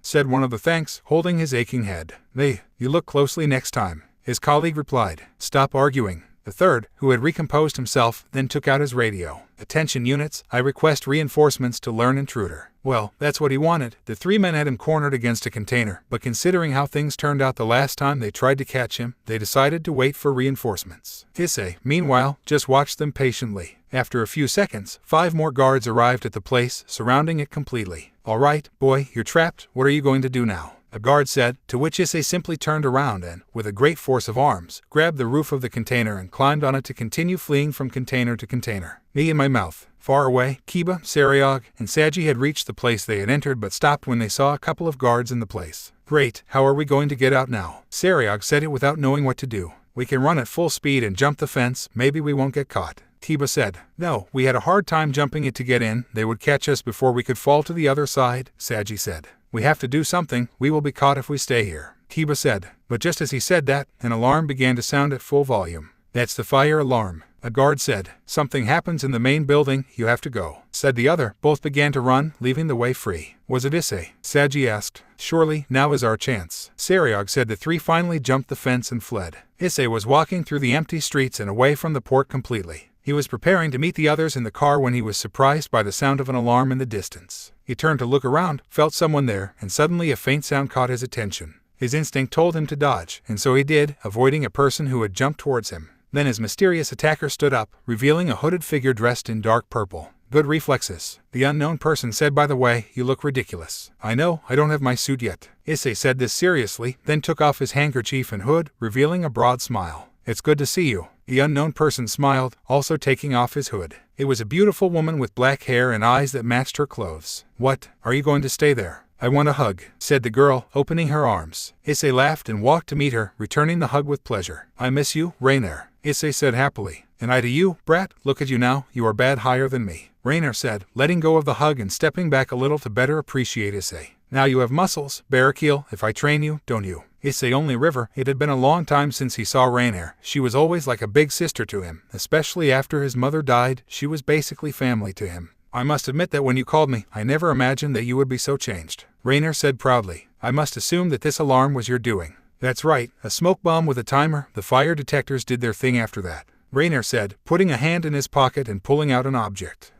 said one of the Thanks, holding his aching head. You look closely next time. His colleague replied. Stop arguing. The third, who had recomposed himself, then took out his radio. Attention units, I request reinforcements to learn intruder. Well, that's what he wanted. The 3 men had him cornered against a container, but considering how things turned out the last time they tried to catch him, they decided to wait for reinforcements. Issei, meanwhile, just watched them patiently. After a few seconds, 5 more guards arrived at the place, surrounding it completely. All right, boy, you're trapped. What are you going to do now? A guard said, to which Issei simply turned around and, with a great force of arms, grabbed the roof of the container and climbed on it to continue fleeing from container to container. Me in my mouth. Far away, Kiba, Sariog, and Saji had reached the place they had entered but stopped when they saw a couple of guards in the place. Great, how are we going to get out now? Sariog said it without knowing what to do. We can run at full speed and jump the fence, maybe we won't get caught. Kiba said. No, we had a hard time jumping it to get in, they would catch us before we could fall to the other side, Saji said. We have to do something, we will be caught if we stay here, Kiba said. But just as he said that, an alarm began to sound at full volume. That's the fire alarm. A guard said. Something happens in the main building, you have to go, said the other. Both began to run, leaving the way free. Was it Issei? Saji asked. Surely, now is our chance. Sariog said. The 3 finally jumped the fence and fled. Issei was walking through the empty streets and away from the port completely. He was preparing to meet the others in the car when he was surprised by the sound of an alarm in the distance. He turned to look around, felt someone there, and suddenly a faint sound caught his attention. His instinct told him to dodge, and so he did, avoiding a person who had jumped towards him. Then his mysterious attacker stood up, revealing a hooded figure dressed in dark purple. Good reflexes. The unknown person said, by the way, you look ridiculous. I know, I don't have my suit yet. Issei said this seriously, then took off his handkerchief and hood, revealing a broad smile. It's good to see you. The unknown person smiled, also taking off his hood. It was a beautiful woman with black hair and eyes that matched her clothes. What, are you going to stay there? I want a hug, said the girl, opening her arms. Issei laughed and walked to meet her, returning the hug with pleasure. I miss you, Rainer, Issei said happily. And I to you, brat, look at you now, you are bad higher than me, Rainer said, letting go of the hug and stepping back a little to better appreciate Issei. Now you have muscles, Barrakiel, if I train you, don't you? Issei only river. It had been a long time since he saw Rainer. She was always like a big sister to him, especially after his mother died. She was basically family to him. I must admit that when you called me, I never imagined that you would be so changed, Rainer said proudly. I must assume that this alarm was your doing. That's right, a smoke bomb with a timer. The fire detectors did their thing after that, Rainer said, putting a hand in his pocket and pulling out an object.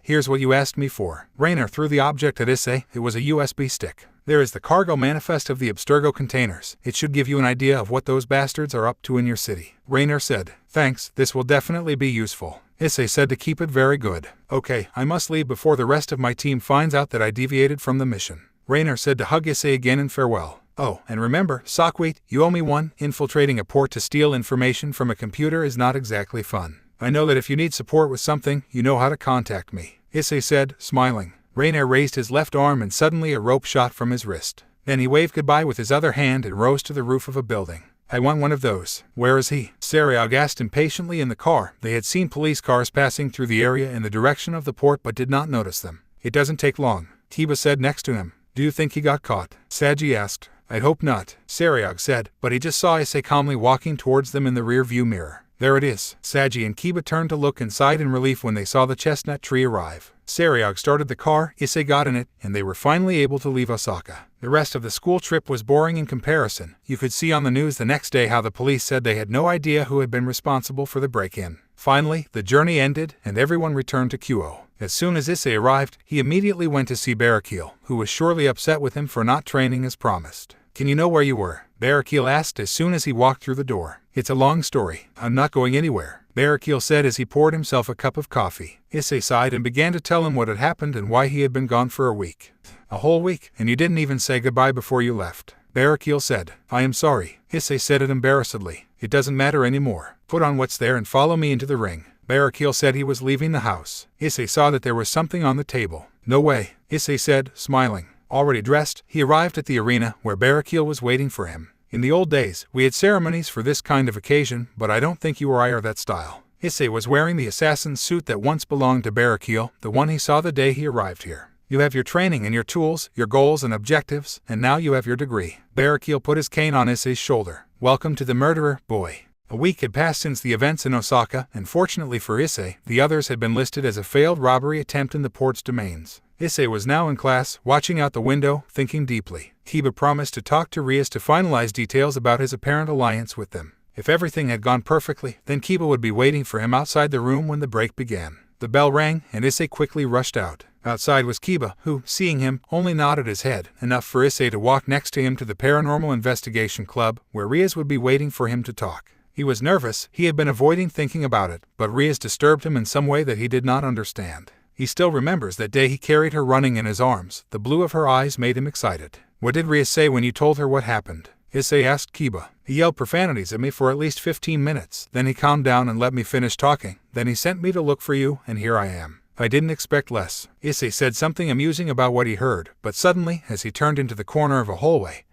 Here's what you asked me for. Rainer threw the object at Issei. It was a USB stick. There is the cargo manifest of the Abstergo containers. It should give you an idea of what those bastards are up to in your city. Rainer said. Thanks, this will definitely be useful. Issei said to keep it very good. Okay, I must leave before the rest of my team finds out that I deviated from the mission. Rainer said to hug Issei again in farewell. Oh, and remember, Sockwheat, you owe me one. Infiltrating a port to steal information from a computer is not exactly fun. I know that if you need support with something, you know how to contact me, Issei said, smiling. Rainer raised his left arm and suddenly a rope shot from his wrist. Then he waved goodbye with his other hand and rose to the roof of a building. I want one of those. Where is he? Sariog asked impatiently in the car. They had seen police cars passing through the area in the direction of the port but did not notice them. It doesn't take long, Kiba said next to him. Do you think he got caught? Saji asked. "I'd hope not," Seryog said, but he just saw Issei calmly walking towards them in the rear-view mirror. "There it is." Saji and Kiba turned to look inside in relief when they saw the chestnut tree arrive. Seryog started the car, Issei got in it, and they were finally able to leave Osaka. The rest of the school trip was boring in comparison. You could see on the news the next day how the police said they had no idea who had been responsible for the break-in. Finally, the journey ended, and everyone returned to Kyoto. As soon as Issei arrived, he immediately went to see Barakil, who was surely upset with him for not training as promised. "Can you know where you were?" Barakil asked as soon as he walked through the door. "It's a long story. I'm not going anywhere," Barakil said as he poured himself a cup of coffee. Issei sighed and began to tell him what had happened and why he had been gone for a week. "A whole week, and you didn't even say goodbye before you left," Barakil said. "I am sorry," Issei said it embarrassedly. "It doesn't matter anymore. Put on what's there and follow me into the ring." Barakil said he was leaving the house. Issei saw that there was something on the table. "No way," Issei said, smiling. Already dressed, he arrived at the arena where Barakil was waiting for him. "In the old days, we had ceremonies for this kind of occasion, but I don't think you or I are that style." Issei was wearing the assassin's suit that once belonged to Barakil, the one he saw the day he arrived here. "You have your training and your tools, your goals and objectives, and now you have your degree." Barakil put his cane on Issei's shoulder. "Welcome to the murderer, boy." A week had passed since the events in Osaka, and fortunately for Issei, the others had been listed as a failed robbery attempt in the port's domains. Issei was now in class, watching out the window, thinking deeply. Kiba promised to talk to Rias to finalize details about his apparent alliance with them. If everything had gone perfectly, then Kiba would be waiting for him outside the room when the break began. The bell rang, and Issei quickly rushed out. Outside was Kiba, who, seeing him, only nodded his head, enough for Issei to walk next to him to the Paranormal Investigation Club, where Rias would be waiting for him to talk. He was nervous, he had been avoiding thinking about it, but Rias disturbed him in some way that he did not understand. He still remembers that day he carried her running in his arms. The blue of her eyes made him excited. "What did Rias say when you told her what happened?" Issei asked Kiba. "He yelled profanities at me for at least 15 minutes. Then he calmed down and let me finish talking. Then he sent me to look for you, and here I am. I didn't expect less." Issei said something amusing about what he heard, but suddenly, as he turned into the corner of a hallway,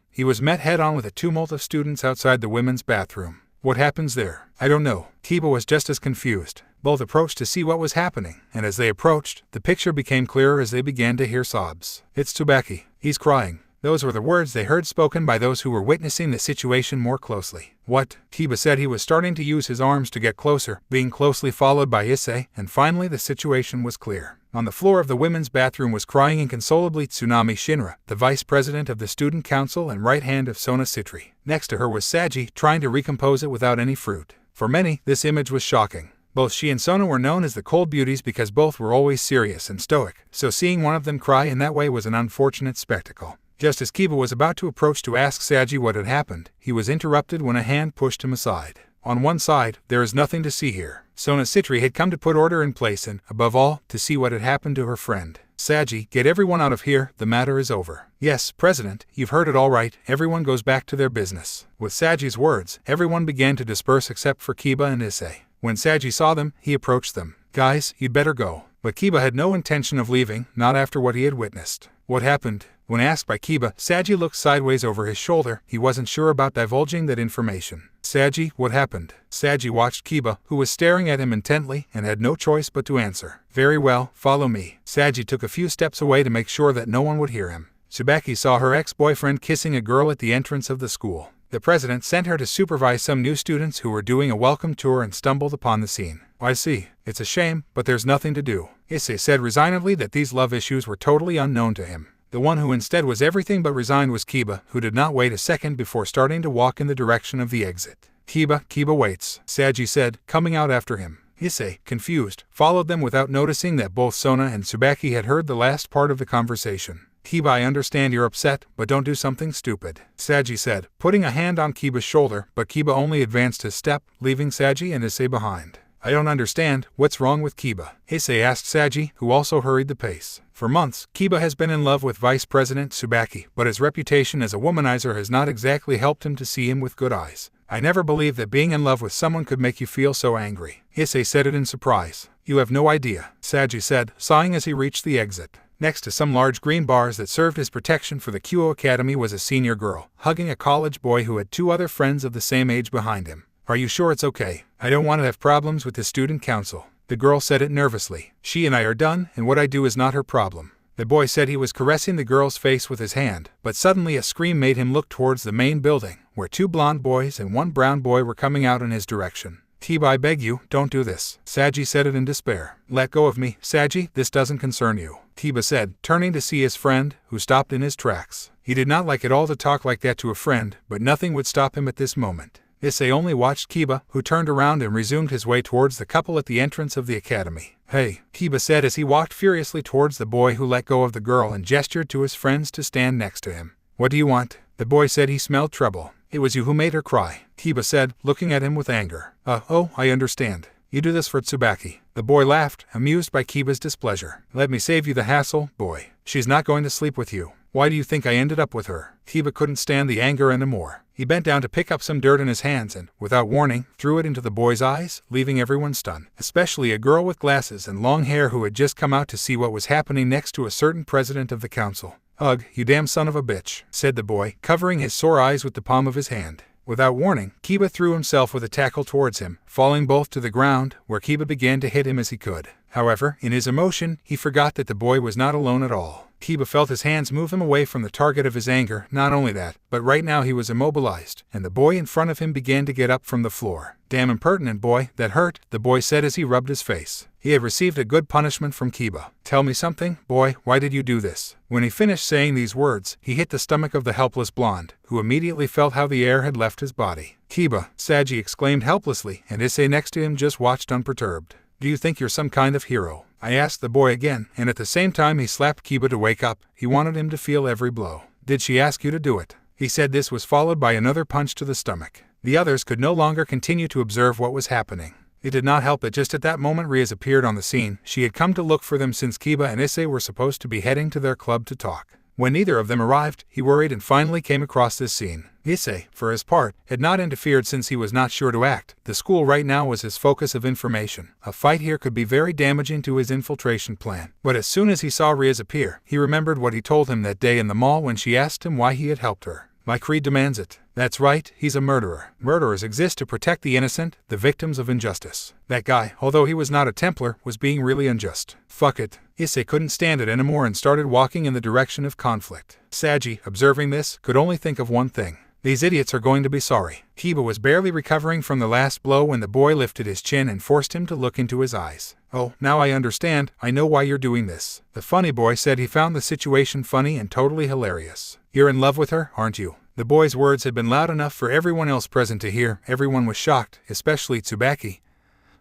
he was met head-on with a tumult of students outside the women's bathroom. "What happens there?" "I don't know." Kiba was just as confused. Both approached to see what was happening, and as they approached, the picture became clearer as they began to hear sobs. "It's Tsubaki. He's crying." Those were the words they heard spoken by those who were witnessing the situation more closely. "What?" Kiba said. He was starting to use his arms to get closer, being closely followed by Issei, and finally the situation was clear. On the floor of the women's bathroom was crying inconsolably Tsunami Shinra, the vice president of the student council and right hand of Sona Citri. Next to her was Saji, trying to recompose it without any fruit. For many, this image was shocking. Both she and Sona were known as the cold beauties because both were always serious and stoic, so seeing one of them cry in that way was an unfortunate spectacle. Just as Kiba was about to approach to ask Saji what had happened, he was interrupted when a hand pushed him aside. On one side, "There is nothing to see here." Sona Citri had come to put order in place and, above all, to see what had happened to her friend. "Saji, get everyone out of here, the matter is over." "Yes, President, you've heard it all right, everyone goes back to their business." With Saji's words, everyone began to disperse except for Kiba and Issei. When Saji saw them, he approached them. "Guys, you'd better go." But Kiba had no intention of leaving, not after what he had witnessed. "What happened?" When asked by Kiba, Saji looked sideways over his shoulder. He wasn't sure about divulging that information. "Saji, what happened?" Saji watched Kiba, who was staring at him intently, and had no choice but to answer. "Very well, follow me." Saji took a few steps away to make sure that no one would hear him. Tsubaki saw her ex-boyfriend kissing a girl at the entrance of the school. The president sent her to supervise some new students who were doing a welcome tour and stumbled upon the scene. "I see. It's a shame, but there's nothing to do." Issei said resignedly that these love issues were totally unknown to him. The one who instead was everything but resigned was Kiba, who did not wait a second before starting to walk in the direction of the exit. Kiba waits," Saji said, coming out after him. Issei, confused, followed them without noticing that both Sona and Tsubaki had heard the last part of the conversation. "Kiba, I understand you're upset, but don't do something stupid," Saji said, putting a hand on Kiba's shoulder, but Kiba only advanced a step, leaving Saji and Issei behind. "I don't understand, what's wrong with Kiba?" Issei asked Saji, who also hurried the pace. For months, Kiba has been in love with Vice President Tsubaki, but his reputation as a womanizer has not exactly helped him to see him with good eyes. "I never believed that being in love with someone could make you feel so angry." Issei said it in surprise. "You have no idea," Saji said, sighing as he reached the exit. Next to some large green bars that served as protection for the Kyo Academy was a senior girl, hugging a college boy who had two other friends of the same age behind him. "Are you sure it's okay? I don't want to have problems with the student council." The girl said it nervously. "She and I are done, and what I do is not her problem." The boy said he was caressing the girl's face with his hand, but suddenly a scream made him look towards the main building, where 2 blonde boys and 1 brown boy were coming out in his direction. Kiba, I beg you, don't do this. Saji said it in despair. Let go of me, Saji, this doesn't concern you, Kiba said, turning to see his friend, who stopped in his tracks. He did not like at all to talk like that to a friend, but nothing would stop him at this moment. Issei only watched Kiba, who turned around and resumed his way towards the couple at the entrance of the academy. Hey, Kiba said as he walked furiously towards the boy who let go of the girl and gestured to his friends to stand next to him. What do you want? The boy said he smelled trouble. It was you who made her cry, Kiba said, looking at him with anger. Oh, I understand. You do this for Tsubaki. The boy laughed, amused by Kiba's displeasure. Let me save you the hassle, boy. She's not going to sleep with you. Why do you think I ended up with her? Kiba couldn't stand the anger anymore. He bent down to pick up some dirt in his hands and, without warning, threw it into the boy's eyes, leaving everyone stunned, especially a girl with glasses and long hair who had just come out to see what was happening next to a certain president of the council. Ugh, you damn son of a bitch, said the boy, covering his sore eyes with the palm of his hand. Without warning, Kiba threw himself with a tackle towards him, falling both to the ground, where Kiba began to hit him as he could. However, in his emotion, he forgot that the boy was not alone at all. Kiba felt his hands move him away from the target of his anger. Not only that, but right now he was immobilized, and the boy in front of him began to get up from the floor. Damn impertinent boy, that hurt, the boy said as he rubbed his face. He had received a good punishment from Kiba. Tell me something, boy, why did you do this? When he finished saying these words, he hit the stomach of the helpless blonde, who immediately felt how the air had left his body. Kiba, Saji exclaimed helplessly, and Issei next to him just watched unperturbed. Do you think you're some kind of hero? I asked the boy again, and at the same time he slapped Kiba to wake up. He wanted him to feel every blow. Did she ask you to do it? He said. This was followed by another punch to the stomach. The others could no longer continue to observe what was happening. It did not help that just at that moment Riaz appeared on the scene. She had come to look for them since Kiba and Issei were supposed to be heading to their club to talk. When neither of them arrived, he worried and finally came across this scene. Issei, for his part, had not interfered since he was not sure to act. The school right now was his focus of information. A fight here could be very damaging to his infiltration plan. But as soon as he saw Riaz appear, he remembered what he told him that day in the mall when she asked him why he had helped her. My creed demands it. That's right, he's a murderer. Murderers exist to protect the innocent, the victims of injustice. That guy, although he was not a Templar, was being really unjust. Fuck it. Issei couldn't stand it anymore and started walking in the direction of conflict. Saji, observing this, could only think of one thing. These idiots are going to be sorry. Kiba was barely recovering from the last blow when the boy lifted his chin and forced him to look into his eyes. Oh, now I understand. I know why you're doing this. The funny boy said he found the situation funny and totally hilarious. You're in love with her, aren't you? The boy's words had been loud enough for everyone else present to hear. Everyone was shocked, especially Tsubaki,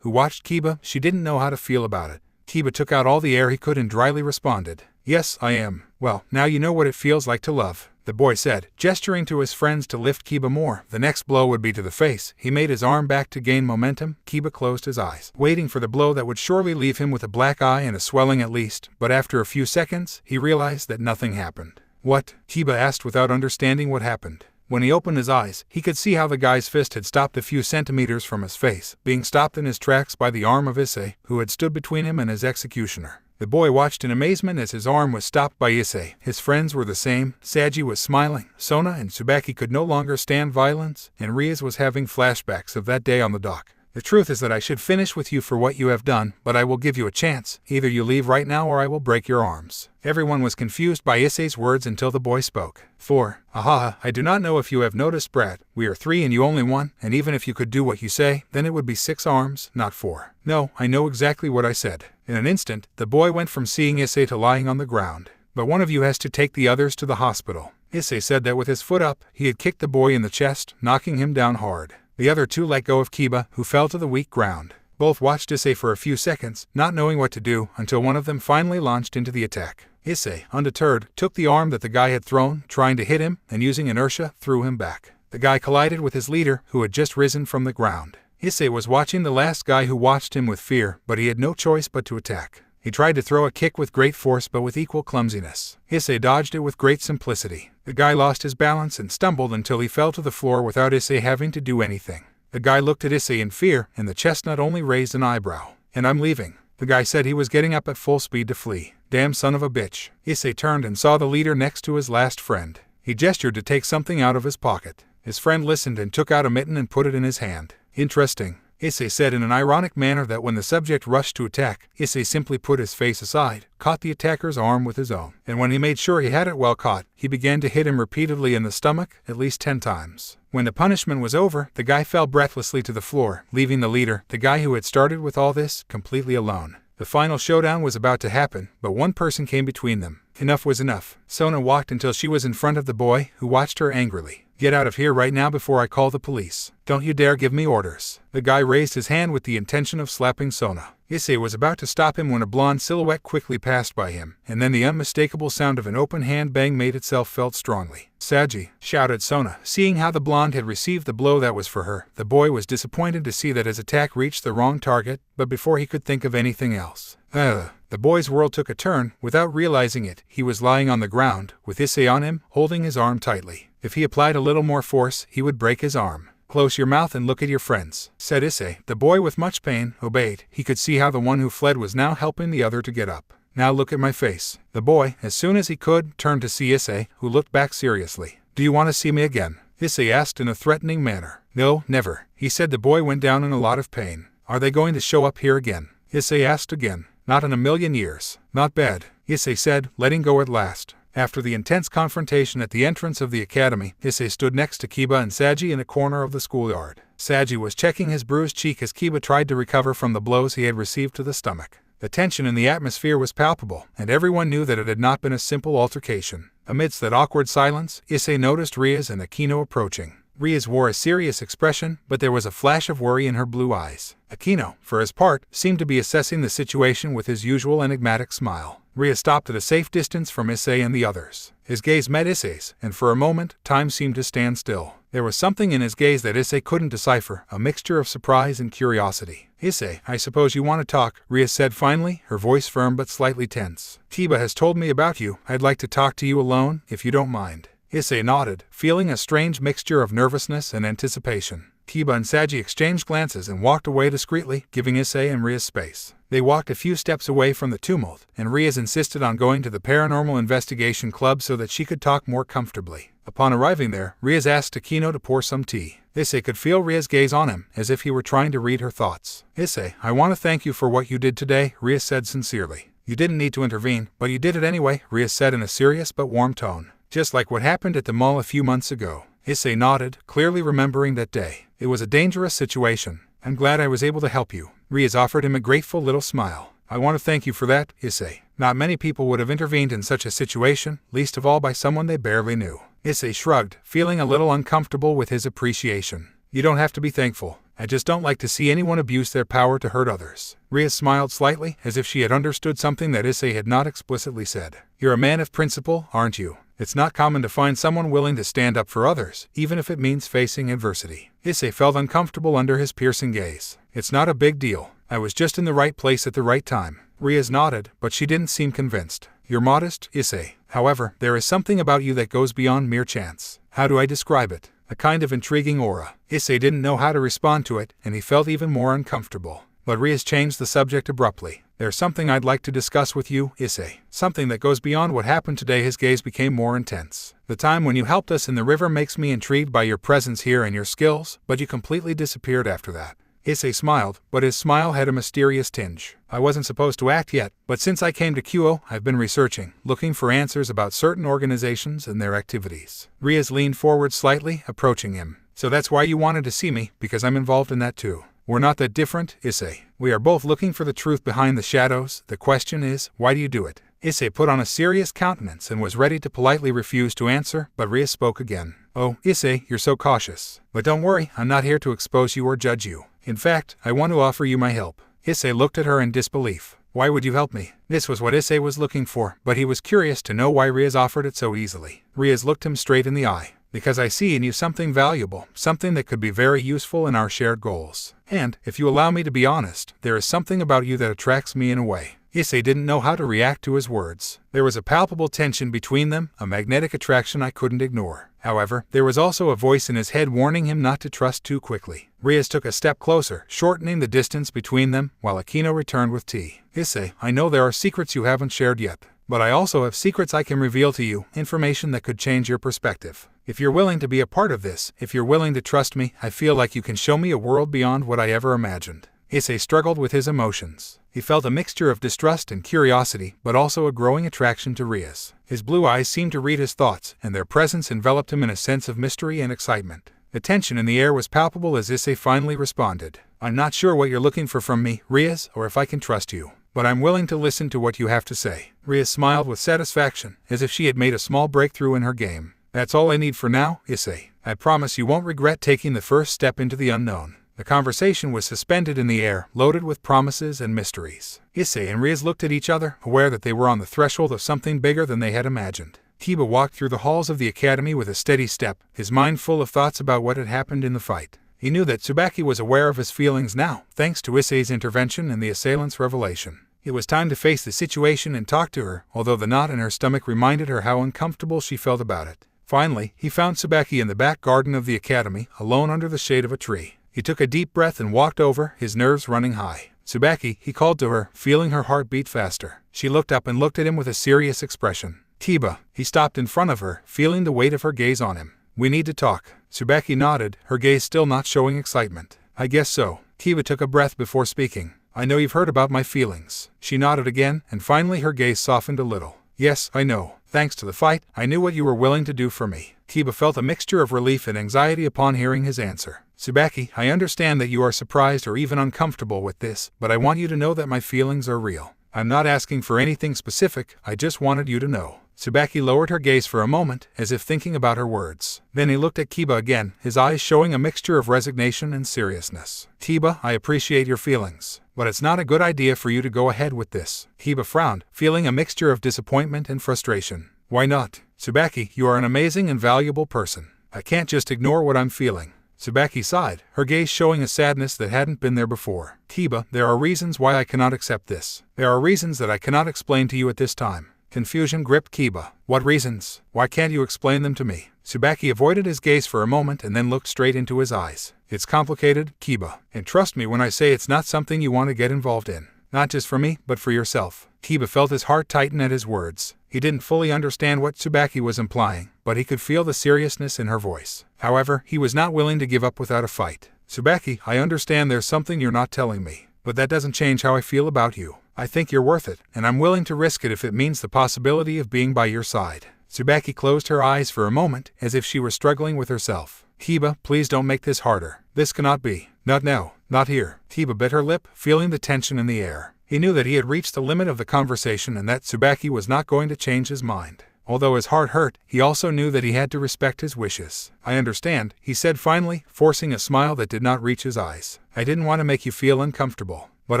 who watched Kiba. She didn't know how to feel about it. Kiba took out all the air he could and dryly responded, Yes, I am. Well, now you know what it feels like to love, the boy said, gesturing to his friends to lift Kiba more. The next blow would be to the face. He made his arm back to gain momentum. Kiba closed his eyes, waiting for the blow that would surely leave him with a black eye and a swelling at least, but after a few seconds, he realized that nothing happened. What? Kiba asked without understanding what happened. When he opened his eyes, he could see how the guy's fist had stopped a few centimeters from his face, being stopped in his tracks by the arm of Issei, who had stood between him and his executioner. The boy watched in amazement as his arm was stopped by Issei. His friends were the same. Saji was smiling. Sona and Tsubaki could no longer stand violence, and Riaz was having flashbacks of that day on the dock. The truth is that I should finish with you for what you have done, but I will give you a chance. Either you leave right now or I will break your arms. Everyone was confused by Issei's words until the boy spoke. 4. Ahaha, I do not know if you have noticed, Brad. We are 3 and you only 1, and even if you could do what you say, then it would be 6 arms, not 4. No, I know exactly what I said. In an instant, the boy went from seeing Issei to lying on the ground. But one of you has to take the others to the hospital. Issei said that with his foot up, he had kicked the boy in the chest, knocking him down hard. The other 2 let go of Kiba, who fell to the weak ground. Both watched Issei for a few seconds, not knowing what to do, until one of them finally launched into the attack. Issei, undeterred, took the arm that the guy had thrown, trying to hit him, and using inertia, threw him back. The guy collided with his leader, who had just risen from the ground. Issei was watching the last guy, who watched him with fear, but he had no choice but to attack. He tried to throw a kick with great force but with equal clumsiness. Issei dodged it with great simplicity. The guy lost his balance and stumbled until he fell to the floor without Issei having to do anything. The guy looked at Issei in fear, and the chestnut only raised an eyebrow. And I'm leaving. The guy said he was getting up at full speed to flee. Damn son of a bitch. Issei turned and saw the leader next to his last friend. He gestured to take something out of his pocket. His friend listened and took out a mitten and put it in his hand. Interesting. Issei said in an ironic manner that when the subject rushed to attack, Issei simply put his face aside, caught the attacker's arm with his own, and when he made sure he had it well caught, he began to hit him repeatedly in the stomach, at least 10 times. When the punishment was over, the guy fell breathlessly to the floor, leaving the leader, the guy who had started with all this, completely alone. The final showdown was about to happen, but one person came between them. Enough was enough. Sona walked until she was in front of the boy, who watched her angrily. Get out of here right now before I call the police. Don't you dare give me orders. The guy raised his hand with the intention of slapping Sona. Issei was about to stop him when a blonde silhouette quickly passed by him, and then the unmistakable sound of an open hand bang made itself felt strongly. Saji, shouted Sona, seeing how the blonde had received the blow that was for her. The boy was disappointed to see that his attack reached the wrong target, but before he could think of anything else. The boy's world took a turn. Without realizing it, he was lying on the ground, with Issei on him, holding his arm tightly. If he applied a little more force, he would break his arm. Close your mouth and look at your friends, said Issei. The boy, with much pain, obeyed. He could see how the one who fled was now helping the other to get up. Now look at my face. The boy, as soon as he could, turned to see Issei, who looked back seriously. Do you want to see me again? Issei asked in a threatening manner. No, never, he said. The boy went down in a lot of pain. Are they going to show up here again? Issei asked again. Not in a million years. Not bad, Issei said, letting go at last. After the intense confrontation at the entrance of the academy, Issei stood next to Kiba and Saji in a corner of the schoolyard. Saji was checking his bruised cheek as Kiba tried to recover from the blows he had received to the stomach. The tension in the atmosphere was palpable, and everyone knew that it had not been a simple altercation. Amidst that awkward silence, Issei noticed Riaz and Akino approaching. Riaz wore a serious expression, but there was a flash of worry in her blue eyes. Akino, for his part, seemed to be assessing the situation with his usual enigmatic smile. Riaz stopped at a safe distance from Issei and the others. His gaze met Issei's, and for a moment, time seemed to stand still. There was something in his gaze that Issei couldn't decipher, a mixture of surprise and curiosity. Issei, I suppose you want to talk, Riaz said finally, her voice firm but slightly tense. Kiba has told me about you. I'd like to talk to you alone, if you don't mind. Issei nodded, feeling a strange mixture of nervousness and anticipation. Kiba and Saji exchanged glances and walked away discreetly, giving Issei and Riaz space. They walked a few steps away from the tumult, and Riaz insisted on going to the Paranormal Investigation Club so that she could talk more comfortably. Upon arriving there, Riaz asked Akino to pour some tea. Issei could feel Riaz's gaze on him, as if he were trying to read her thoughts. Issei, I want to thank you for what you did today, Riaz said sincerely. You didn't need to intervene, but you did it anyway, Riaz said in a serious but warm tone. Just like what happened at the mall a few months ago. Issei nodded, clearly remembering that day. It was a dangerous situation. I'm glad I was able to help you. Riaz offered him a grateful little smile. I want to thank you for that, Issei. Not many people would have intervened in such a situation, least of all by someone they barely knew. Issei shrugged, feeling a little uncomfortable with his appreciation. You don't have to be thankful. I just don't like to see anyone abuse their power to hurt others. Riaz smiled slightly, as if she had understood something that Issei had not explicitly said. You're a man of principle, aren't you? It's not common to find someone willing to stand up for others, even if it means facing adversity. Issei felt uncomfortable under his piercing gaze. It's not a big deal. I was just in the right place at the right time. Riaz nodded, but she didn't seem convinced. You're modest, Issei. However, there is something about you that goes beyond mere chance. How do I describe it? A kind of intriguing aura. Issei didn't know how to respond to it, and he felt even more uncomfortable. But Riaz changed the subject abruptly. There's something I'd like to discuss with you, Issei. Something that goes beyond what happened today. His gaze became more intense. The time when you helped us in the river makes me intrigued by your presence here and your skills, but you completely disappeared after that. Issei smiled, but his smile had a mysterious tinge. I wasn't supposed to act yet, but since I came to Kyoto, I've been researching, looking for answers about certain organizations and their activities. Riaz leaned forward slightly, approaching him. So that's why you wanted to see me, because I'm involved in that too. We're not that different, Issei. We are both looking for the truth behind the shadows. The question is, why do you do it? Issei put on a serious countenance and was ready to politely refuse to answer, but Riaz spoke again. Oh, Issei, you're so cautious. But don't worry, I'm not here to expose you or judge you. In fact, I want to offer you my help. Issei looked at her in disbelief. Why would you help me? This was what Issei was looking for, but he was curious to know why Riaz offered it so easily. Riaz looked him straight in the eye. Because I see in you something valuable, something that could be very useful in our shared goals. And, if you allow me to be honest, there is something about you that attracts me in a way. Issei didn't know how to react to his words. There was a palpable tension between them, a magnetic attraction I couldn't ignore. However, there was also a voice in his head warning him not to trust too quickly. Riaz took a step closer, shortening the distance between them, while Akino returned with tea. Issei, I know there are secrets you haven't shared yet. But I also have secrets I can reveal to you, information that could change your perspective. If you're willing to be a part of this, if you're willing to trust me, I feel like you can show me a world beyond what I ever imagined." Issei struggled with his emotions. He felt a mixture of distrust and curiosity, but also a growing attraction to Rias. His blue eyes seemed to read his thoughts, and their presence enveloped him in a sense of mystery and excitement. The tension in the air was palpable as Issei finally responded. "I'm not sure what you're looking for from me, Rias, or if I can trust you. But I'm willing to listen to what you have to say." Rias smiled with satisfaction, as if she had made a small breakthrough in her game. "That's all I need for now, Issei. I promise you won't regret taking the first step into the unknown." The conversation was suspended in the air, loaded with promises and mysteries. Issei and Rias looked at each other, aware that they were on the threshold of something bigger than they had imagined. Kiba walked through the halls of the academy with a steady step, his mind full of thoughts about what had happened in the fight. He knew that Tsubaki was aware of his feelings now, thanks to Issei's intervention and the assailant's revelation. It was time to face the situation and talk to her, although the knot in her stomach reminded her how uncomfortable she felt about it. Finally, he found Tsubaki in the back garden of the academy, alone under the shade of a tree. He took a deep breath and walked over, his nerves running high. "Tsubaki," he called to her, feeling her heart beat faster. She looked up and looked at him with a serious expression. "Kiba." He stopped in front of her, feeling the weight of her gaze on him. "We need to talk." Tsubaki nodded, her gaze still not showing excitement. "I guess so." Kiba took a breath before speaking. "I know you've heard about my feelings." She nodded again, and finally her gaze softened a little. "Yes, I know. Thanks to the fight, I knew what you were willing to do for me." Kiba felt a mixture of relief and anxiety upon hearing his answer. "Tsubaki, I understand that you are surprised or even uncomfortable with this, but I want you to know that my feelings are real. I'm not asking for anything specific, I just wanted you to know." Tsubaki lowered her gaze for a moment, as if thinking about her words. Then he looked at Kiba again, his eyes showing a mixture of resignation and seriousness. "Kiba, I appreciate your feelings, but it's not a good idea for you to go ahead with this." Kiba frowned, feeling a mixture of disappointment and frustration. "Why not?" "Tsubaki, you are an amazing and valuable person. I can't just ignore what I'm feeling." Tsubaki sighed, her gaze showing a sadness that hadn't been there before. "Kiba, there are reasons why I cannot accept this. There are reasons that I cannot explain to you at this time." Confusion gripped Kiba. "What reasons? Why can't you explain them to me?" Tsubaki avoided his gaze for a moment and then looked straight into his eyes. "It's complicated, Kiba, and trust me when I say it's not something you want to get involved in. Not just for me, but for yourself." Kiba felt his heart tighten at his words. He didn't fully understand what Tsubaki was implying, but he could feel the seriousness in her voice. However, he was not willing to give up without a fight. "Tsubaki, I understand there's something you're not telling me, but that doesn't change how I feel about you. I think you're worth it, and I'm willing to risk it if it means the possibility of being by your side." Tsubaki closed her eyes for a moment, as if she were struggling with herself. "Kiba, please don't make this harder. This cannot be. Not now. Not here." Kiba bit her lip, feeling the tension in the air. He knew that he had reached the limit of the conversation and that Tsubaki was not going to change his mind. Although his heart hurt, he also knew that he had to respect his wishes. "I understand," he said finally, forcing a smile that did not reach his eyes. "I didn't want to make you feel uncomfortable. But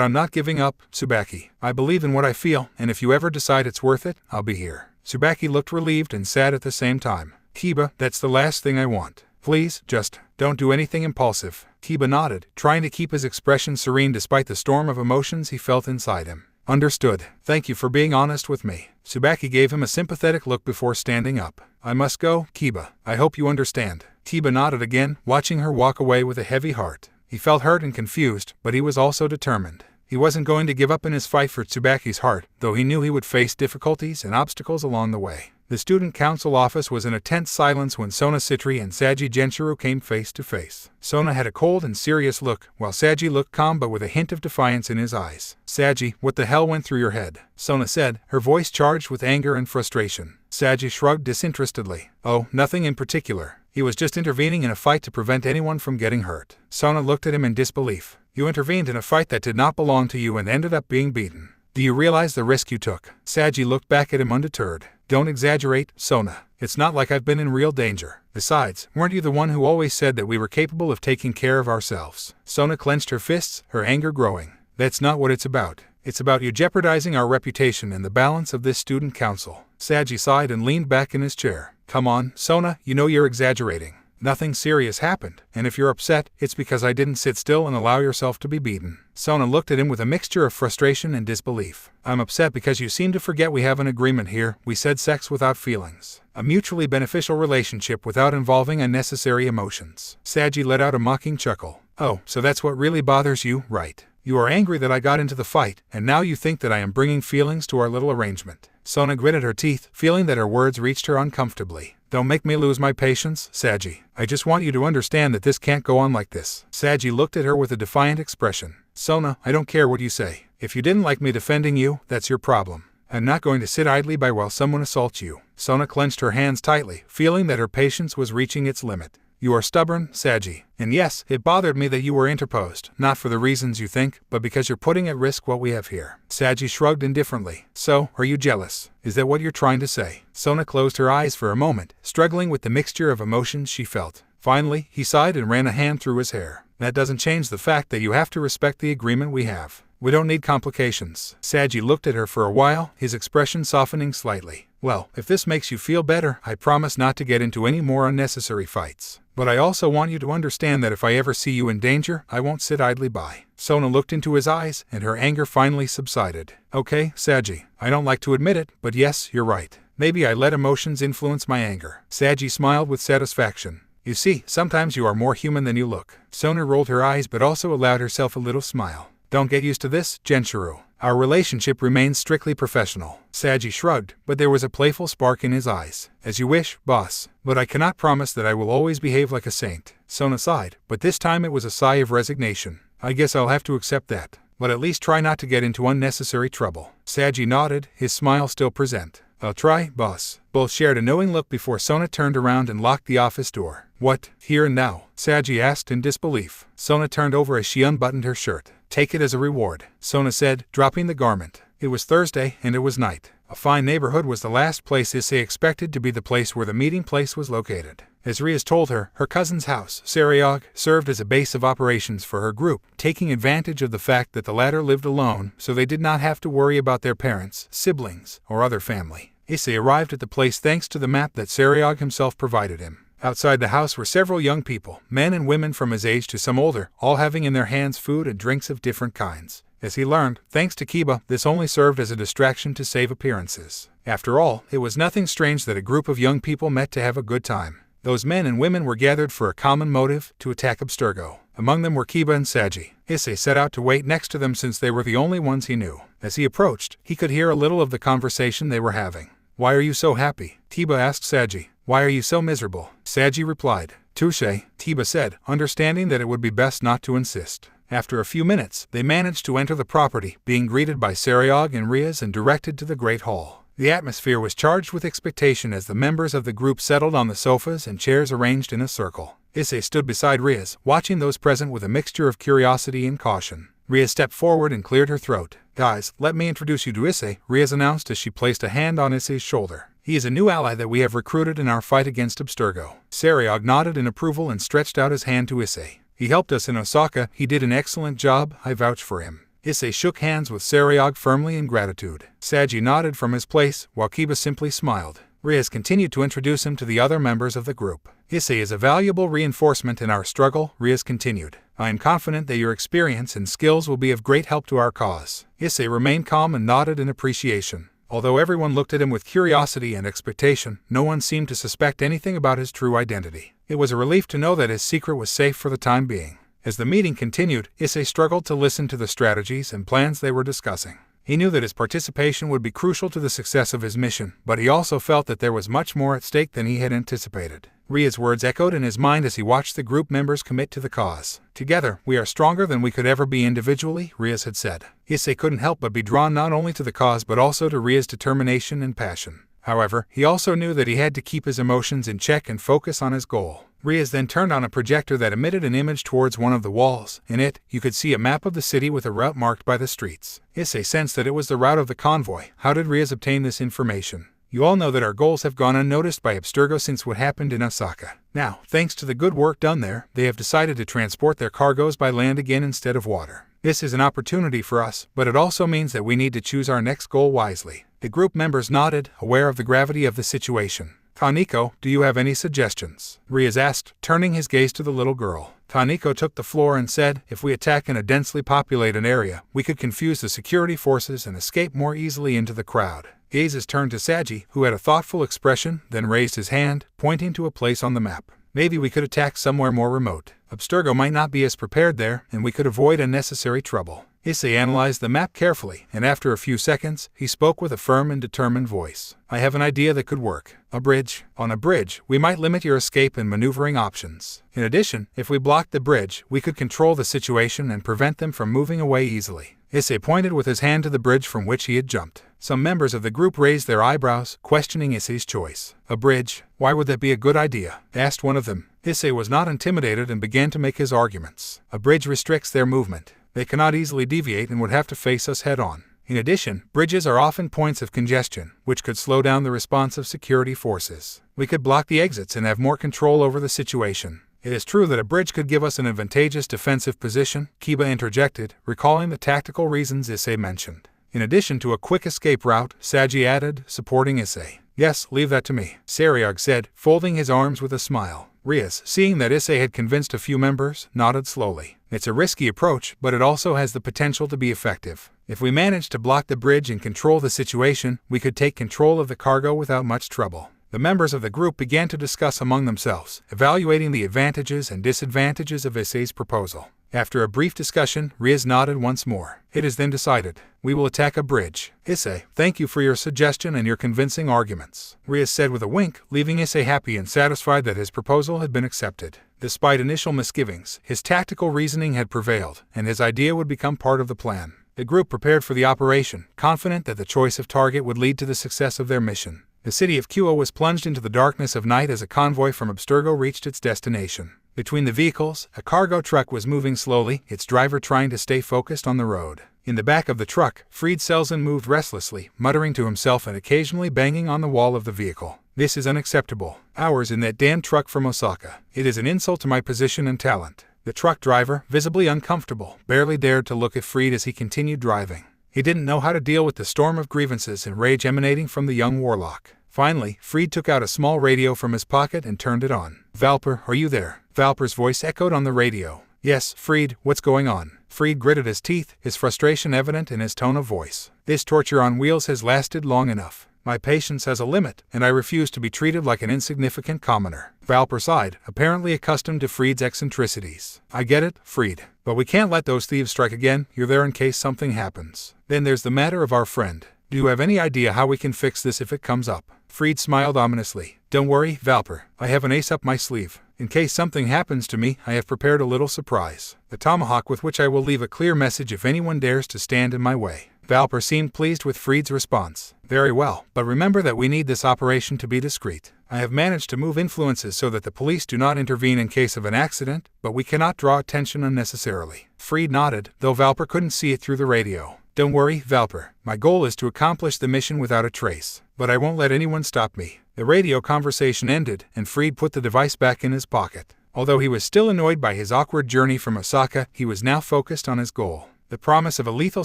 I'm not giving up, Tsubaki. I believe in what I feel, and if you ever decide it's worth it, I'll be here." Tsubaki looked relieved and sad at the same time. "Kiba, that's the last thing I want. Please, just don't do anything impulsive." Kiba nodded, trying to keep his expression serene despite the storm of emotions he felt inside him. "Understood. Thank you for being honest with me." Tsubaki gave him a sympathetic look before standing up. "I must go, Kiba. I hope you understand." Kiba nodded again, watching her walk away with a heavy heart. He felt hurt and confused, but he was also determined. He wasn't going to give up in his fight for Tsubaki's heart, though he knew he would face difficulties and obstacles along the way. The student council office was in a tense silence when Sona Citri and Saji Genshiro came face to face. Sona had a cold and serious look, while Saji looked calm but with a hint of defiance in his eyes. "Saji, what the hell went through your head?" Sona said, her voice charged with anger and frustration. Saji shrugged disinterestedly. "Oh, nothing in particular. He was just intervening in a fight to prevent anyone from getting hurt." Sona looked at him in disbelief. "You intervened in a fight that did not belong to you and ended up being beaten. Do you realize the risk you took?" Saji looked back at him undeterred. "Don't exaggerate, Sona. It's not like I've been in real danger. Besides, weren't you the one who always said that we were capable of taking care of ourselves?" Sona clenched her fists, her anger growing. "That's not what it's about. It's about you jeopardizing our reputation and the balance of this student council." Saji sighed and leaned back in his chair. "Come on, Sona, you know you're exaggerating. Nothing serious happened, and if you're upset, it's because I didn't sit still and allow yourself to be beaten." Sona looked at him with a mixture of frustration and disbelief. "I'm upset because you seem to forget we have an agreement here. We said sex without feelings. A mutually beneficial relationship without involving unnecessary emotions." Saji let out a mocking chuckle. "Oh, so that's what really bothers you, right? You are angry that I got into the fight, and now you think that I am bringing feelings to our little arrangement." Sona gritted her teeth, feeling that her words reached her uncomfortably. Don't make me lose my patience, Saji. I just want you to understand that this can't go on like this. Saji looked at her with a defiant expression. Sona, I don't care what you say. If you didn't like me defending you, that's your problem. I'm not going to sit idly by while someone assaults you. Sona clenched her hands tightly, feeling that her patience was reaching its limit. You are stubborn, Saji. And yes, it bothered me that you were interposed, not for the reasons you think, but because you're putting at risk what we have here. Saji shrugged indifferently. So, are you jealous? Is that what you're trying to say? Sona closed her eyes for a moment, struggling with the mixture of emotions she felt. Finally, he sighed and ran a hand through his hair. That doesn't change the fact that you have to respect the agreement we have. We don't need complications. Saji looked at her for a while, his expression softening slightly. Well, if this makes you feel better, I promise not to get into any more unnecessary fights. But I also want you to understand that if I ever see you in danger, I won't sit idly by. Sona looked into his eyes, and her anger finally subsided. Okay, Saji, I don't like to admit it, but yes, you're right. Maybe I let emotions influence my anger. Saji smiled with satisfaction. You see, sometimes you are more human than you look. Sona rolled her eyes but also allowed herself a little smile. Don't get used to this, Genshiro. Our relationship remains strictly professional. Saji shrugged, but there was a playful spark in his eyes. As you wish, boss. But I cannot promise that I will always behave like a saint. Sona sighed, but this time it was a sigh of resignation. I guess I'll have to accept that. But at least try not to get into unnecessary trouble. Saji nodded, his smile still present. I'll try, boss. Both shared a knowing look before Sona turned around and locked the office door. What, here and now? Saji asked in disbelief. Sona turned over as she unbuttoned her shirt. Take it as a reward, Sona said, dropping the garment. It was Thursday, and it was night. A fine neighborhood was the last place Issei expected to be the place where the meeting place was located. As Rias told her, her cousin's house, Seriog, served as a base of operations for her group, taking advantage of the fact that the latter lived alone, so they did not have to worry about their parents, siblings, or other family. Issei arrived at the place thanks to the map that Seriog himself provided him. Outside the house were several young people, men and women from his age to some older, all having in their hands food and drinks of different kinds. As he learned, thanks to Kiba, this only served as a distraction to save appearances. After all, it was nothing strange that a group of young people met to have a good time. Those men and women were gathered for a common motive, to attack Abstergo. Among them were Kiba and Saji. Issei set out to wait next to them since they were the only ones he knew. As he approached, he could hear a little of the conversation they were having. Why are you so happy? Kiba asked Saji. Why are you so miserable? Saji replied. Touche, Kiba said, understanding that it would be best not to insist. After a few minutes, they managed to enter the property, being greeted by Seriog and Rias and directed to the Great Hall. The atmosphere was charged with expectation as the members of the group settled on the sofas and chairs arranged in a circle. Issei stood beside Rias, watching those present with a mixture of curiosity and caution. Rias stepped forward and cleared her throat. Guys, let me introduce you to Issei, Rias announced as she placed a hand on Issei's shoulder. He is a new ally that we have recruited in our fight against Abstergo. Seriog nodded in approval and stretched out his hand to Issei. He helped us in Osaka, he did an excellent job, I vouch for him. Issei shook hands with Seriog firmly in gratitude. Saji nodded from his place, while Kiba simply smiled. Rias continued to introduce him to the other members of the group. Issei is a valuable reinforcement in our struggle, Rias continued. I am confident that your experience and skills will be of great help to our cause. Issei remained calm and nodded in appreciation. Although everyone looked at him with curiosity and expectation, no one seemed to suspect anything about his true identity. It was a relief to know that his secret was safe for the time being. As the meeting continued, Issei struggled to listen to the strategies and plans they were discussing. He knew that his participation would be crucial to the success of his mission, but he also felt that there was much more at stake than he had anticipated. Ria's words echoed in his mind as he watched the group members commit to the cause. Together, we are stronger than we could ever be individually, Rias had said. Issei couldn't help but be drawn not only to the cause but also to Ria's determination and passion. However, he also knew that he had to keep his emotions in check and focus on his goal. Rias then turned on a projector that emitted an image towards one of the walls. In it, you could see a map of the city with a route marked by the streets. Issei sensed that it was the route of the convoy. How did Rias obtain this information? You all know that our goals have gone unnoticed by Abstergo since what happened in Osaka. Now, thanks to the good work done there, they have decided to transport their cargoes by land again instead of water. This is an opportunity for us, but it also means that we need to choose our next goal wisely. The group members nodded, aware of the gravity of the situation. Taniko, do you have any suggestions? Rias asked, turning his gaze to the little girl. Taniko took the floor and said, if we attack in a densely populated area, we could confuse the security forces and escape more easily into the crowd. Gazes turned to Saji, who had a thoughtful expression, then raised his hand, pointing to a place on the map. Maybe we could attack somewhere more remote. Abstergo might not be as prepared there, and we could avoid unnecessary trouble. Issei analyzed the map carefully, and after a few seconds, he spoke with a firm and determined voice. I have an idea that could work. A bridge. On a bridge, we might limit your escape and maneuvering options. In addition, if we blocked the bridge, we could control the situation and prevent them from moving away easily. Issei pointed with his hand to the bridge from which he had jumped. Some members of the group raised their eyebrows, questioning Issei's choice. A bridge? Why would that be a good idea? Asked one of them. Issei was not intimidated and began to make his arguments. A bridge restricts their movement. They cannot easily deviate and would have to face us head-on. In addition, bridges are often points of congestion, which could slow down the response of security forces. We could block the exits and have more control over the situation. It is true that a bridge could give us an advantageous defensive position, Kiba interjected, recalling the tactical reasons Issei mentioned. In addition to a quick escape route, Saji added, supporting Issei. Yes, leave that to me, Saryag said, folding his arms with a smile. Rias, seeing that Issei had convinced a few members, nodded slowly. It's a risky approach, but it also has the potential to be effective. If we manage to block the bridge and control the situation, we could take control of the cargo without much trouble. The members of the group began to discuss among themselves, evaluating the advantages and disadvantages of Issei's proposal. After a brief discussion, Rias nodded once more. It is then decided. We will attack a bridge. Issei, thank you for your suggestion and your convincing arguments, Rias said with a wink, leaving Issei happy and satisfied that his proposal had been accepted. Despite initial misgivings, his tactical reasoning had prevailed, and his idea would become part of the plan. The group prepared for the operation, confident that the choice of target would lead to the success of their mission. The city of Kyo was plunged into the darkness of night as a convoy from Abstergo reached its destination. Between the vehicles, a cargo truck was moving slowly, its driver trying to stay focused on the road. In the back of the truck, Fried Selzen moved restlessly, muttering to himself and occasionally banging on the wall of the vehicle. This is unacceptable. Hours in that damn truck from Osaka. It is an insult to my position and talent. The truck driver, visibly uncomfortable, barely dared to look at Fried as he continued driving. He didn't know how to deal with the storm of grievances and rage emanating from the young warlock. Finally, Fried took out a small radio from his pocket and turned it on. Valper, are you there? Valper's voice echoed on the radio. Yes, Fried, what's going on? Fried gritted his teeth, his frustration evident in his tone of voice. This torture on wheels has lasted long enough. My patience has a limit, and I refuse to be treated like an insignificant commoner. Valper sighed, apparently accustomed to Fried's eccentricities. I get it, Fried. But we can't let those thieves strike again. You're there in case something happens. Then there's the matter of our friend. Do you have any idea how we can fix this if it comes up? Fried smiled ominously. Don't worry, Valper. I have an ace up my sleeve. In case something happens to me, I have prepared a little surprise. The tomahawk with which I will leave a clear message if anyone dares to stand in my way. Valper seemed pleased with Fried's response. Very well, but remember that we need this operation to be discreet. I have managed to move influences so that the police do not intervene in case of an accident, but we cannot draw attention unnecessarily. Fried nodded, though Valper couldn't see it through the radio. Don't worry, Valper. My goal is to accomplish the mission without a trace, but I won't let anyone stop me. The radio conversation ended, and Fried put the device back in his pocket. Although he was still annoyed by his awkward journey from Osaka, he was now focused on his goal. The promise of a lethal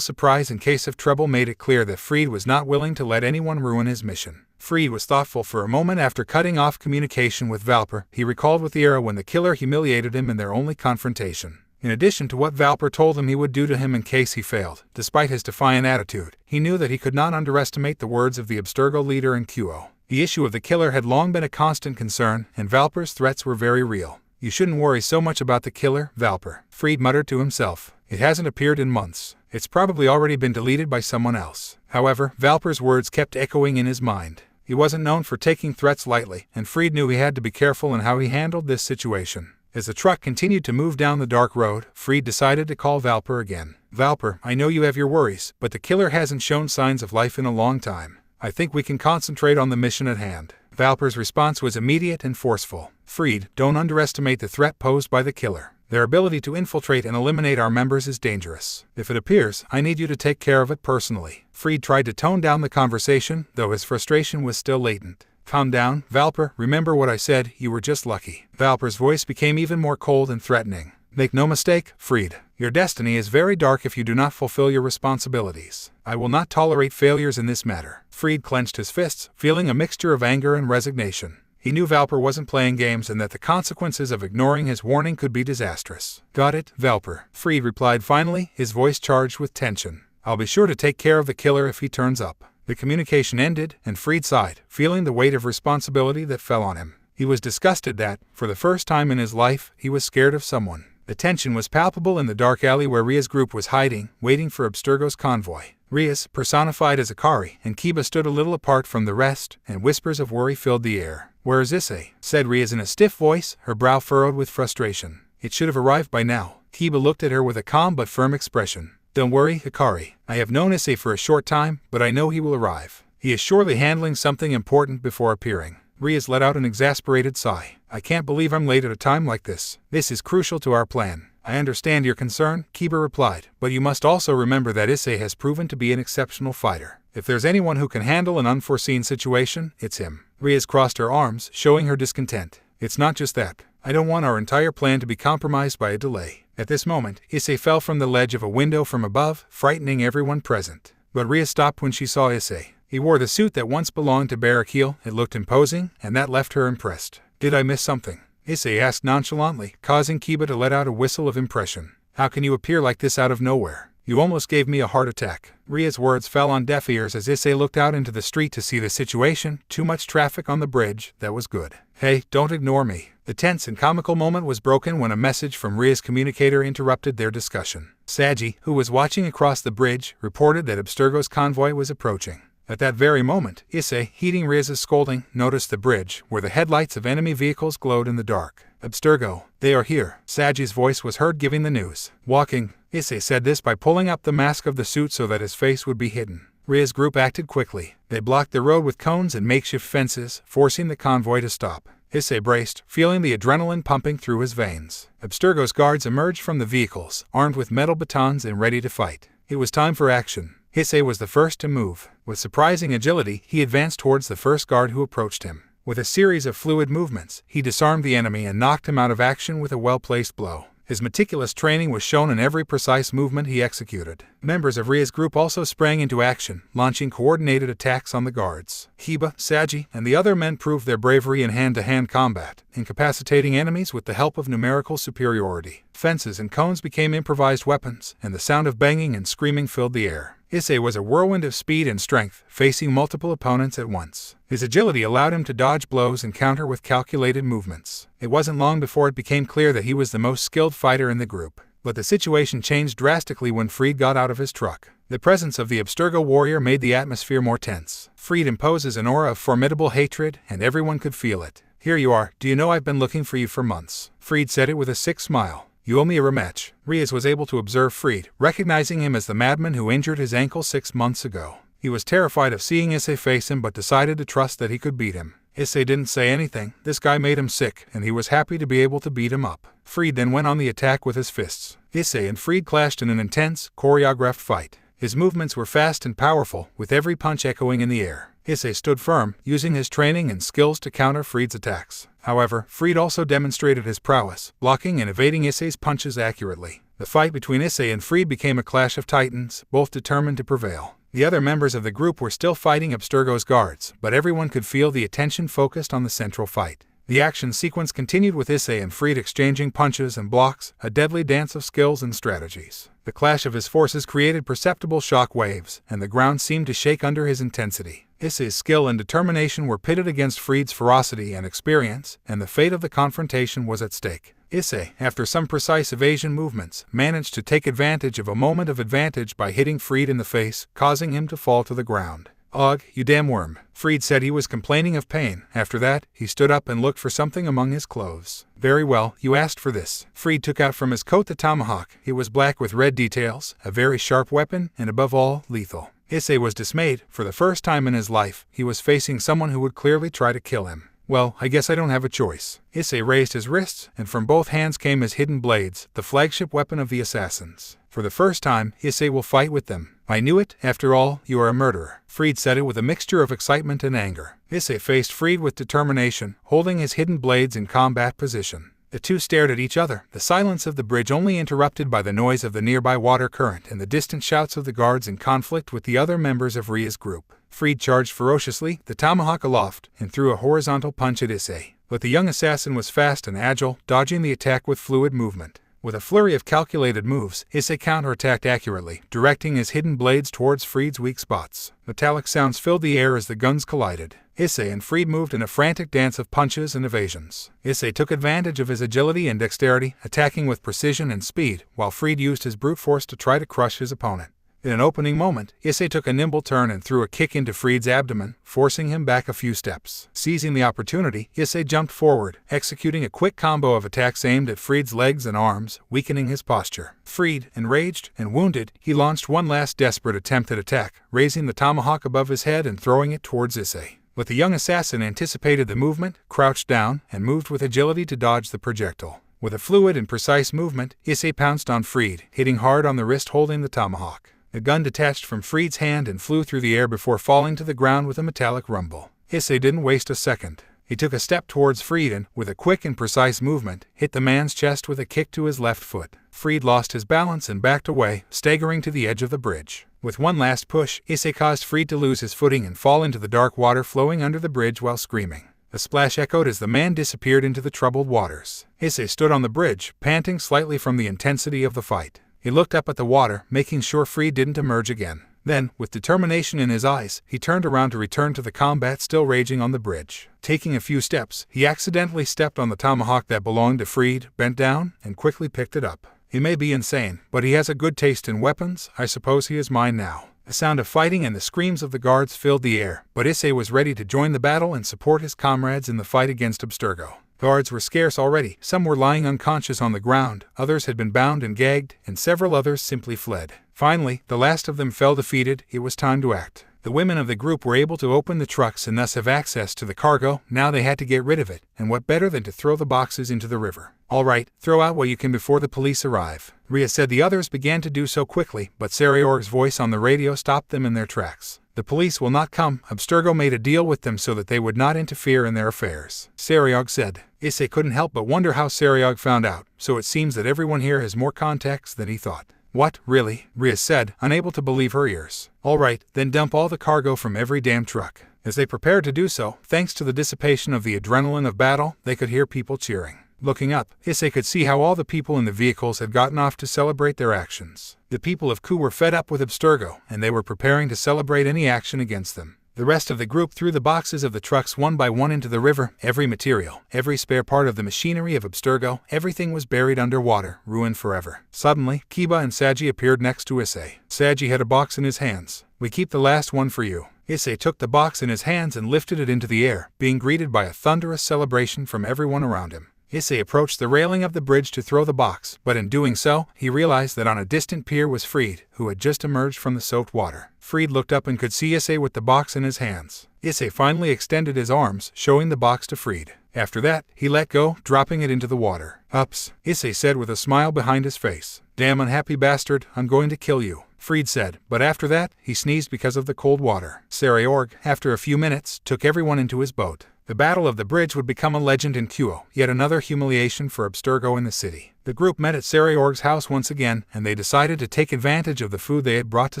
surprise in case of trouble made it clear that Fried was not willing to let anyone ruin his mission. Fried was thoughtful for a moment after cutting off communication with Valper. He recalled with the era when the killer humiliated him in their only confrontation. In addition to what Valper told him he would do to him in case he failed, despite his defiant attitude, he knew that he could not underestimate the words of the Abstergo leader in Kyo. The issue of the killer had long been a constant concern, and Valper's threats were very real. You shouldn't worry so much about the killer, Valper, Fried muttered to himself. It hasn't appeared in months. It's probably already been deleted by someone else. However, Valper's words kept echoing in his mind. He wasn't known for taking threats lightly, and Fried knew he had to be careful in how he handled this situation. As the truck continued to move down the dark road, Fried decided to call Valper again. Valper, I know you have your worries, but the killer hasn't shown signs of life in a long time. I think we can concentrate on the mission at hand. Valper's response was immediate and forceful. Fried, don't underestimate the threat posed by the killer. Their ability to infiltrate and eliminate our members is dangerous. If it appears, I need you to take care of it personally. Fried tried to tone down the conversation, though his frustration was still latent. Calm down, Valper, remember what I said, you were just lucky. Valper's voice became even more cold and threatening. Make no mistake, Fried. Your destiny is very dark if you do not fulfill your responsibilities. I will not tolerate failures in this matter. Fried clenched his fists, feeling a mixture of anger and resignation. He knew Valper wasn't playing games and that the consequences of ignoring his warning could be disastrous. Got it, Valper, Fried replied finally, his voice charged with tension. I'll be sure to take care of the killer if he turns up. The communication ended, and Fried sighed, feeling the weight of responsibility that fell on him. He was disgusted that, for the first time in his life, he was scared of someone. The tension was palpable in the dark alley where Ria's group was hiding, waiting for Abstergo's convoy. Rias, personified as Akari, and Kiba stood a little apart from the rest, and whispers of worry filled the air. "Where is Issei?" said Rias in a stiff voice, her brow furrowed with frustration. "It should have arrived by now." Kiba looked at her with a calm but firm expression. "Don't worry, Akari. I have known Issei for a short time, but I know he will arrive. He is surely handling something important before appearing." Rias let out an exasperated sigh. "I can't believe I'm late at a time like this. This is crucial to our plan." "I understand your concern," Kiba replied, "but you must also remember that Issei has proven to be an exceptional fighter. If there's anyone who can handle an unforeseen situation, it's him." Rias crossed her arms, showing her discontent. "It's not just that. I don't want our entire plan to be compromised by a delay." At this moment, Issei fell from the ledge of a window from above, frightening everyone present. But Rias stopped when she saw Issei. He wore the suit that once belonged to Barakil. It looked imposing, and that left her impressed. "Did I miss something?" Issei asked nonchalantly, causing Kiba to let out a whistle of impression. "How can you appear like this out of nowhere? You almost gave me a heart attack." Ria's words fell on deaf ears as Issei looked out into the street to see the situation. Too much traffic on the bridge, that was good. "Hey, don't ignore me." The tense and comical moment was broken when a message from Ria's communicator interrupted their discussion. Saji, who was watching across the bridge, reported that Abstergo's convoy was approaching. At that very moment, Issei, heeding Ria's scolding, noticed the bridge, where the headlights of enemy vehicles glowed in the dark. "Abstergo, they are here." Saji's voice was heard giving the news. Walking, Issei said this by pulling up the mask of the suit so that his face would be hidden. Ria's group acted quickly. They blocked the road with cones and makeshift fences, forcing the convoy to stop. Issei braced, feeling the adrenaline pumping through his veins. Abstergo's guards emerged from the vehicles, armed with metal batons and ready to fight. It was time for action. Issei was the first to move. With surprising agility, he advanced towards the first guard who approached him. With a series of fluid movements, he disarmed the enemy and knocked him out of action with a well-placed blow. His meticulous training was shown in every precise movement he executed. Members of Ria's group also sprang into action, launching coordinated attacks on the guards. Kiba, Saji, and the other men proved their bravery in hand-to-hand combat, incapacitating enemies with the help of numerical superiority. Fences and cones became improvised weapons, and the sound of banging and screaming filled the air. Issei was a whirlwind of speed and strength, facing multiple opponents at once. His agility allowed him to dodge blows and counter with calculated movements. It wasn't long before it became clear that he was the most skilled fighter in the group. But the situation changed drastically when Fried got out of his truck. The presence of the Abstergo warrior made the atmosphere more tense. Fried imposes an aura of formidable hatred, and everyone could feel it. "Here you are. Do you know I've been looking for you for months?" Fried said it with a sick smile. "You owe me a rematch." Rias was able to observe Fried, recognizing him as the madman who injured his ankle 6 months ago. He was terrified of seeing Issei face him but decided to trust that he could beat him. Issei didn't say anything. This guy made him sick, and he was happy to be able to beat him up. Fried then went on the attack with his fists. Issei and Fried clashed in an intense, choreographed fight. His movements were fast and powerful, with every punch echoing in the air. Issei stood firm, using his training and skills to counter Fried's attacks. However, Fried also demonstrated his prowess, blocking and evading Issei's punches accurately. The fight between Issei and Fried became a clash of titans, both determined to prevail. The other members of the group were still fighting Abstergo's guards, but everyone could feel the attention focused on the central fight. The action sequence continued with Issei and Fried exchanging punches and blocks, a deadly dance of skills and strategies. The clash of his forces created perceptible shock waves, and the ground seemed to shake under his intensity. Issei's skill and determination were pitted against Fried's ferocity and experience, and the fate of the confrontation was at stake. Issei, after some precise evasion movements, managed to take advantage of a moment of advantage by hitting Fried in the face, causing him to fall to the ground. "Ugh, you damn worm." Fried said he was complaining of pain. After that, he stood up and looked for something among his clothes. "Very well, you asked for this." Fried took out from his coat the tomahawk. It was black with red details, a very sharp weapon, and above all, lethal. Issei was dismayed. For the first time in his life, he was facing someone who would clearly try to kill him. "Well, I guess I don't have a choice." Issei raised his wrists, and from both hands came his hidden blades, the flagship weapon of the assassins. For the first time, Issei will fight with them. "I knew it. After all, you are a murderer." Fried said it with a mixture of excitement and anger. Issei faced Fried with determination, holding his hidden blades in combat position. The two stared at each other, the silence of the bridge only interrupted by the noise of the nearby water current and the distant shouts of the guards in conflict with the other members of Ria's group. Fried charged ferociously, the tomahawk aloft, and threw a horizontal punch at Issei. But the young assassin was fast and agile, dodging the attack with fluid movement. With a flurry of calculated moves, Issei counterattacked accurately, directing his hidden blades towards Fried's weak spots. Metallic sounds filled the air as the guns collided. Issei and Fried moved in a frantic dance of punches and evasions. Issei took advantage of his agility and dexterity, attacking with precision and speed, while Fried used his brute force to try to crush his opponent. In an opening moment, Issei took a nimble turn and threw a kick into Fried's abdomen, forcing him back a few steps. Seizing the opportunity, Issei jumped forward, executing a quick combo of attacks aimed at Fried's legs and arms, weakening his posture. Fried, enraged and wounded, he launched one last desperate attempt at attack, raising the tomahawk above his head and throwing it towards Issei. But the young assassin anticipated the movement, crouched down, and moved with agility to dodge the projectile. With a fluid and precise movement, Issei pounced on Fried, hitting hard on the wrist holding the tomahawk. The gun detached from Fried's hand and flew through the air before falling to the ground with a metallic rumble. Issei didn't waste a second. He took a step towards Fried and, with a quick and precise movement, hit the man's chest with a kick to his left foot. Fried lost his balance and backed away, staggering to the edge of the bridge. With one last push, Issei caused Fried to lose his footing and fall into the dark water flowing under the bridge while screaming. A splash echoed as the man disappeared into the troubled waters. Issei stood on the bridge, panting slightly from the intensity of the fight. He looked up at the water, making sure Fried didn't emerge again. Then, with determination in his eyes, he turned around to return to the combat still raging on the bridge. Taking a few steps, he accidentally stepped on the tomahawk that belonged to Fried, bent down, and quickly picked it up. He may be insane, but he has a good taste in weapons. I suppose he is mine now. The sound of fighting and the screams of the guards filled the air, but Issei was ready to join the battle and support his comrades in the fight against Abstergo. Guards were scarce already. Some were lying unconscious on the ground, others had been bound and gagged, and several others simply fled. Finally, the last of them fell defeated. It was time to act. The women of the group were able to open the trucks and thus have access to the cargo. Now they had to get rid of it, and what better than to throw the boxes into the river. All right, throw out what you can before the police arrive. Ria said. The others began to do so quickly, but Sariorg's voice on the radio stopped them in their tracks. The police will not come. Abstergo made a deal with them so that they would not interfere in their affairs, Sariog said. Issei couldn't help but wonder how Sariog found out, so it seems that everyone here has more contacts than he thought. What, really? Ria said, unable to believe her ears. All right, then dump all the cargo from every damn truck. As they prepared to do so, thanks to the dissipation of the adrenaline of battle, they could hear people cheering. Looking up, Issei could see how all the people in the vehicles had gotten off to celebrate their actions. The people of Ku were fed up with Abstergo, and they were preparing to celebrate any action against them. The rest of the group threw the boxes of the trucks one by one into the river. Every material, every spare part of the machinery of Abstergo, everything was buried under water, ruined forever. Suddenly, Kiba and Saji appeared next to Issei. Saji had a box in his hands. We keep the last one for you. Issei took the box in his hands and lifted it into the air, being greeted by a thunderous celebration from everyone around him. Issei approached the railing of the bridge to throw the box, but in doing so, he realized that on a distant pier was Fried, who had just emerged from the soaked water. Fried looked up and could see Issei with the box in his hands. Issei finally extended his arms, showing the box to Fried. After that, he let go, dropping it into the water. Ups, Issei said with a smile behind his face. Damn unhappy bastard, I'm going to kill you, Fried said, but after that, he sneezed because of the cold water. Sariorg, after a few minutes, took everyone into his boat. The Battle of the Bridge would become a legend in Kuo, yet another humiliation for Abstergo in the city. The group met at Sariorg's house once again, and they decided to take advantage of the food they had brought to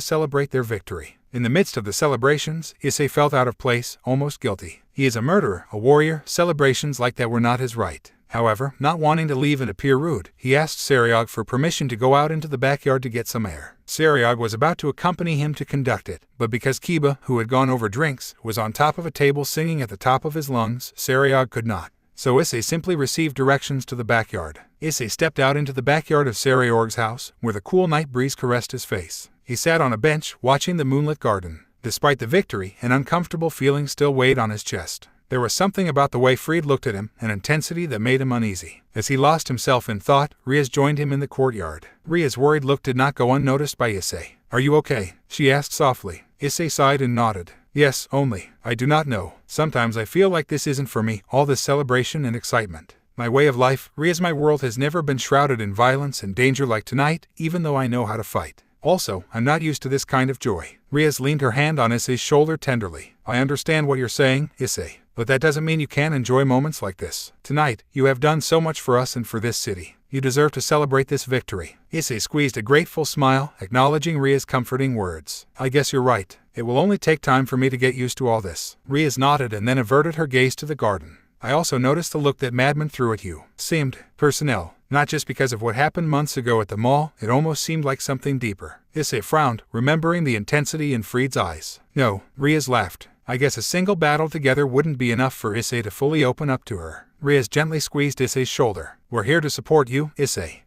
celebrate their victory. In the midst of the celebrations, Issei felt out of place, almost guilty. He is a murderer, a warrior. Celebrations like that were not his right. However, not wanting to leave and appear rude, he asked Sariog for permission to go out into the backyard to get some air. Sariog was about to accompany him to conduct it, but because Kiba, who had gone over drinks, was on top of a table singing at the top of his lungs, Sariog could not. So Issei simply received directions to the backyard. Issei stepped out into the backyard of Sariorg's house, where the cool night breeze caressed his face. He sat on a bench, watching the moonlit garden. Despite the victory, an uncomfortable feeling still weighed on his chest. There was something about the way Fried looked at him, an intensity that made him uneasy. As he lost himself in thought, Riaz joined him in the courtyard. Riaz's worried look did not go unnoticed by Issei. Are you okay? She asked softly. Issei sighed and nodded. Yes, only, I do not know. Sometimes I feel like this isn't for me, all this celebration and excitement. My way of life, Riaz, my world has never been shrouded in violence and danger like tonight, even though I know how to fight. Also, I'm not used to this kind of joy. Riaz leaned her hand on Issei's shoulder tenderly. I understand what you're saying, Issei. But that doesn't mean you can't enjoy moments like this. Tonight, you have done so much for us and for this city. You deserve to celebrate this victory. Issei squeezed a grateful smile, acknowledging Riaz's comforting words. I guess you're right. It will only take time for me to get used to all this. Riaz nodded and then averted her gaze to the garden. I also noticed the look that Madman threw at you. Seemed personnel. Not just because of what happened months ago at the mall, it almost seemed like something deeper. Issei frowned, remembering the intensity in Fried's eyes. No, Riaz laughed. I guess a single battle together wouldn't be enough for Issei to fully open up to her. Reyes gently squeezed Issei's shoulder. We're here to support you, Issei.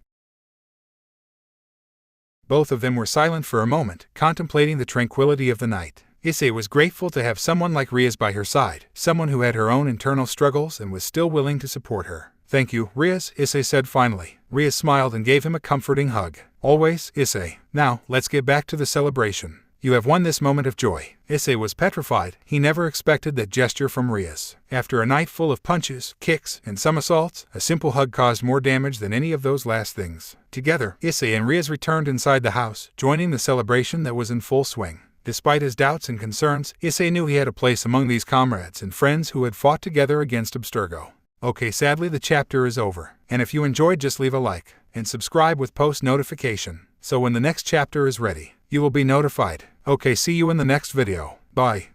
Both of them were silent for a moment, contemplating the tranquility of the night. Issei was grateful to have someone like Reyes by her side, someone who had her own internal struggles and was still willing to support her. Thank you, Reyes, Issei said finally. Reyes smiled and gave him a comforting hug. Always, Issei. Now, let's get back to the celebration. You have won this moment of joy. Issei was petrified. He never expected that gesture from Reyes. After a night full of punches, kicks, and somersaults, a simple hug caused more damage than any of those last things. Together, Issei and Reyes returned inside the house, joining the celebration that was in full swing. Despite his doubts and concerns, Issei knew he had a place among these comrades and friends who had fought together against Abstergo. Okay, sadly the chapter is over. And if you enjoyed, just leave a like and subscribe with post notification, so when the next chapter is ready, you will be notified. Okay, see you in the next video. Bye.